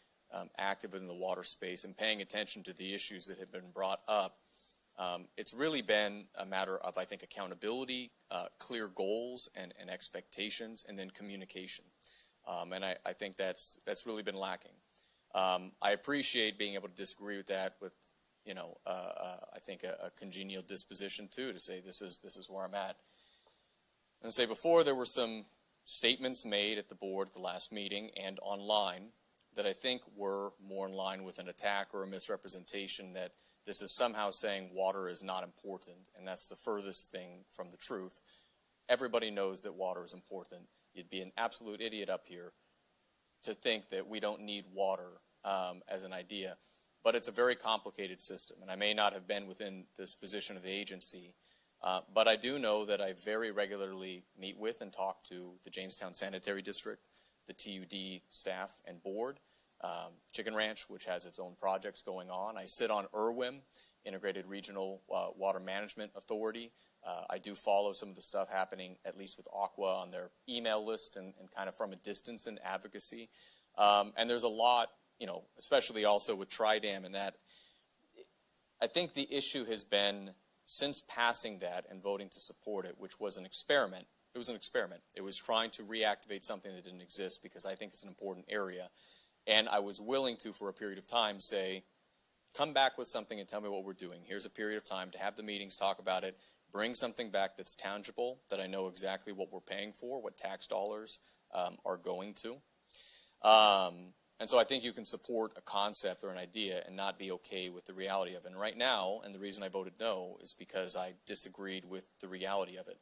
active in the water space and paying attention to the issues that have been brought up. It's really been a matter of, I think, accountability, clear goals and expectations, and then communication. And I think that's really been lacking. I appreciate being able to disagree with that with, I think a congenial disposition too, to say this is where I'm at. And say before, there were some statements made at the board at the last meeting and online that I think were more in line with an attack or a misrepresentation that this is somehow saying water is not important, and that's the furthest thing from the truth. Everybody knows that water is important. You'd be an absolute idiot up here to think that we don't need water as an idea. But it's a very complicated system, and I may not have been within this position of the agency, but I do know that I very regularly meet with and talk to the Jamestown Sanitary District, the TUD staff and board, Chicken Ranch, which has its own projects going on. I sit on IRWIM, Integrated Regional Water Management Authority. I do follow some of the stuff happening, at least with Aqua, on their email list and kind of from a distance in advocacy. And there's a lot, especially also with Tridam and that. I think the issue has been, since passing that and voting to support it, which was an experiment. It was an experiment. It was trying to reactivate something that didn't exist, because I think it's an important area. And I was willing to, for a period of time, say, come back with something and tell me what we're doing. Here's a period of time to have the meetings, talk about it, bring something back that's tangible, that I know exactly what we're paying for, what tax dollars are going to. And so I think you can support a concept or an idea and not be okay with the reality of it. And right now, and the reason I voted no, is because I disagreed with the reality of it.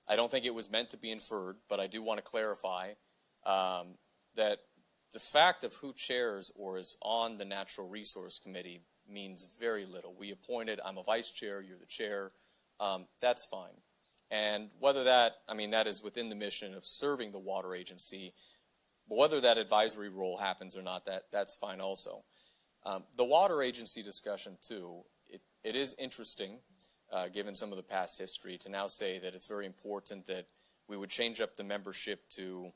I don't think it was meant to be inferred, but I do want to clarify that the fact of who chairs or is on the Natural Resource Committee means very little. We appointed, I'm a vice chair, you're the chair, that's fine. And whether that is within the mission of serving the water agency, but whether that advisory role happens or not, that's fine also. The water agency discussion too, it is interesting, given some of the past history, to now say that it's very important that we would change up the membership to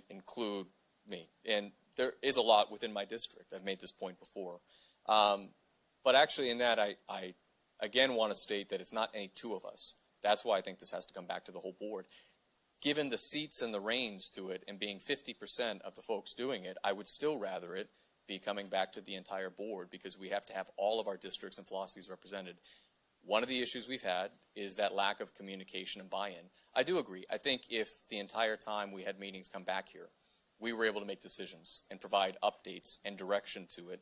include me. And there is a lot within my district. I've made this point before. But actually in that, I again want to state that it's not any two of us. That's why I think this has to come back to the whole board. Given the seats and the reins to it and being 50% of the folks doing it, I would still rather it be coming back to the entire board, because we have to have all of our districts and philosophies represented. One of the issues we've had is that lack of communication and buy-in. I do agree. I think if the entire time we had meetings come back here, we were able to make decisions and provide updates and direction to it,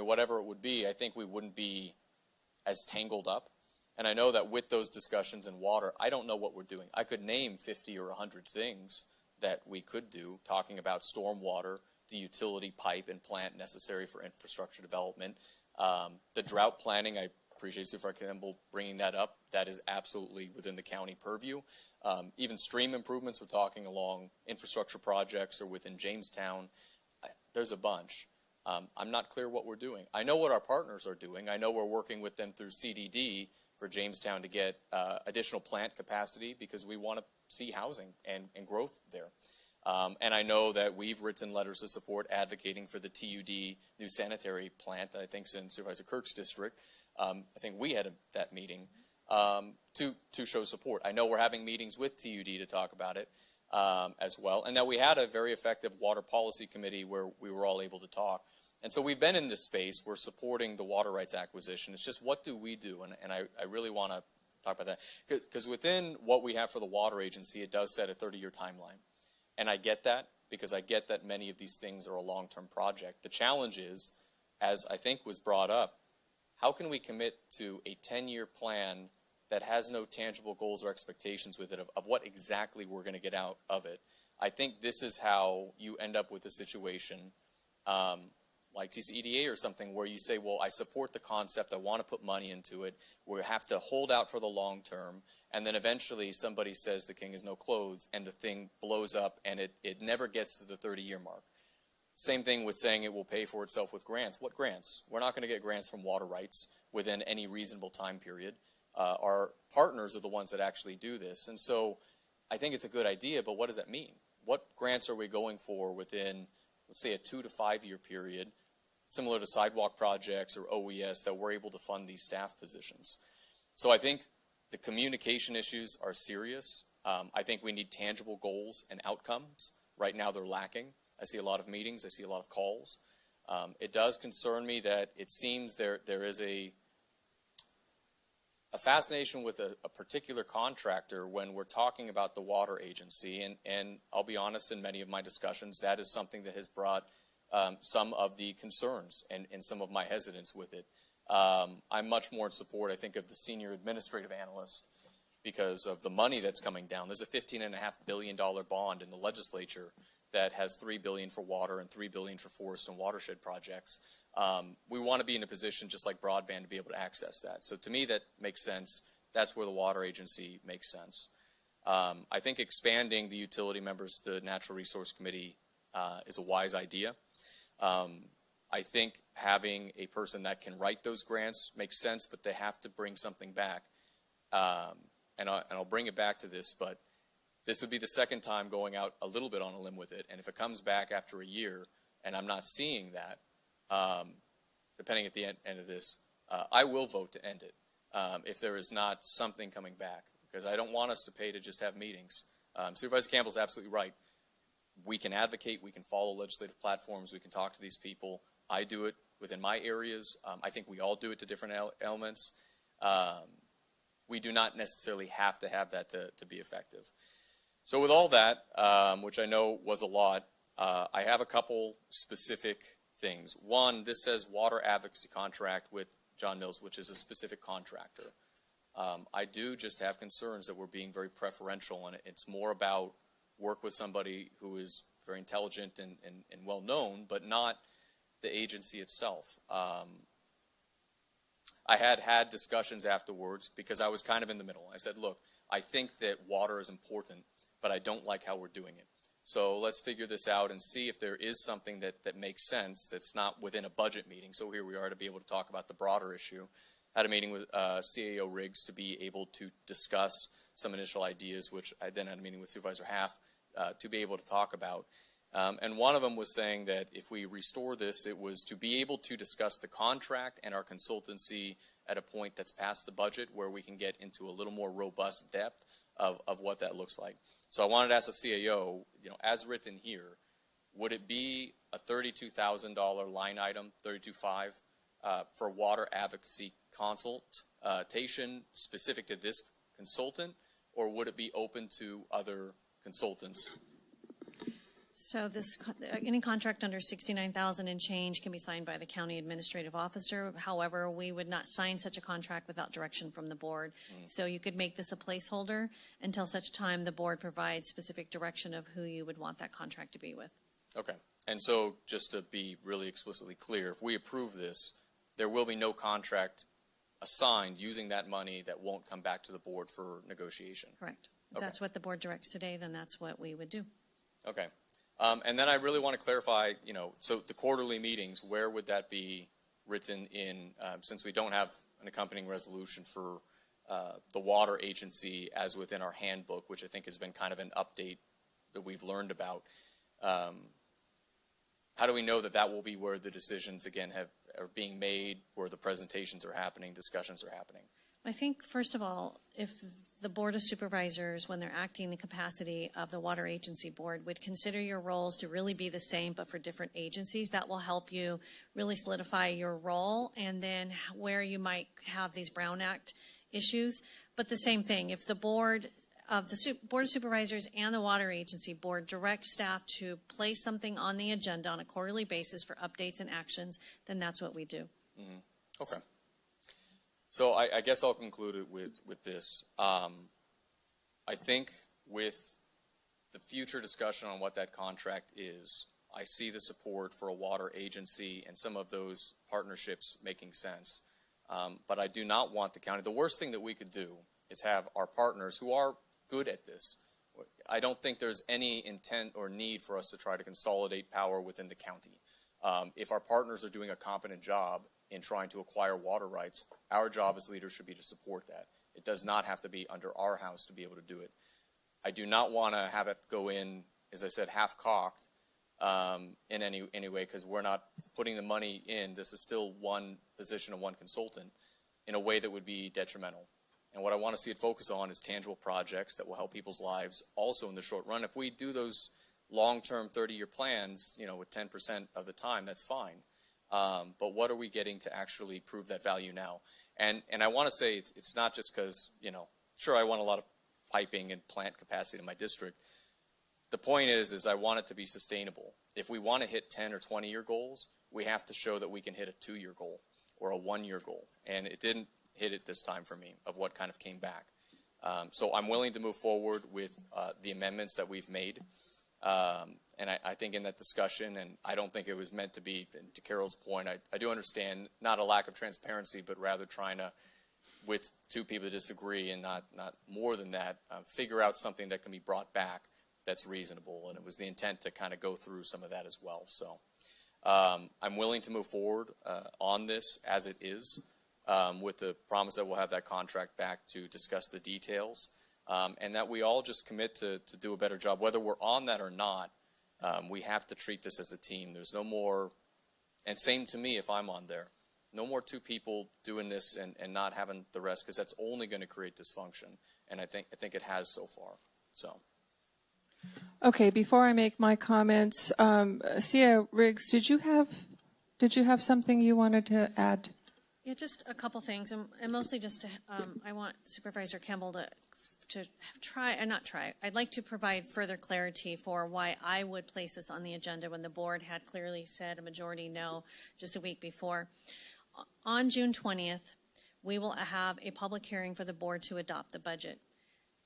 whatever it would be, I think we wouldn't be as tangled up. And I know that with those discussions in water, I don't know what we're doing. I could name 50 or 100 things that we could do, talking about stormwater, the utility pipe and plant necessary for infrastructure development, the drought planning. I appreciate Supervisor Campbell bringing that up. That is absolutely within the county purview. Even stream improvements, we're talking along infrastructure projects or within Jamestown. There's a bunch. I'm not clear what we're doing. I know what our partners are doing. I know we're working with them through CDD for Jamestown to get additional plant capacity, because we want to see housing and growth there. And I know that we've written letters of support advocating for the TUD new sanitary plant that I think's in Supervisor Kirk's district. I think we had that meeting to show support. I know we're having meetings with TUD to talk about it as well. And now we had a very effective water policy committee where we were all able to talk. And so we've been in this space. We're supporting the water rights acquisition. It's just, what do we do? And I really want to talk about that. Because within what we have for the water agency, it does set a 30-year timeline. And I get that, because I get that many of these things are a long-term project. The challenge is, as I think was brought up, how can we commit to a 10-year plan that has no tangible goals or expectations with it of what exactly we're going to get out of it? I think this is how you end up with a situation like TCEDA or something, where you say, well, I support the concept, I want to put money into it, we have to hold out for the long term, and then eventually somebody says the king has no clothes, and the thing blows up, and it never gets to the 30-year mark. Same thing with saying it will pay for itself with grants. What grants? We're not going to get grants from water rights within any reasonable time period. Our partners are the ones that actually do this. And so I think it's a good idea, but what does that mean? What grants are we going for within, let's say, a 2 to 5 year period, similar to sidewalk projects or OES, that we're able to fund these staff positions? So I think the communication issues are serious. I think we need tangible goals and outcomes. Right now they're lacking. I see a lot of meetings. I see a lot of calls. It does concern me that it seems there is a fascination with a particular contractor when we're talking about the water agency. And I'll be honest, in many of my discussions, that is something that has brought some of the concerns and some of my hesitance with it. I'm much more in support, I think, of the senior administrative analyst because of the money that's coming down. There's a $15.5 billion bond in the legislature that has $3 billion for water and $3 billion for forest and watershed projects. We want to be in a position, just like broadband, to be able to access that. So to me, that makes sense. That's where the water agency makes sense. I think expanding the utility members to the Natural Resource Committee is a wise idea. I think having a person that can write those grants makes sense, but they have to bring something back. And I'll bring it back to this, but this would be the second time going out a little bit on a limb with it. And if it comes back after a year and I'm not seeing that, depending at the end of this, I will vote to end it if there is not something coming back, because I don't want us to pay to just have meetings. Supervisor Campbell's absolutely right. We can advocate, we can follow legislative platforms, we can talk to these people. I do it within my areas. I think we all do it to different elements. We do not necessarily have to have that to be effective. So with all that, which I know was a lot, I have a couple specific things. One, this says water advocacy contract with John Mills, which is a specific contractor. I do just have concerns that we're being very preferential, and it's more about work with somebody who is very intelligent and well known, but not the agency itself. I had discussions afterwards because I was kind of in the middle. I said, look, I think that water is important, but I don't like how we're doing it. So let's figure this out and see if there is something that makes sense that's not within a budget meeting. So here we are to be able to talk about the broader issue. Had a meeting with CAO Riggs to be able to discuss some initial ideas, which I then had a meeting with Supervisor Half to be able to talk about. And one of them was saying that if we restore this, it was to be able to discuss the contract and our consultancy at a point that's past the budget where we can get into a little more robust depth of what that looks like. So I wanted to ask the CAO, as written here, would it be a $32,000 line item, $32,500, for water advocacy consultation specific to this consultant, or would it be open to other consultants? So any contract under $69,000 and change can be signed by the county administrative officer. However, we would not sign such a contract without direction from the board. So you could make this a placeholder until such time the board provides specific direction of who you would want that contract to be with. Okay. And so just to be really explicitly clear, if we approve this, there will be no contract assigned using that money that won't come back to the board for negotiation. Correct. If Okay. that's what the board directs today, then that's what we would do. Okay. And then I really want to clarify, so the quarterly meetings, where would that be written in, since we don't have an accompanying resolution for the water agency as within our handbook, which I think has been kind of an update that we've learned about. How do we know that that will be where the decisions, again, are being made, where the presentations are happening, discussions are happening? I think, first of all, if the Board of Supervisors, when they're acting in the capacity of the Water Agency Board, would consider your roles to really be the same but for different agencies, that will help you really solidify your role and then where you might have these Brown Act issues. But the same thing, if the Board of Supervisors and the Water Agency Board direct staff to place something on the agenda on a quarterly basis for updates and actions, then that's what we do. Mm-hmm. Okay. So I guess I'll conclude it with this. I think with the future discussion on what that contract is, I see the support for a water agency and some of those partnerships making sense. But I do not want the county. The worst thing that we could do is have our partners who are good at this. I don't think there's any intent or need for us to try to consolidate power within the county. If our partners are doing a competent job in trying to acquire water rights, our job as leaders should be to support that. It does not have to be under our house to be able to do it. I do not want to have it go in, as I said, half-cocked in any way, because we're not putting the money in. This is still one position of one consultant in a way that would be detrimental. And what I want to see it focus on is tangible projects that will help people's lives also in the short run. If we do those long-term 30-year plans, with 10% of the time, that's fine. But what are we getting to actually prove that value now? And I want to say it's not just because, sure, I want a lot of piping and plant capacity in my district. The point is I want it to be sustainable. If we want to hit 10 or 20-year goals, we have to show that we can hit a 2-year goal or a 1-year goal. And it didn't hit it this time for me of what kind of came back. So I'm willing to move forward with the amendments that we've made. And I think in that discussion, and I don't think it was meant to be, to Carol's point, I do understand not a lack of transparency, but rather trying to, with two people to disagree and not more than that, figure out something that can be brought back that's reasonable. And it was the intent to kind of go through some of that as well. So I'm willing to move forward on this as it is, with the promise that we'll have that contract back to discuss the details. And that we all just commit to do a better job. Whether we're on that or not, we have to treat this as a team. There's no more, and same to me if I'm on there, no more two people doing this and not having the rest, because that's only going to create dysfunction. And I think it has so far. So. Okay, before I make my comments, Cia Riggs, did you have something you wanted to add? Yeah, just a couple things, and mostly just to, I want Supervisor Campbell to I'd like to provide further clarity for why I would place this on the agenda when the board had clearly said a majority no just a week before. On June 20th, we will have a public hearing for the board to adopt the budget.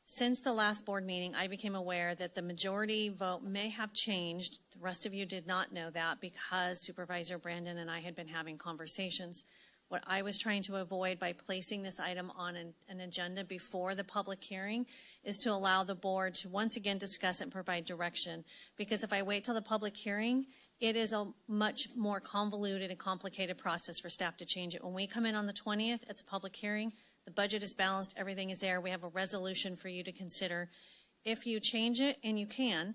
Since the last board meeting, I became aware that the majority vote may have changed. The rest of you did not know that because Supervisor Brandon and I had been having conversations. What I was trying to avoid by placing this item on an agenda before the public hearing is to allow the board to once again discuss and provide direction. Because if I wait till the public hearing, it is a much more convoluted and complicated process for staff to change it. When we come in on the 20th, it's a public hearing. The budget is balanced, everything is there. We have a resolution for you to consider. If you change it, and you can,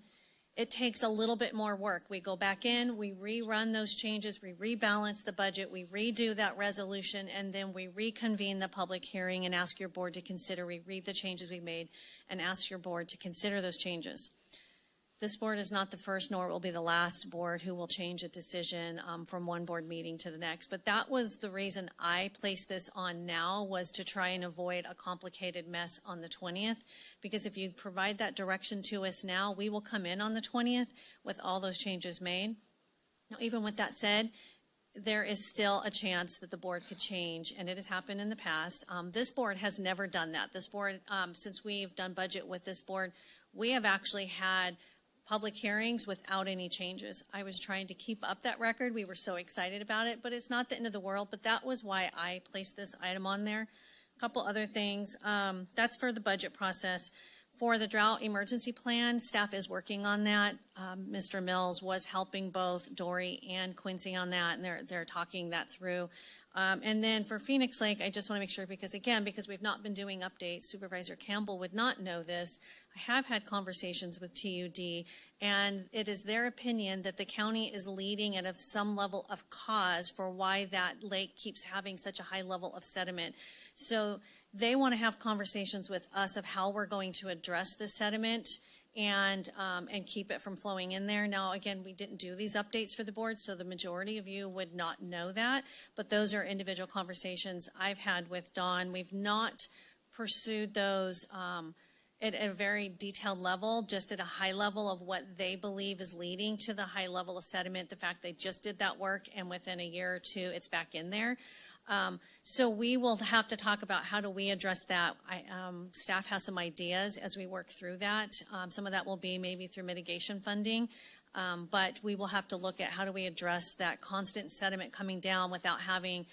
it takes a little bit more work. We go back in, we rerun those changes, we rebalance the budget, we redo that resolution, and then we reconvene the public hearing and ask your board to consider. We read the changes we made and ask your board to consider those changes. This board is not the first, nor will be the last board who will change a decision from one board meeting to the next. But that was the reason I placed this on now, was to try and avoid a complicated mess on the 20th. Because if you provide that direction to us now, we will come in on the 20th with all those changes made. Now, even with that said, there is still a chance that the board could change, and it has happened in the past. This board has never done that. This board, since we've done budget with this board, we have actually had public hearings without any changes. I was trying to keep up that record. We were so excited about it, but it's not the end of the world. But that was why I placed this item on there. A couple other things. That's for the budget process. For the drought emergency plan, staff is working on that. Mr. Mills was helping both Dory and Quincy on that, and they're talking that through. And then for Phoenix Lake, I just want to make sure, because we've not been doing updates, Supervisor Campbell would not know this. I have had conversations with TUD, and it is their opinion that the county is leading at some level of cause for why that lake keeps having such a high level of sediment. So they want to have conversations with us of how we're going to address the sediment and keep it from flowing in there. Now, again, we didn't do these updates for the board, so the majority of you would not know that, but those are individual conversations I've had with Dawn. We've not pursued those at a very detailed level, just at a high level of what they believe is leading to the high level of sediment, the fact they just did that work and within a year or two it's back in there. So we will have to talk about how do we address that. Staff has some ideas as we work through that. Some of that will be maybe through mitigation funding, but we will have to look at how do we address that constant sediment coming down without having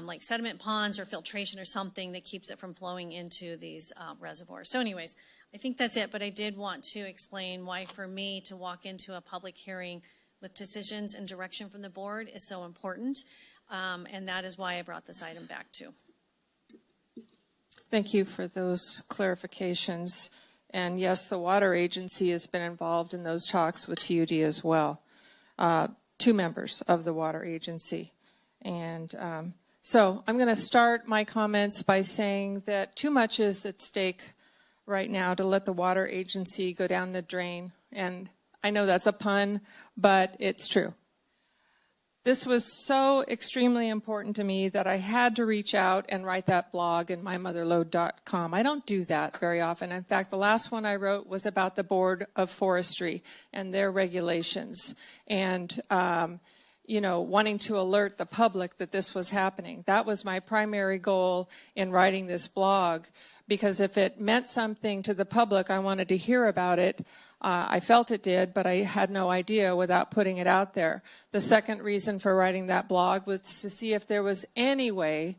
like sediment ponds or filtration or something that keeps it from flowing into these reservoirs. So anyways, I think that's it, but I did want to explain why for me to walk into a public hearing with decisions and direction from the board is so important. And that is why I brought this item back too. Thank you for those clarifications. And yes, the water agency has been involved in those talks with TUD as well. 2 members of the water agency. And so I'm going to start my comments by saying that too much is at stake right now to let the water agency go down the drain. And I know that's a pun, but it's true. This was so extremely important to me that I had to reach out and write that blog in mymotherlode.com. I don't do that very often. In fact, the last one I wrote was about the Board of Forestry and their regulations and, wanting to alert the public that this was happening. That was my primary goal in writing this blog, because if it meant something to the public, I wanted to hear about it. I felt it did, but I had no idea without putting it out there. The second reason for writing that blog was to see if there was any way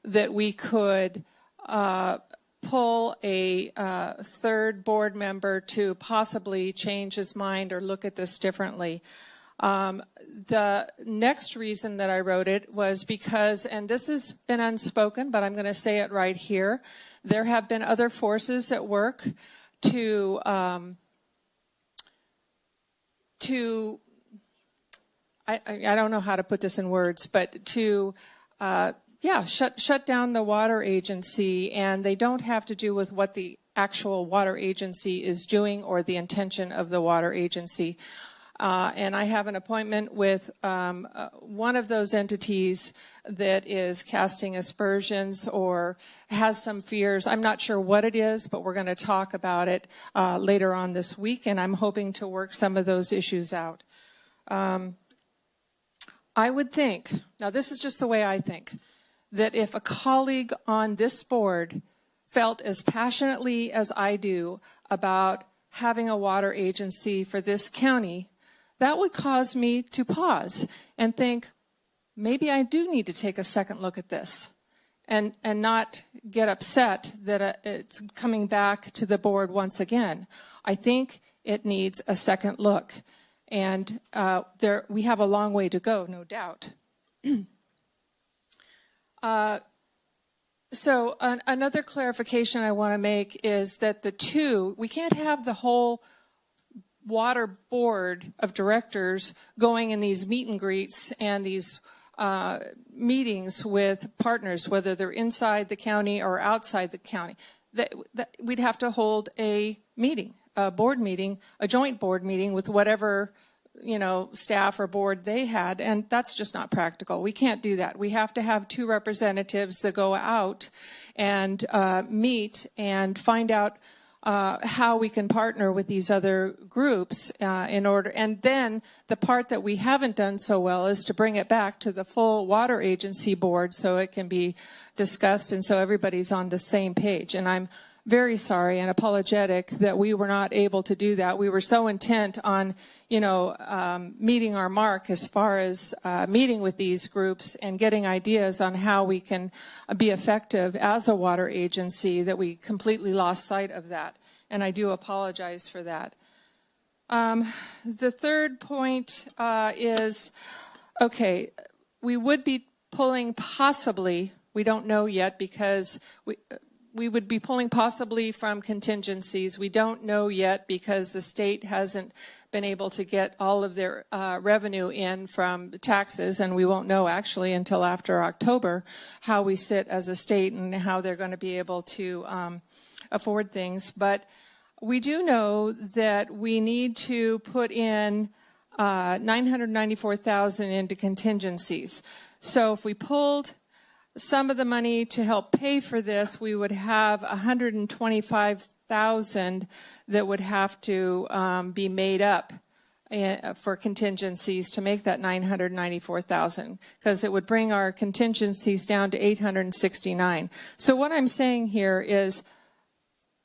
that we could pull a third board member to possibly change his mind or look at this differently. The next reason that I wrote it was because, and this has been unspoken, but I'm going to say it right here, there have been other forces at work to I don't know how to put this in words, but to shut down the water agency, and they don't have to do with what the actual water agency is doing or the intention of the water agency. And I have an appointment with one of those entities that is casting aspersions or has some fears. I'm not sure what it is, but we're going to talk about it later on this week, and I'm hoping to work some of those issues out. I would think, now this is just the way I think, that if a colleague on this board felt as passionately as I do about having a water agency for this county, that would cause me to pause and think, maybe I do need to take a second look at this and not get upset that it's coming back to the board once again. I think it needs a second look. And we have a long way to go, no doubt. So another clarification I want to make is that we can't have the whole water board of directors going in these meet and greets and these meetings with partners, whether they're inside the county or outside the county. We'd have to hold a meeting, a board meeting, a joint board meeting with whatever staff or board they had, and that's just not practical. We can't do that. We have to have two representatives that go out and meet and find out how we can partner with these other groups in order. And then the part that we haven't done so well is to bring it back to the full water agency board so it can be discussed and so everybody's on the same page. And I'm very sorry and apologetic that we were not able to do that. We were so intent on, meeting our mark as far as meeting with these groups and getting ideas on how we can be effective as a water agency that we completely lost sight of that. And I do apologize for that. The third point is, okay, we would be pulling possibly, we don't know yet because we would be pulling possibly from contingencies. We don't know yet because the state hasn't been able to get all of their revenue in from the taxes, and we won't know actually until after October how we sit as a state and how they're going to be able to afford things. But we do know that we need to put in $994,000 into contingencies. So if we pulled some of the money to help pay for this, we would have $125,000 that would have to be made up for contingencies to make that $994,000, because it would bring our contingencies down to $869,000. So what I'm saying here is,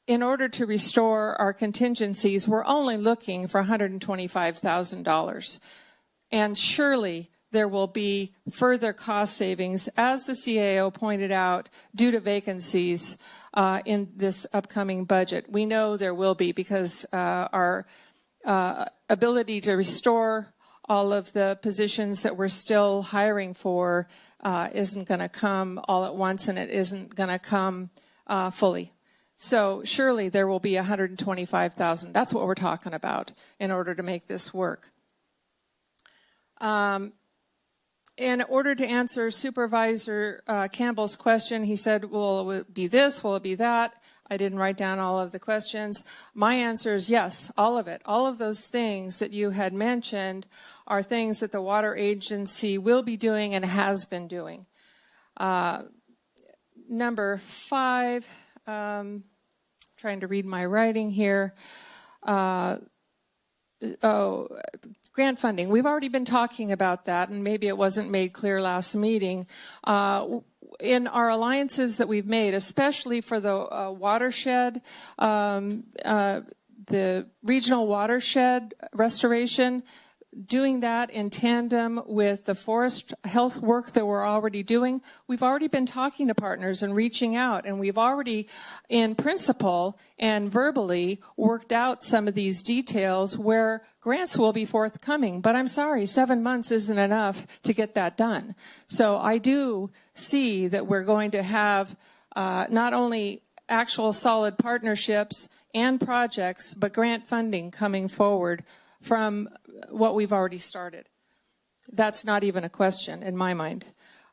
in order to restore our contingencies, we're only looking for $125,000. And surely there will be further cost savings, as the CAO pointed out, due to vacancies in this upcoming budget. We know there will be, because our ability to restore all of the positions that we're still hiring for isn't going to come all at once, and it isn't going to come fully. So surely there will be $125,000. That's what we're talking about in order to make this work. In order to answer Supervisor Campbell's question, he said, will it be this, will it be that? I didn't write down all of the questions. My answer is yes, all of it. All of those things that you had mentioned are things that the water agency will be doing and has been doing. Number 5, trying to read my writing here. Grant funding. We've already been talking about that, and maybe it wasn't made clear last meeting. In our alliances that we've made, especially for the watershed, the regional watershed restoration, doing that in tandem with the forest health work that we're already doing, we've already been talking to partners and reaching out, and we've already, in principle and verbally, worked out some of these details where grants will be forthcoming. But I'm sorry, 7 months isn't enough to get that done. So I do see that we're going to have not only actual solid partnerships and projects, but grant funding coming forward from what we've already started. That's not even a question in my mind.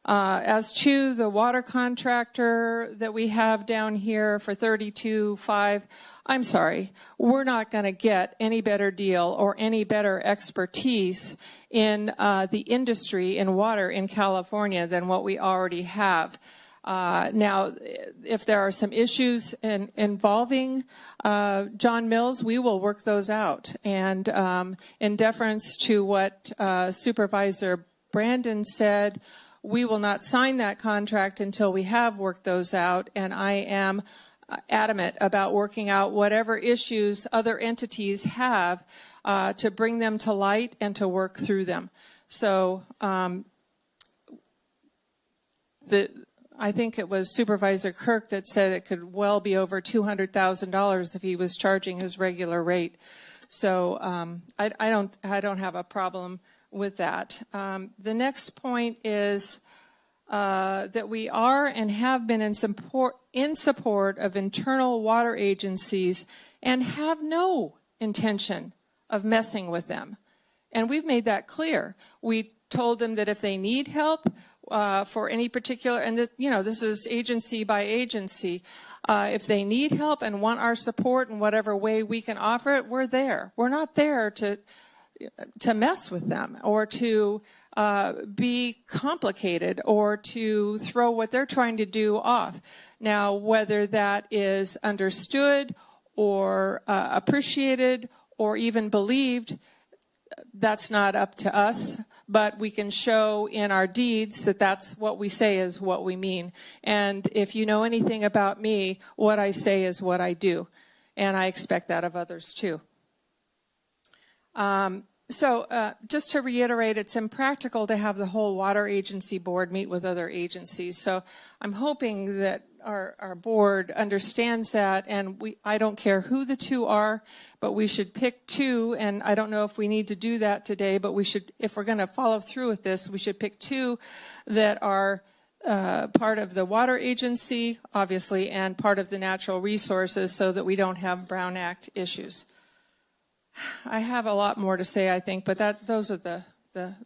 As to the water contractor that we have down here for $32,500, I'm sorry, we're not going to get any better deal or any better expertise in the industry in water in California than what we already have. Now, if there are some issues involving John Mills, we will work those out. And in deference to what Supervisor Brandon said, we will not sign that contract until we have worked those out. And I am adamant about working out whatever issues other entities have to bring them to light and to work through them. So I think it was Supervisor Kirk that said it could well be over $200,000 if he was charging his regular rate. So I don't have a problem with that. The next point is that we are and have been in support of internal water agencies and have no intention of messing with them. And we've made that clear. We told them that if they need help for any particular, and this is agency by agency, if they need help and want our support in whatever way we can offer it, we're there. We're not there to mess with them or to be complicated or to throw what they're trying to do off. Now, whether that is understood or appreciated or even believed, that's not up to us, but we can show in our deeds that that's what we say is what we mean. And if you know anything about me, what I say is what I do. And I expect that of others too. So just to reiterate, it's impractical to have the whole water agency board meet with other agencies. So I'm hoping that our board understands that, and I don't care who the two are, but we should pick two, and I don't know if we need to do that today, but we should, if we're going to follow through with this, we should pick two that are part of the water agency, obviously, and part of the natural resources so that we don't have Brown Act issues. I have a lot more to say, I think, but those are the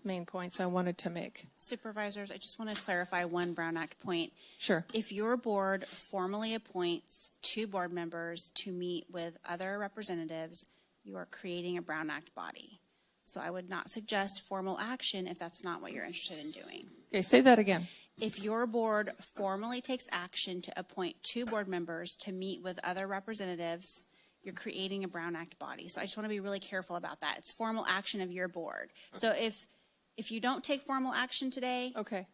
main points I wanted to make. Supervisors, I just want to clarify one Brown Act point. Sure. If your board formally appoints 2 board members to meet with other representatives, you are creating a Brown Act body. So I would not suggest formal action if that's not what you're interested in doing. Okay, say that again. If your board formally takes action to appoint 2 board members to meet with other representatives, you're creating a Brown Act body. So I just want to be really careful about that. It's formal action of your board. Okay. So if you don't take formal action today, okay,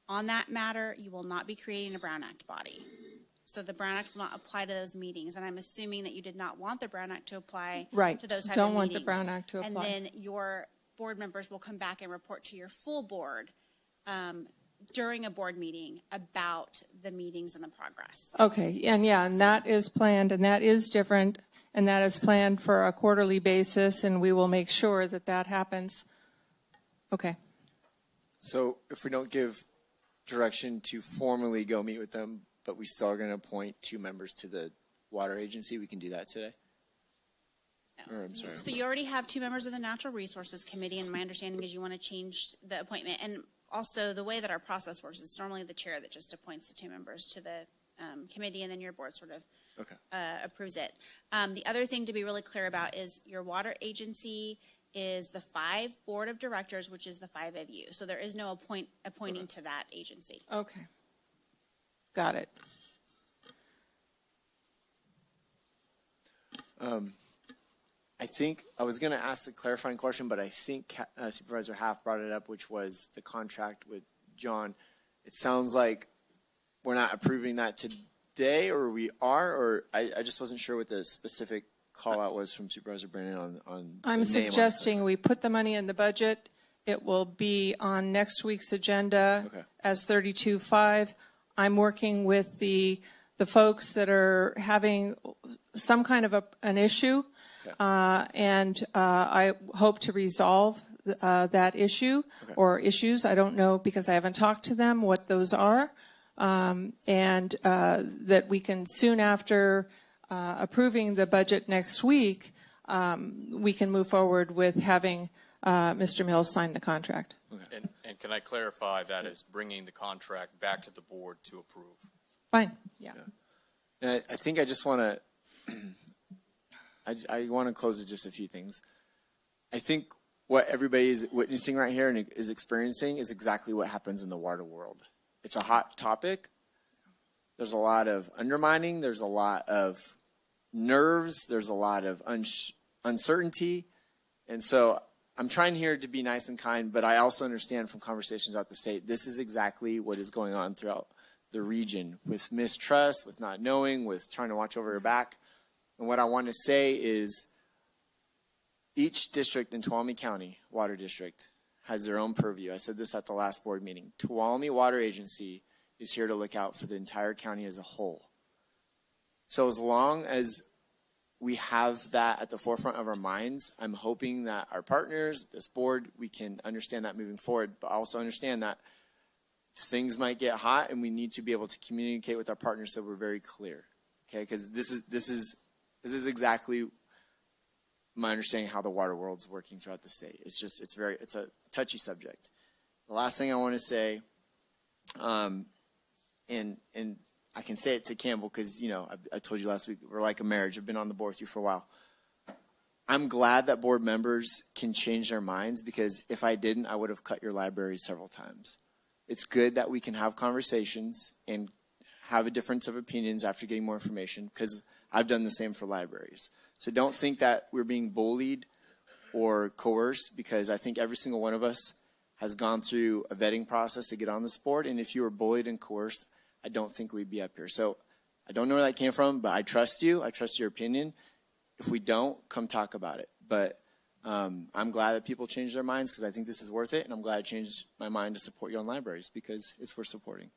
on that matter, you will not be creating a Brown Act body. So the Brown Act will not apply to those meetings. And I'm assuming that you did not want the Brown Act to apply to those type of meetings. Don't want the Brown Act to apply. And then your board members will come back and report to your full board during a board meeting about the meetings and the progress. Okay, and that is planned, and that is different, and that is planned for a quarterly basis, and we will make sure that that happens. Okay. So if we don't give direction to formally go meet with them, but we still are going to appoint 2 members to the water agency, we can do that today? No. Or, I'm sorry. So you already have 2 members of the Natural Resources Committee, and my understanding is you want to change the appointment. And also, the way that our process works, it's normally the chair that just appoints the 2 members to the committee, and then your board sort of approves it. The other thing to be really clear about is your water agency is the 5 board of directors, which is the 5 of you. So there is no appointing to that agency. Okay. Got it. I think I was going to ask a clarifying question, but I think Supervisor Half brought it up, which was the contract with John. It sounds like we're not approving that today, or we are, or I just wasn't sure what the specific call out was from Supervisor Brandon on I'm suggesting we put the money in the budget. It will be on next week's agenda as 32.5. I'm working with the folks that are having some kind of an issue. And I hope to resolve that issue or issues. I don't know because I haven't talked to them what those are. And that we can soon after approving the budget next week, we can move forward with having Mr. Mills sign the contract. And can I clarify that as bringing the contract back to the board to approve? Fine. Yeah. And I think I just want to I want to close with just a few things. I think what everybody is witnessing right here and is experiencing is exactly what happens in the water world. It's a hot topic. There's a lot of undermining. There's a lot of nerves. There's a lot of uncertainty. And so I'm trying here to be nice and kind, but I also understand from conversations about the state, this is exactly what is going on throughout the region with mistrust, with not knowing, with trying to watch over your back. And what I want to say is each district in Tuolumne County Water District has their own purview. I said this at the last board meeting. Tuolumne Water Agency is here to look out for the entire county as a whole. So as long as we have that at the forefront of our minds, I'm hoping that our partners, this board, we can understand that moving forward, but also understand that things might get hot and we need to be able to communicate with our partners so we're very clear. Okay, because this is exactly my understanding how the water world's working throughout the state. It's a touchy subject. The last thing I want to say, and I can say it to Campbell because, you know, I told you last week, we're like a marriage. I've been on the board with you for a while. I'm glad that board members can change their minds, because if I didn't, I would have cut your library several times. It's good that we can have conversations and have a difference of opinions after getting more information, because I've done the same for libraries. So don't think that we're being bullied or coerced, because I think every single one of us has gone through a vetting process to get on this board. And if you were bullied and coerced, I don't think we'd be up here. So I don't know where that came from, but I trust you. I trust your opinion. If we don't, come talk about it. But I'm glad that people change their minds, because I think this is worth it. And I'm glad I changed my mind to support you on libraries, because it's worth supporting.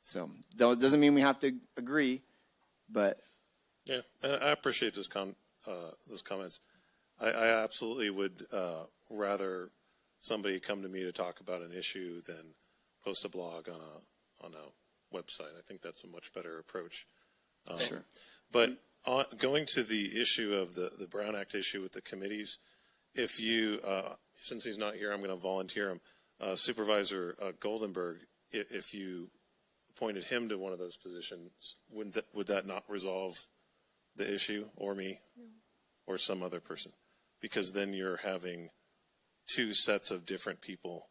So though it doesn't mean we have to agree, but. Yeah, and I appreciate those comments. I absolutely would rather somebody come to me to talk about an issue than post a blog on a website. I think that's a much better approach. Sure. But going to the issue of the Brown Act issue with the committees, if you, since he's not here, I'm going to volunteer him. Supervisor Goldenberg, if you appointed him to one of those positions, would that not resolve the issue, or me, or some other person? Because then you're having two sets of different people.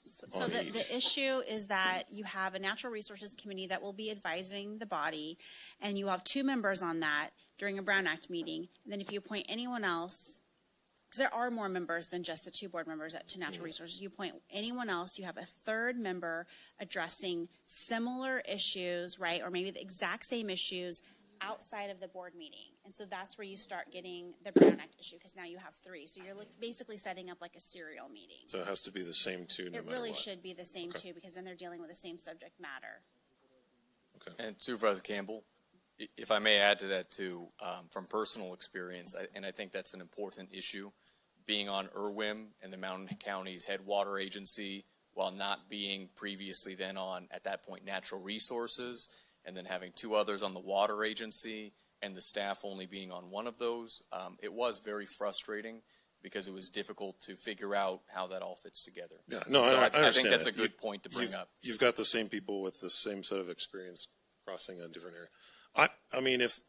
So the issue is that you have a natural resources committee that will be advising the body, and you have two members on that during a Brown Act meeting. And then if you appoint anyone else, because there are more members than just the two board members to natural resources, you appoint anyone else, you have a third member addressing similar issues, right, or maybe the exact same issues outside of the board meeting. And so that's where you start getting the Brown Act issue, because now you have three. So you're basically setting up like a serial meeting. So it has to be the same two no matter what. It really should be the same two, because then they're dealing with the same subject matter. Okay. And Supervisor Campbell, if I may add to that too, from personal experience, and I think that's an important issue, being on IRWIM and the Mountain County's headwater agency, while not being previously then on, at that point, natural resources, and then having two others on the water agency and the staff only being on one of those, it was very frustrating, because it was difficult to figure out how that all fits together. Yeah, no, so I understand. I think that's a good point to bring up. You've got the same people with the same set of experience crossing a different area. I mean, it's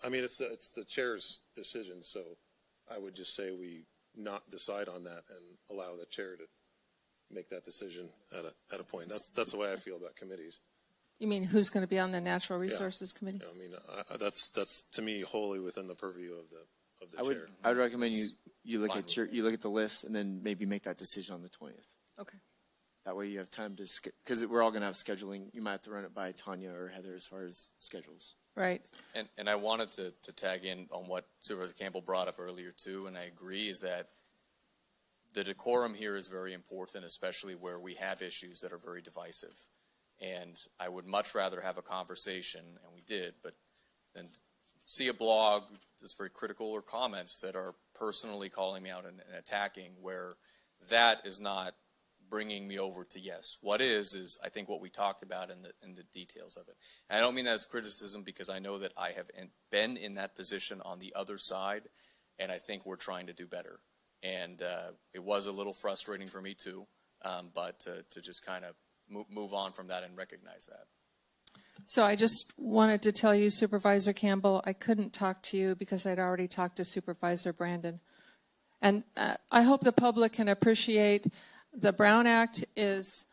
the chair's decision, so I would just say we not decide on that and allow the chair to make that decision at a point. That's the way I feel about committees. You mean who's going to be on the Natural Resources Committee? Yeah, I mean, that's to me wholly within the purview of the chair. I would recommend you look at the list and then maybe make that decision on the 20th. Okay. That way you have time to, because we're all going to have scheduling. You might have to run it by Tanya or Heather as far as schedules. Right. And I wanted to tag in on what Supervisor Campbell brought up earlier too, and I agree, is that the decorum here is very important, especially where we have issues that are very divisive. And I would much rather have a conversation, and we did, but then see a blog that's very critical or comments that are personally calling me out and attacking, where that is not bringing me over to yes. What is I think what we talked about in the details of it. And I don't mean that as criticism, because I know that I have been in that position on the other side, and I think we're trying to do better. And it was a little frustrating for me too, but to just kind of move on from that and recognize that. So I just wanted to tell you, Supervisor Campbell, I couldn't talk to you because I'd already talked to Supervisor Brandon. And I hope the public can appreciate the Brown Act is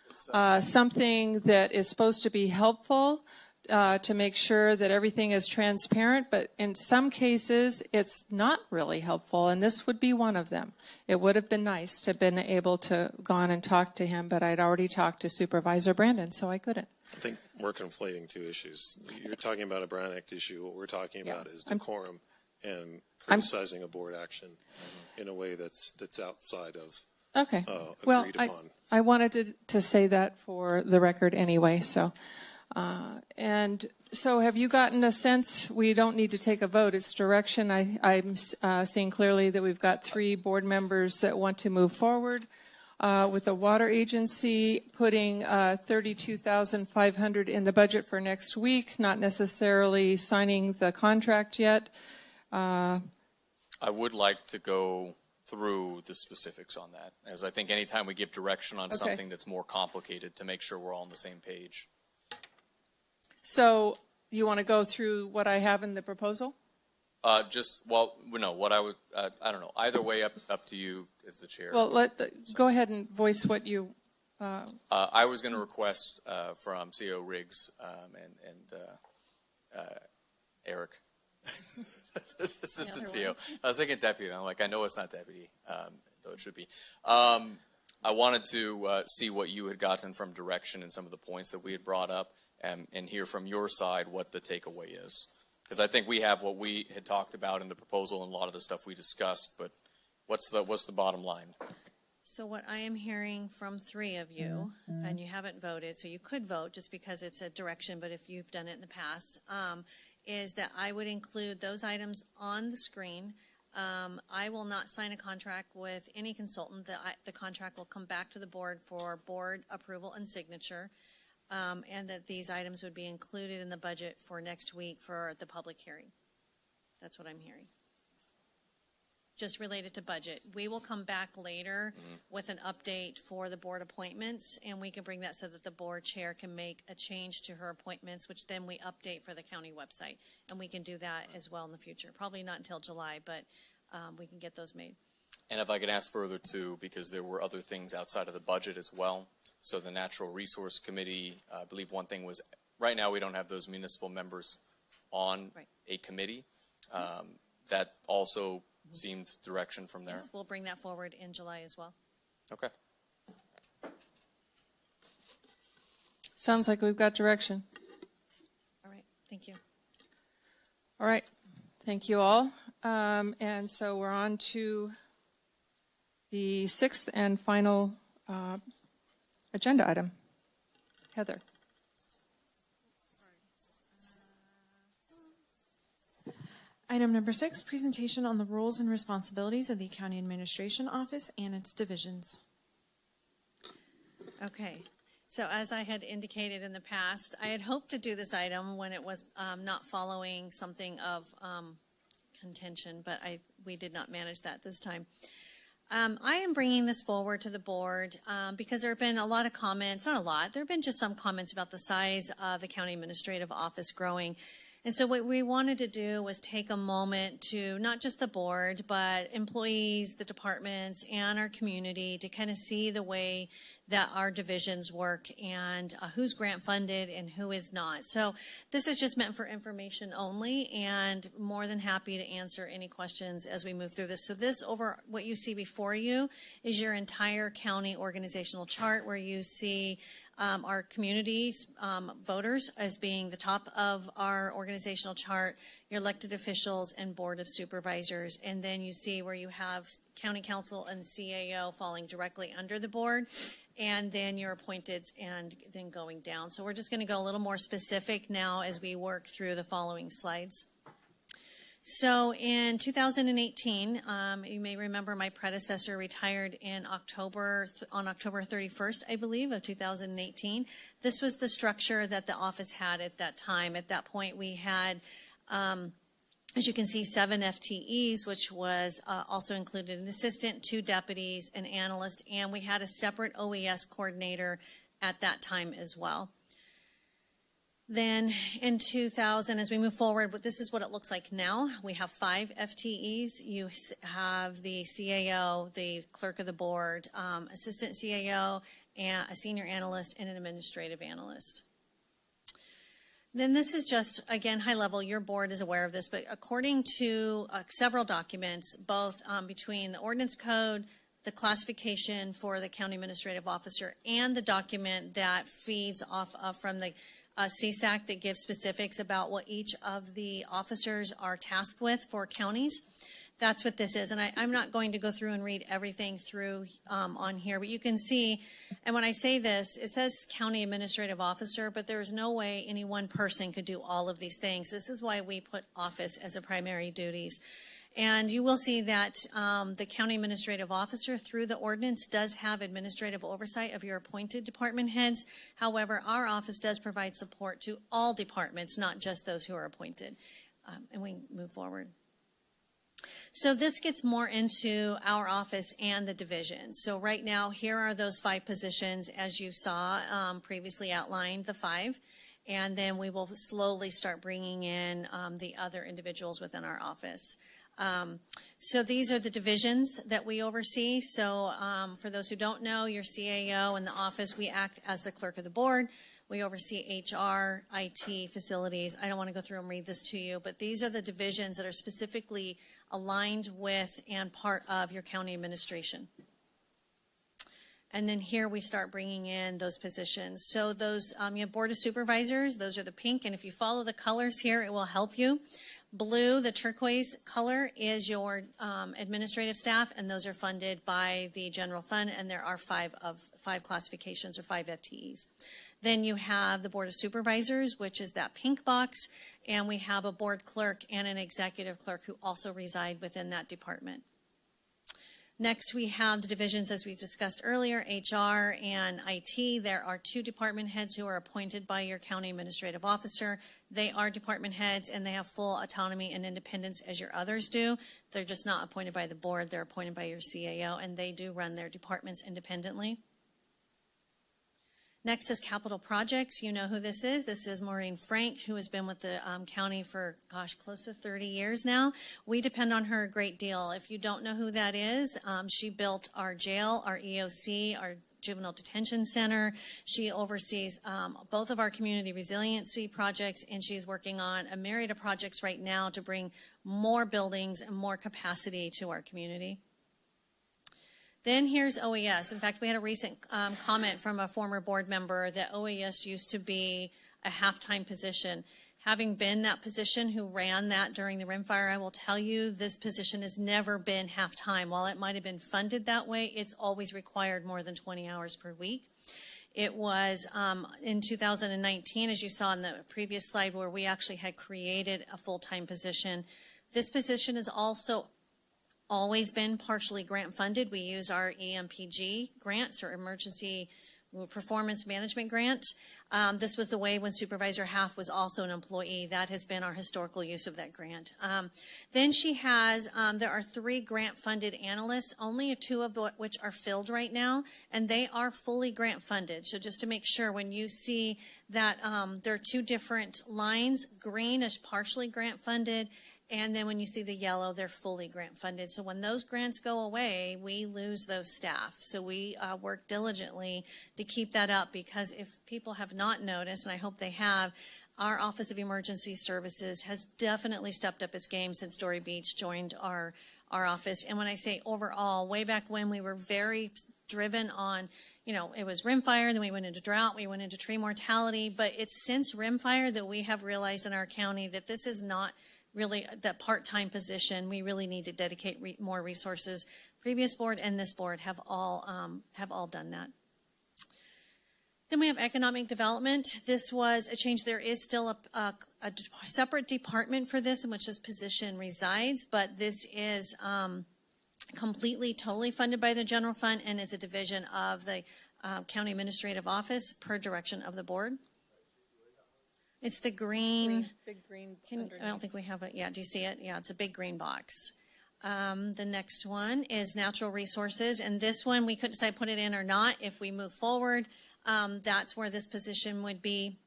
something that is supposed to be helpful to make sure that everything is transparent, but in some cases, it's not really helpful, and this would be one of them. It would have been nice to have been able to gone and talk to him, but I'd already talked to Supervisor Brandon, so I couldn't. I think we're conflating two issues. You're talking about a Brown Act issue. What we're talking about is decorum and criticizing a board action in a way that's outside of Okay. Well, agreed upon. I wanted to say that for the record anyway. So, and so have you gotten a sense? We don't need to take a vote. It's direction. I'm seeing clearly that we've got 3 board members that want to move forward with the water agency, putting $32,500 in the budget for next week. Not necessarily signing the contract yet. I would like to go through the specifics on that, as I think anytime we give direction on something that's more complicated, to make sure we're all on the same page. So you want to go through what I have in the proposal? I don't know. Either way, up to you as the chair. Well, go ahead and voice what you. I was going to request from CEO Riggs and Eric. Assistant CEO. I was thinking deputy. I'm like, I know it's not deputy, though it should be. I wanted to see what you had gotten from direction and some of the points that we had brought up, and hear from your side what the takeaway is. Because I think we have what we had talked about in the proposal and a lot of the stuff we discussed, but what's the bottom line? So what I am hearing from 3 of you, and you haven't voted, so you could vote just because it's a direction, but if you've done it in the past, is that I would include those items on the screen. I will not sign a contract with any consultant. The contract will come back to the board for board approval and signature, and that these items would be included in the budget for next week for the public hearing. That's what I'm hearing. Just related to budget. We will come back later with an update for the board appointments, and we can bring that so that the board chair can make a change to her appointments, which then we update for the county website. And we can do that as well in the future. Probably not until July, but we can get those made. And if I could ask further too, because there were other things outside of the budget as well. So the Natural Resource Committee, I believe one thing was, right now we don't have those municipal members on a committee. That also seemed direction from there. Yes, we'll bring that forward in July as well. Okay. Sounds like we've got direction. All right. Thank you. All right. Thank you all. And so we're on to the 6th and final agenda item. Heather. Item number 6, presentation on the roles and responsibilities of the County Administration Office and its divisions. Okay. So as I had indicated in the past, I had hoped to do this item when it was not following something of contention, but we did not manage that this time. I am bringing this forward to the board because there have been a lot of comments, not a lot, there have been just some comments about the size of the county administrative office growing. And so what we wanted to do was take a moment to, not just the board, but employees, the departments, and our community to kind of see the way that our divisions work and who's grant funded and who is not. So this is just meant for information only, and more than happy to answer any questions as we move through this. So this, over what you see before you, is your entire county organizational chart, where you see our community voters as being the top of our organizational chart, your elected officials and board of supervisors, and then you see where you have county council and CAO falling directly under the board, and then your appointeds, and then going down. So we're just going to go a little more specific now as we work through the following slides. So in 2018, you may remember my predecessor retired on October 31st, I believe, of 2018. This was the structure that the office had at that time. At that point, we had, as you can see, 7 FTEs, which was also included an assistant, 2 deputies, an analyst, and we had a separate OES coordinator at that time as well. Then in 2000, as we move forward, but this is what it looks like now. We have 5 FTEs. You have the CAO, the clerk of the board, assistant CAO, and a senior analyst, and an administrative analyst. Then this is just, again, high level. Your board is aware of this, but according to several documents, both between the ordinance code, the classification for the county administrative officer, and the document that feeds off from the CSAC that gives specifics about what each of the officers are tasked with for counties. That's what this is. And I'm not going to go through and read everything through on here, but you can see, and when I say this, it says county administrative officer, but there's no way any one person could do all of these things. This is why we put office as a primary duties. And you will see that the county administrative officer through the ordinance does have administrative oversight of your appointed department heads. However, our office does provide support to all departments, not just those who are appointed. And we move forward. So this gets more into our office and the division. So right now, here are those 5 positions, as you saw previously outlined, the 5. And then we will slowly start bringing in the other individuals within our office. So these are the divisions that we oversee. So for those who don't know, your CAO in the office, we act as the clerk of the board. We oversee HR, IT, facilities. I don't want to go through and read this to you, but these are the divisions that are specifically aligned with and part of your county administration. And then here we start bringing in those positions. So those, you have Board of Supervisors, those are the pink, and if you follow the colors here, it will help you. Blue, the turquoise color, is your administrative staff, and those are funded by the general fund, and there are 5 classifications or 5 FTEs. Then you have the Board of Supervisors, which is that pink box, and we have a board clerk and an executive clerk who also reside within that department. Next, we have the divisions, as we discussed earlier, HR and IT. There are 2 department heads who are appointed by your county administrative officer. They are department heads, and they have full autonomy and independence as your others do. They're just not appointed by the board. They're appointed by your CAO, and they do run their departments independently. Next is capital projects. You know who this is. This is Maureen Frank, who has been with the county for, close to 30 years now. We depend on her a great deal. If you don't know who that is, she built our jail, our EOC, our juvenile detention center. She oversees both of our community resiliency projects, and she's working on a myriad of projects right now to bring more buildings and more capacity to our community. Then here's OES. In fact, we had a recent comment from a former board member that OES used to be a half-time position. Having been that position who ran that during the rimfire, I will tell you this position has never been half-time. While it might have been funded that way, it's always required more than 20 hours per week. It was in 2019, as you saw in the previous slide, where we actually had created a full-time position. This position is also always been partially grant funded. We use our EMPG grants, or Emergency Performance Management Grant. This was the way when Supervisor Half was also an employee. That has been our historical use of that grant. Then she has, there are 3 grant funded analysts, only 2 of which are filled right now, and they are fully grant funded. So just to make sure, when you see that there are 2 different lines, green is partially grant funded, and then when you see the yellow, they're fully grant funded. So when those grants go away, we lose those staff. So we work diligently to keep that up, because if people have not noticed, and I hope they have, our Office of Emergency Services has definitely stepped up its game since Dory Beach joined our office. And when I say overall, way back when, we were very driven on, it was rimfire, then we went into drought, we went into tree mortality. But it's since rimfire that we have realized in our county that this is not really that part-time position. We really need to dedicate more resources. Previous board and this board have all done that. Then we have economic development. This was a change. There is still a separate department for this, in which this position resides, but this is completely, totally funded by the general fund and is a division of the county administrative office per direction of the board. It's the green. Big green. I don't think we have it. Yeah, do you see it? Yeah, it's a big green box. The next one is natural resources, and this one we couldn't decide put it in or not. If we move forward, that's where this position would be.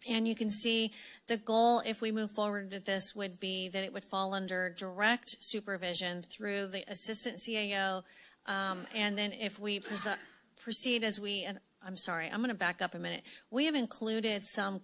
And you can see the goal, if we move forward with this, would be that it would fall under direct supervision through the assistant CAO. And then if we proceed as we, and I'm sorry, I'm going to back up a minute. We have included some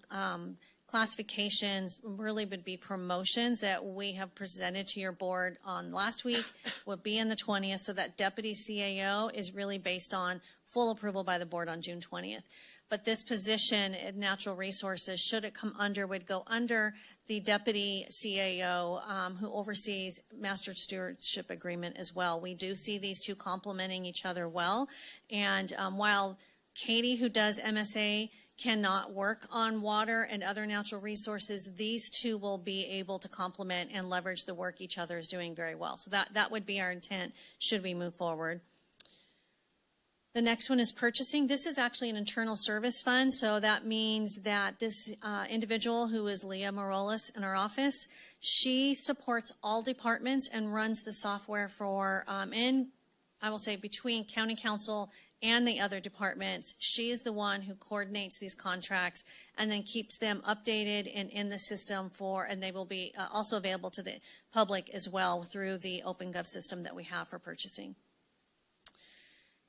classifications really would be promotions that we have presented to your board on last week, would be in the 20th, so that deputy CAO is really based on full approval by the board on June 20th. But this position in natural resources, should it come under, would go under the deputy CAO who oversees master stewardship agreement as well. We do see these two complementing each other well. And while Katie, who does MSA, cannot work on water and other natural resources, these two will be able to complement and leverage the work each other is doing very well. So that would be our intent should we move forward. The next one is purchasing. This is actually an internal service fund, so that means that this individual, who is Leah Morales in our office, she supports all departments and runs the software for, I will say, between county council and the other departments. She is the one who coordinates these contracts and then keeps them updated and in the system and they will be also available to the public as well through the OpenGov system that we have for purchasing.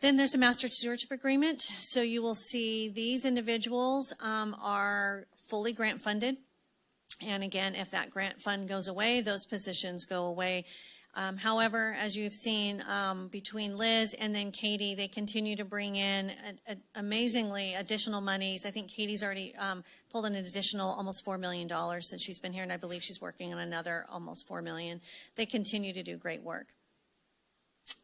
Then there's a master stewardship agreement. So you will see these individuals are fully grant funded. And again, if that grant fund goes away, those positions go away. However, as you've seen, between Liz and then Katie, they continue to bring in amazingly additional monies. I think Katie's already pulled in an additional almost $4 million since she's been here, and I believe she's working on another almost $4 million. They continue to do great work.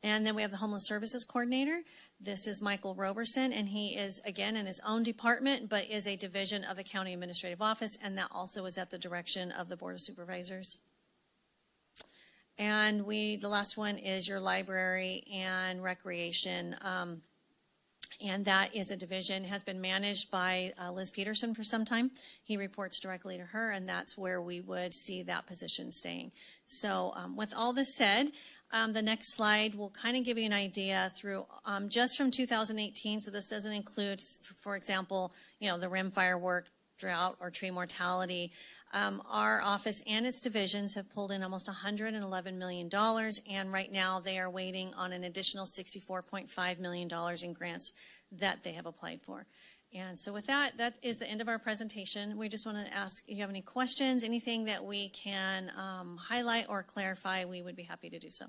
And then we have the Homeless Services Coordinator. This is Michael Roberson, and he is, again, in his own department, but is a division of the County Administrative Office, and that also is at the direction of the Board of Supervisors. And the last one is your library and recreation. And that is a division, has been managed by Liz Peterson for some time. He reports directly to her, and that's where we would see that position staying. So with all this said, the next slide will kind of give you an idea through just from 2018. So this doesn't include, for example, the rimfire work, drought, or tree mortality. Our office and its divisions have pulled in almost $111 million, and right now they are waiting on an additional $64.5 million in grants that they have applied for. And so with that is the end of our presentation. We just want to ask if you have any questions, anything that we can highlight or clarify, we would be happy to do so.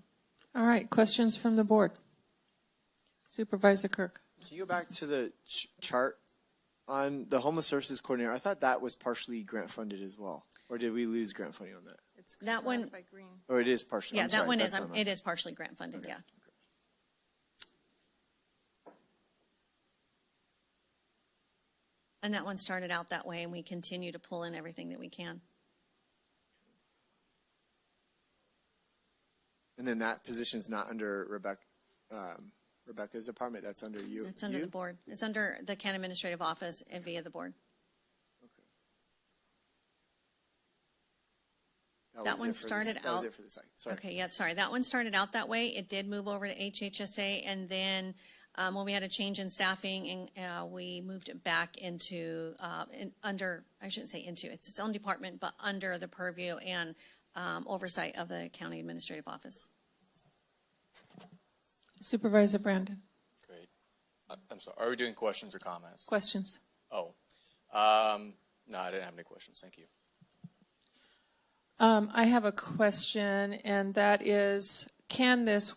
All right, questions from the board. Supervisor Kirk. Can you go back to the chart on the Homeless Services Coordinator? I thought that was partially grant funded as well. Or did we lose grant funding on that? It's that one by green. Or it is partially? Yeah, I'm that sorry, one that's is, what I'm it is partially grant funded, Okay. yeah. And that one started out that way, and we continue to pull in everything that we can. And then that position is not under Rebecca's department. That's under you. It's under the board. It's under the county administrative office and via the board. That one started out. That was it for the site. Sorry. Okay, yeah, sorry. That one started out that way. It did move over to HHSA, and then when we had a change in staffing, and we moved it back into under. I shouldn't say into. It's its own department, but under the purview and oversight of the county administrative office. Supervisor Brandon. Great. I'm sorry. Are we doing questions or comments? Questions. Oh. No, I didn't have any questions. Thank you. I have a question, and that is,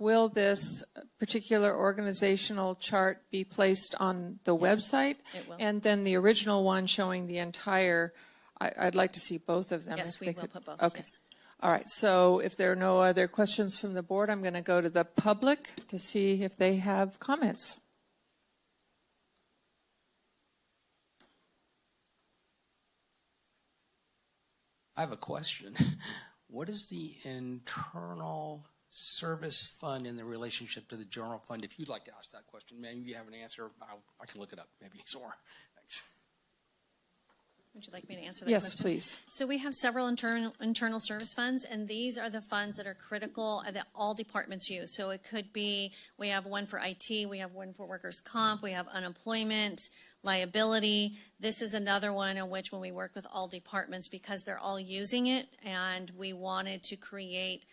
will this particular organizational chart be placed on the website? It will. And then the original one showing the entire, I'd like to see both of them. Yes, if we they will could. put both. Okay. Yes. All right. So if there are no other questions from the board, I'm going to go to the public to see if they have comments. I have a question. What is the internal service fund in the relationship to the general fund? If you'd like to ask that question, maybe you have an answer. I can look it up maybe somewhere. Thanks. Would you like me to answer that Yes, question? please. So we have several internal service funds, and these are the funds that are critical that all departments use. So it could be, we have one for IT, we have one for workers' comp, we have unemployment, liability. This is another one in which when we work with all departments, because they're all using it, and we wanted to create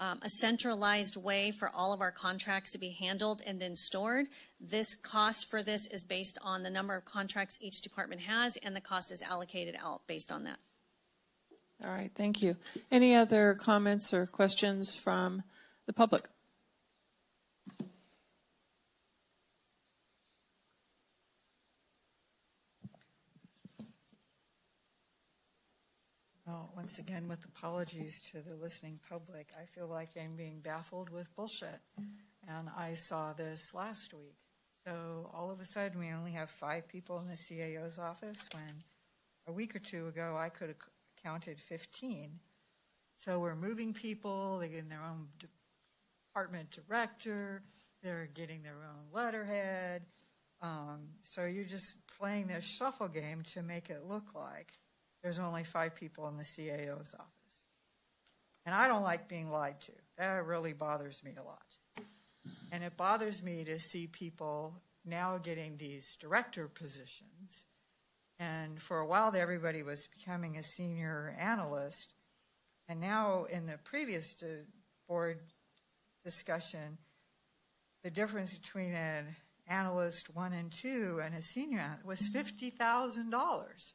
a centralized way for all of our contracts to be handled and then stored. This cost for this is based on the number of contracts each department has, and the cost is allocated out based on that. All right, thank you. Any other comments or questions from the public? Well, once again, with apologies to the listening public, I feel like I'm being baffled with bullshit. And I saw this last week. So all of a sudden, we only have 5 people in the CAO's office when a week or two ago, I could have counted 15. So we're moving people, they're getting their own department director, they're getting their own letterhead. So you're just playing this shuffle game to make it look like there's only 5 people in the CAO's office. And I don't like being lied to. That really bothers me a lot. And it bothers me to see people now getting these director positions. And for a while, everybody was becoming a senior analyst. And now in the previous board discussion, the difference between an analyst 1 and 2 and a senior was $50,000.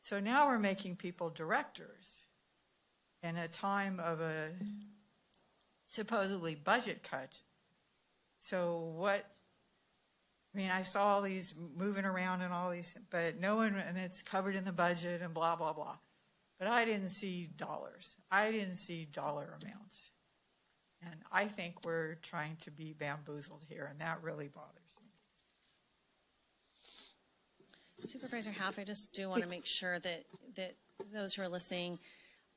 So now we're making people directors in a time of a supposedly budget cut. So what, I mean, I saw all these moving around and all these, but no one, and it's covered in the budget and blah, blah, blah. But I didn't see dollars. I didn't see dollar amounts. And I think we're trying to be bamboozled here, and that really bothers me. Supervisor Half, I just do want to make sure that those who are listening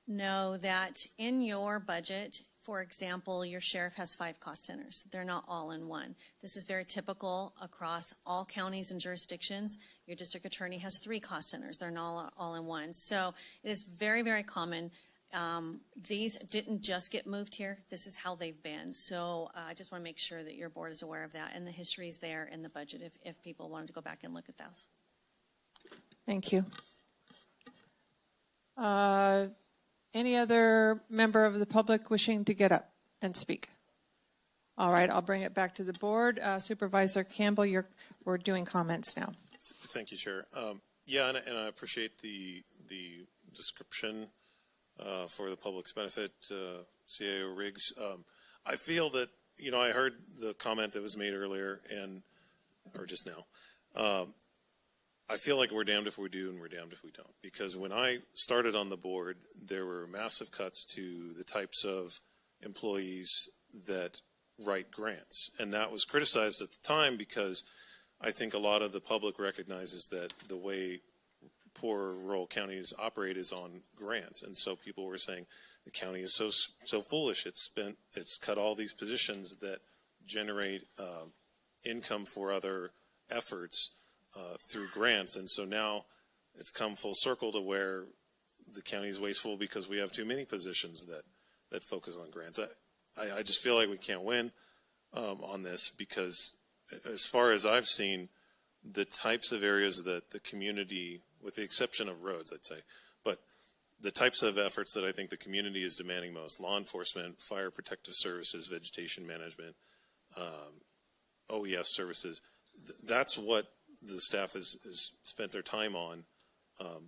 know that in your budget, for example, your sheriff has 5 cost centers. They're not all in one. This is very typical across all counties and jurisdictions. Your district attorney has 3 cost centers. They're not all in one. So it is very, very common. These didn't just get moved here. This is how they've been. So I just want to make sure that your board is aware of that, and the history is there in the budget if people wanted to go back and look at those. Thank you. Any other member of the public wishing to get up and speak? All right, I'll bring it back to the board. Supervisor Campbell, we're doing comments now. Thank you, Chair. Yeah, and I appreciate the description for the public's benefit, CAO rigs. I feel that, I heard the comment that was made earlier or just now. I feel like we're damned if we do and we're damned if we don't. Because when I started on the board, there were massive cuts to the types of employees that write grants. And that was criticized at the time because I think a lot of the public recognizes that the way poor rural counties operate is on grants. And so people were saying the county is so foolish. It's cut all these positions that generate income for other efforts through grants. And so now it's come full circle to where the county is wasteful because we have too many positions that focus on grants. I just feel like we can't win on this because as far as I've seen, the types of areas that the community, with the exception of roads, I'd say, but the types of efforts that I think the community is demanding most, law enforcement, fire protective services, vegetation management, OES services, that's what the staff has spent their time on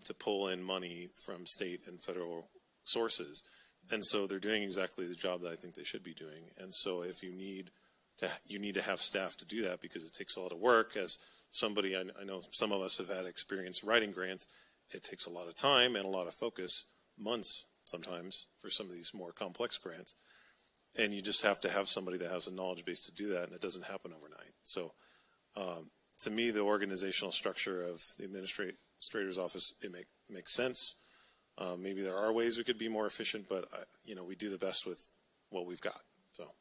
to pull in money from state and federal sources. And so they're doing exactly the job that I think they should be doing. And so if you need to have staff to do that because it takes a lot of work. As somebody, I know some of us have had experience writing grants. It takes a lot of time and a lot of focus, months sometimes, for some of these more complex grants. And you just have to have somebody that has a knowledge base to do that, and it doesn't happen overnight. So to me, the organizational structure of the administrator's office, it makes sense. Maybe there are ways we could be more efficient, but we do the best with what we've got. So,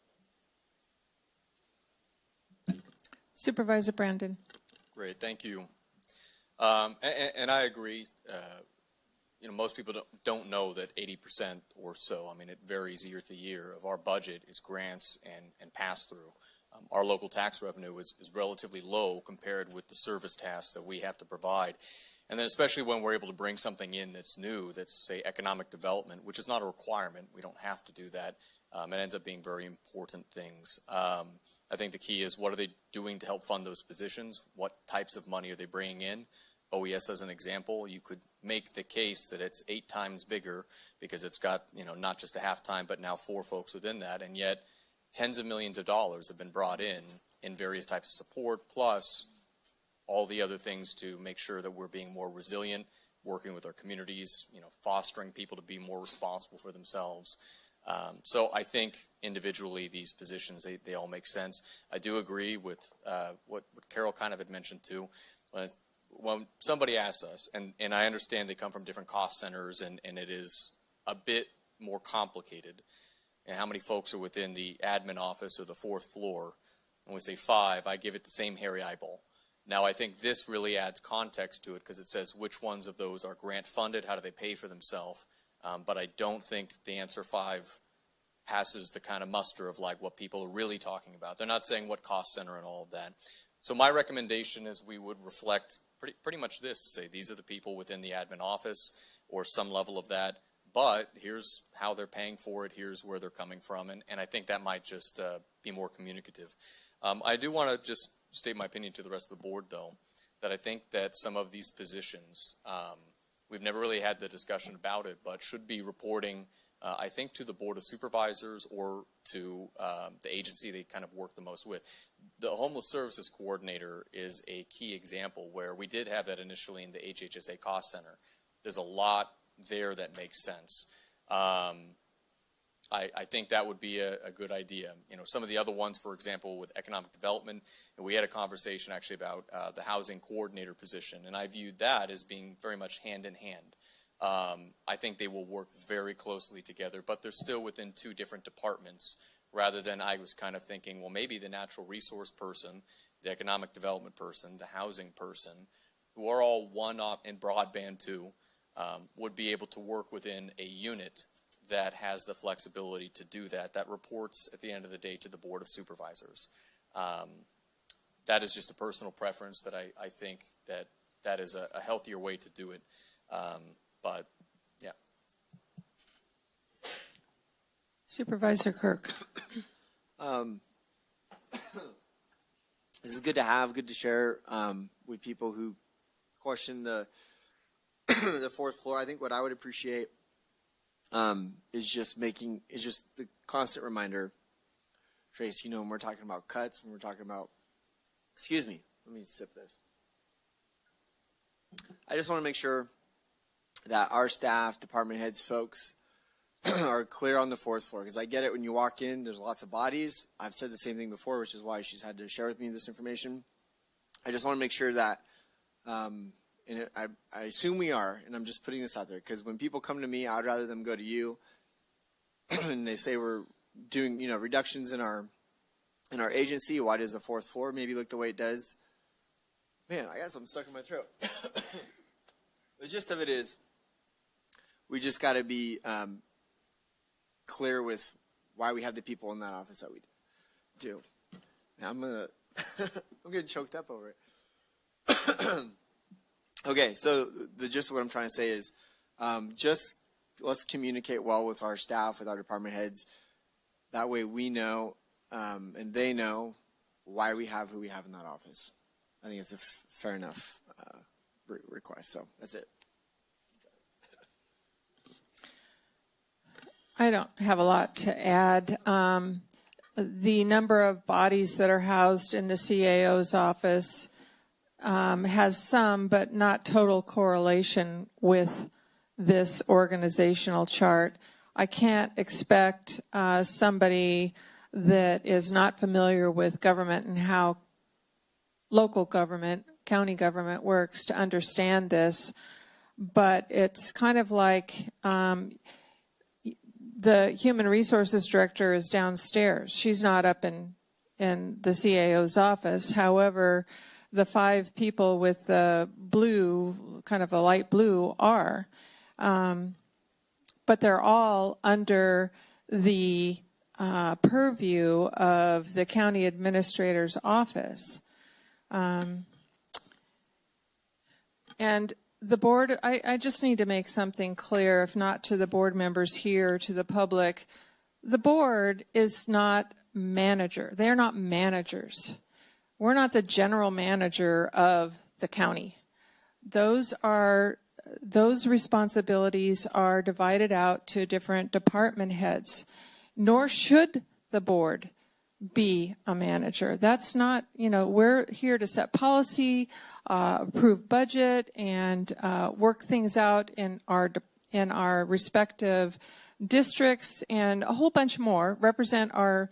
Supervisor Brandon. Great, thank you. And I agree. Most people don't know that 80% or so, I mean, it varies year to year, of our budget is grants and pass-through. Our local tax revenue is relatively low compared with the service tasks that we have to provide. And then especially when we're able to bring something in that's new, that's, say, economic development, which is not a requirement. We don't have to do that. It ends up being very important things. I think the key is, what are they doing to help fund those positions? What types of money are they bringing in? OES as an example, you could make the case that it's 8 times bigger because it's got, not just a half-time, but now 4 folks within that, and yet tens of millions of dollars have been brought in various types of support, plus all the other things to make sure that we're being more resilient, working with our communities, fostering people to be more responsible for themselves. So I think individually these positions, they all make sense. I do agree with what Carol kind of had mentioned too. When somebody asks us, and I understand they come from different cost centers, and it is a bit more complicated, and how many folks are within the admin office or the 4th floor, and we say 5, I give it the same hairy eyeball. Now, I think this really adds context to it because it says which ones of those are grant funded, how do they pay for themselves, but I don't think the answer 5 passes the kind of muster of like what people are really talking about. They're not saying what cost center and all of that. So my recommendation is we would reflect pretty much this, to say these are the people within the admin office or some level of that, but here's how they're paying for it, here's where they're coming from, and I think that might just be more communicative. I do want to just state my opinion to the rest of the board, though, that I think that some of these positions, we've never really had the discussion about it, but should be reporting, I think, to the Board of Supervisors or to the agency they kind of work the most with. The Homeless Services Coordinator is a key example where we did have that initially in the HHSA Cost Center. There's a lot there that makes sense. I think that would be a good idea. Some of the other ones, for example, with economic development, and we had a conversation actually about the housing coordinator position, and I viewed that as being very much hand in hand. I think they will work very closely together, but they're still within 2 different departments, rather than I was kind of thinking, well, maybe the natural resource person, the economic development person, the housing person, who are all one up in broadband too, would be able to work within a unit that has the flexibility to do that, that reports at the end of the day to the Board of Supervisors. That is just a personal preference that I think that is a healthier way to do it. But, yeah. Supervisor Kirk. This is good to have, good to share with people who question the the 4th floor. I think what I would appreciate is just the constant reminder, Trace, when we're talking about cuts, when we're talking about, excuse me, let me sip this. I just want to make sure that our staff, department heads, folks are clear on the 4th floor, because I get it when you walk in, there's lots of bodies. I've said the same thing before, which is why she's had to share with me this information. I just want to make sure that, and I assume we are, and I'm just putting this out there, because when people come to me, I'd rather them go to you, and they say we're doing, reductions in our agency. Why does the 4th floor maybe look the way it does? Man, I got something stuck in my throat. The gist of it is, we just got to be clear with why we have the people in that office that we do. Now I'm getting choked up over it. Okay, so the gist of what I'm trying to say is, just let's communicate well with our staff, with our department heads. That way we know, and they know why we have who we have in that office. I think it's a fair enough request. So that's it. I don't have a lot to add. The number of bodies that are housed in the CAO's office has some, but not total correlation with this organizational chart. I can't expect somebody that is not familiar with government and how local government, county government works to understand this, but it's kind of like the human resources director is downstairs. She's not up in the CAO's office. However, the 5 people with the blue, kind of a light blue, are. But they're all under the purview of the county administrator's office. And the board, I just need to make something clear, if not to the board members here, to the public. The board is not manager. They're not managers. We're not the general manager of the county. Those responsibilities are divided out to different department heads, nor should the board be a manager. That's not, we're here to set policy, approve budget, and work things out in our respective districts and a whole bunch more, represent our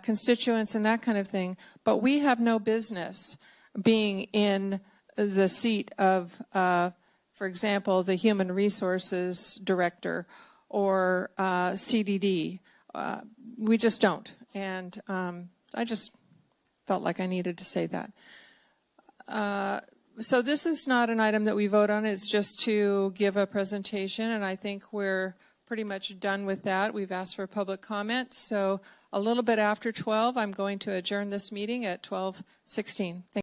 constituents and that kind of thing. But we have no business being in the seat of, for example, the Human Resources Director or CDD. We just don't. And I just felt like I needed to say that. So this is not an item that we vote on. It's just to give a presentation, and I think we're pretty much done with that. We've asked for public comment. So a little bit after 12, I'm going to adjourn this meeting at 12:16.